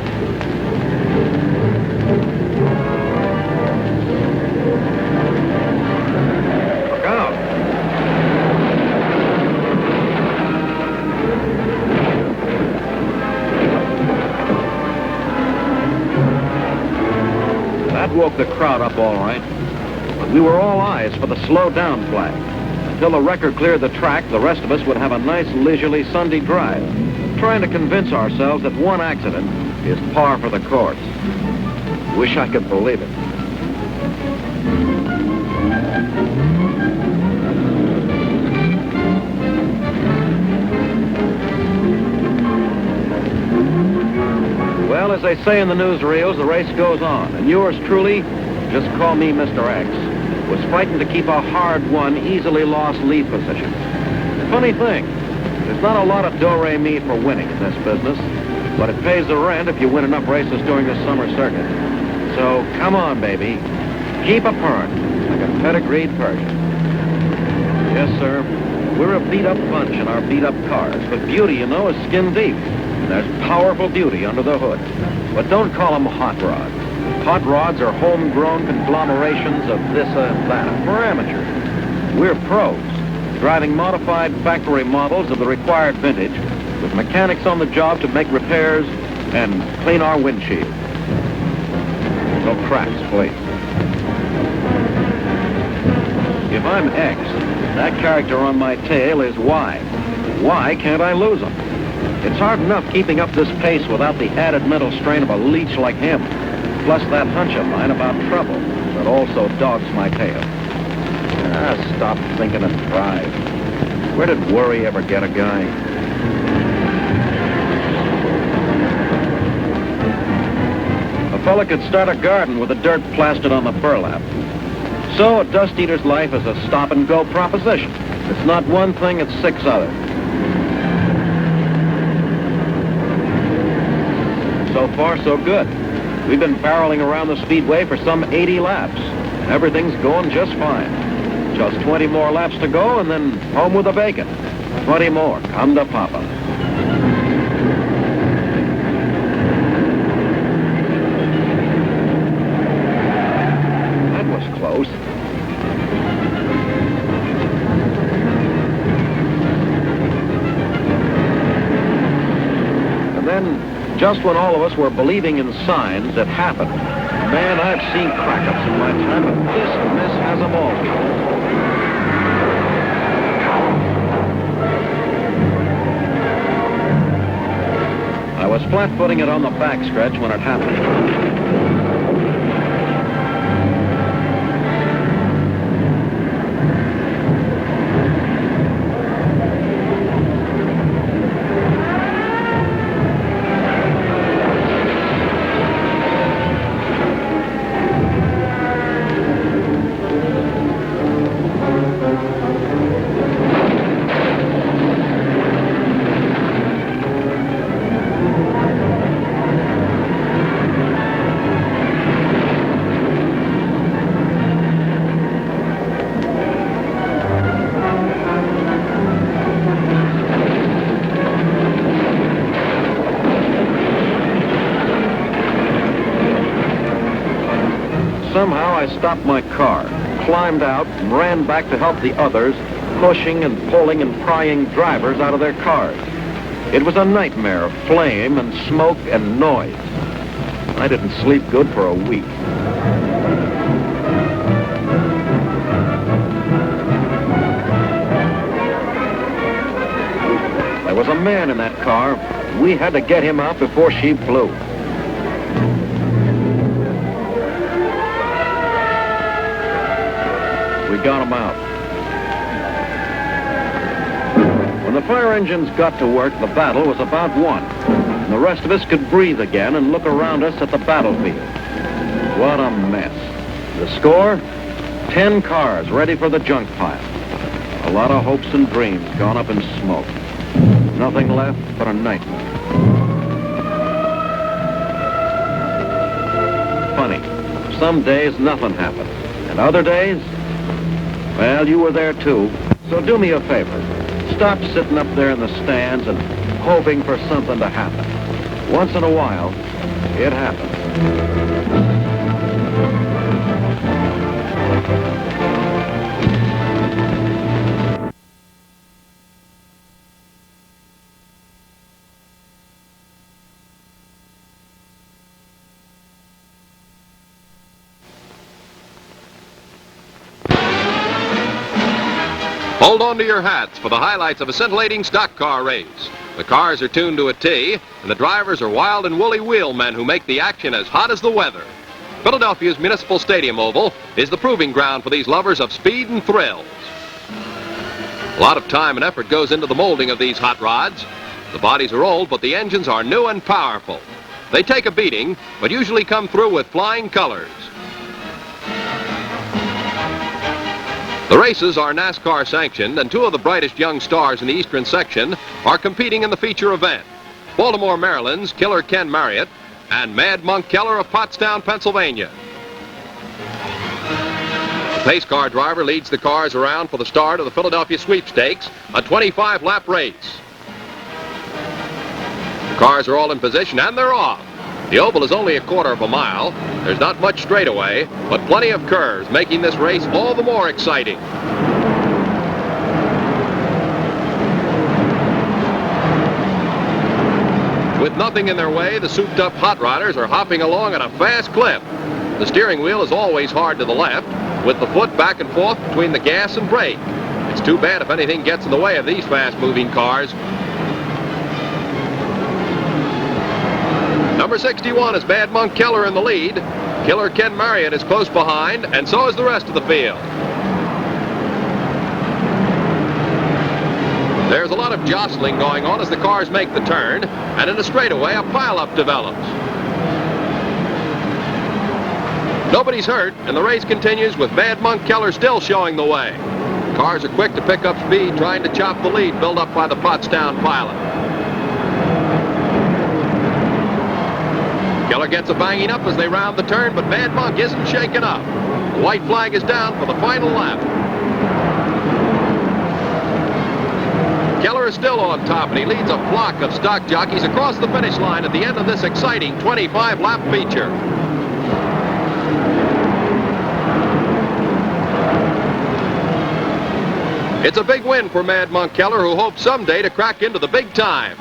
That woke the crowd up all right. But we were all eyes for the slow down flag. Until the wrecker cleared the track, the rest of us would have a nice leisurely Sunday drive, trying to convince ourselves that one accident is par for the course. Wish I could believe it. Well, as they say in the newsreels, the race goes on, and yours truly, just call me Mr. X, was fighting to keep a hard-won, easily lost lead position. Funny thing, there's not a lot of do-re-mi for winning in this business, but it pays the rent if you win enough races during the summer circuit. So, come on, baby. Keep a purring, like a pedigreed Persian. Yes, sir. We're a beat-up bunch in our beat-up cars, but beauty, you know, is skin deep. There's powerful beauty under the hood. But don't call them hot rods. Hot rods are homegrown conglomerations of this and that for amateurs. We're pros, driving modified factory models of the required vintage, with mechanics on the job to make repairs and clean our windshield. No cracks, please. If I'm X, that character on my tail is Y. Why can't I lose him? It's hard enough keeping up this pace without the added mental strain of a leech like him, plus that hunch of mine about trouble that also dogs my tail. Stop thinking and drive. Where did worry ever get a guy? A fella could start a garden with the dirt plastered on the burlap. So a dust eater's life is a stop-and-go proposition. It's not one thing, it's six others. So far, so good. We've been barreling around the speedway for some 80 laps. Everything's going just fine. Just 20 more laps to go, and then home with the bacon. 20 more. Come to Papa. That was close. And then, just when all of us were believing in signs, it happened. Man, I've seen crack-ups in my time, but this miss has them all. I was flat-footing it on the backstretch when it happened. Somehow I stopped my car, climbed out, and ran back to help the others, pushing and pulling and prying drivers out of their cars. It was a nightmare of flame and smoke and noise. I didn't sleep good for a week. There was a man in that car. We had to get him out before she flew. We got him out. When the fire engines got to work, the battle was about won. And the rest of us could breathe again and look around us at the battlefield. What a mess. The score? 10 cars ready for the junk pile. A lot of hopes and dreams gone up in smoke. Nothing left but a nightmare. Funny. Some days nothing happens. And other days, well, you were there too. So do me a favor. Stop sitting up there in the stands and hoping for something to happen. Once in a while, it happens. Hold on to your hats for the highlights of a scintillating stock car race. The cars are tuned to a T, and the drivers are wild and woolly wheelmen who make the action as hot as the weather. Philadelphia's Municipal Stadium Oval is the proving ground for these lovers of speed and thrills. A lot of time and effort goes into the molding of these hot rods. The bodies are old, but the engines are new and powerful. They take a beating, but usually come through with flying colors. The races are NASCAR sanctioned, and two of the brightest young stars in the eastern section are competing in the feature event. Baltimore, Maryland's Killer Ken Marriott and Mad Monk Keller of Pottstown, Pennsylvania. The pace car driver leads the cars around for the start of the Philadelphia Sweepstakes, a 25-lap race. The cars are all in position, and they're off. The oval is only a quarter of a mile. There's not much straightaway, but plenty of curves, making this race all the more exciting. With nothing in their way, the souped-up hot rodders are hopping along at a fast clip. The steering wheel is always hard to the left, with the foot back and forth between the gas and brake. It's too bad if anything gets in the way of these fast-moving cars. Number 61 is Mad Monk Keller in the lead. Killer Ken Marriott is close behind, and so is the rest of the field. There's a lot of jostling going on as the cars make the turn, and in a straightaway, a pileup develops. Nobody's hurt, and the race continues with Mad Monk Keller still showing the way. Cars are quick to pick up speed, trying to chop the lead built up by the Pottstown pilot. Keller gets a banging up as they round the turn, but Mad Monk isn't shaken up. The white flag is down for the final lap. Keller is still on top, and he leads a flock of stock jockeys across the finish line at the end of this exciting 25-lap feature. It's a big win for Mad Monk Keller, who hopes someday to crack into the big time.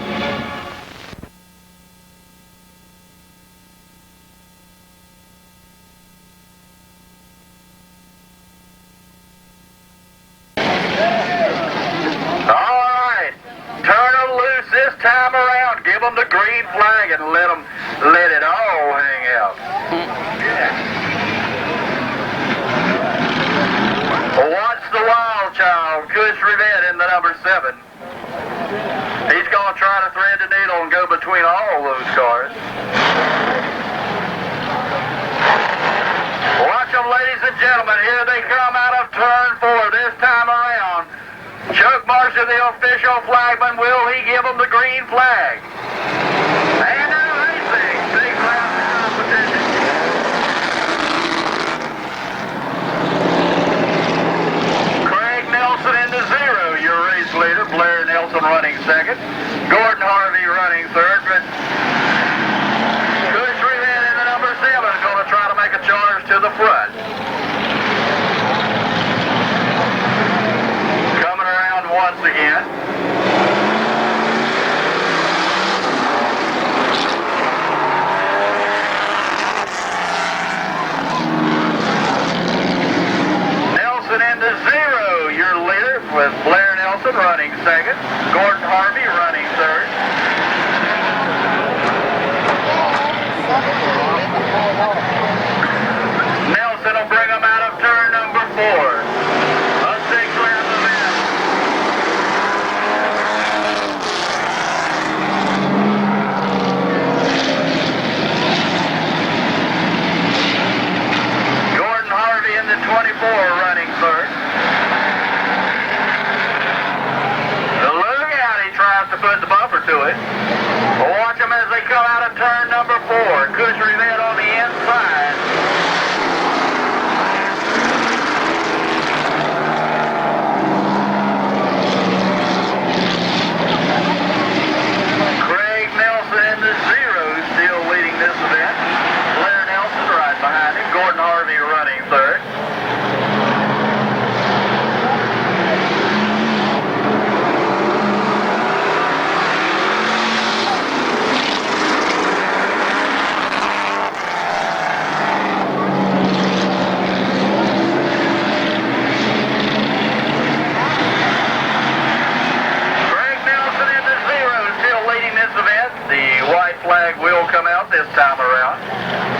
The white flag will come out this time around.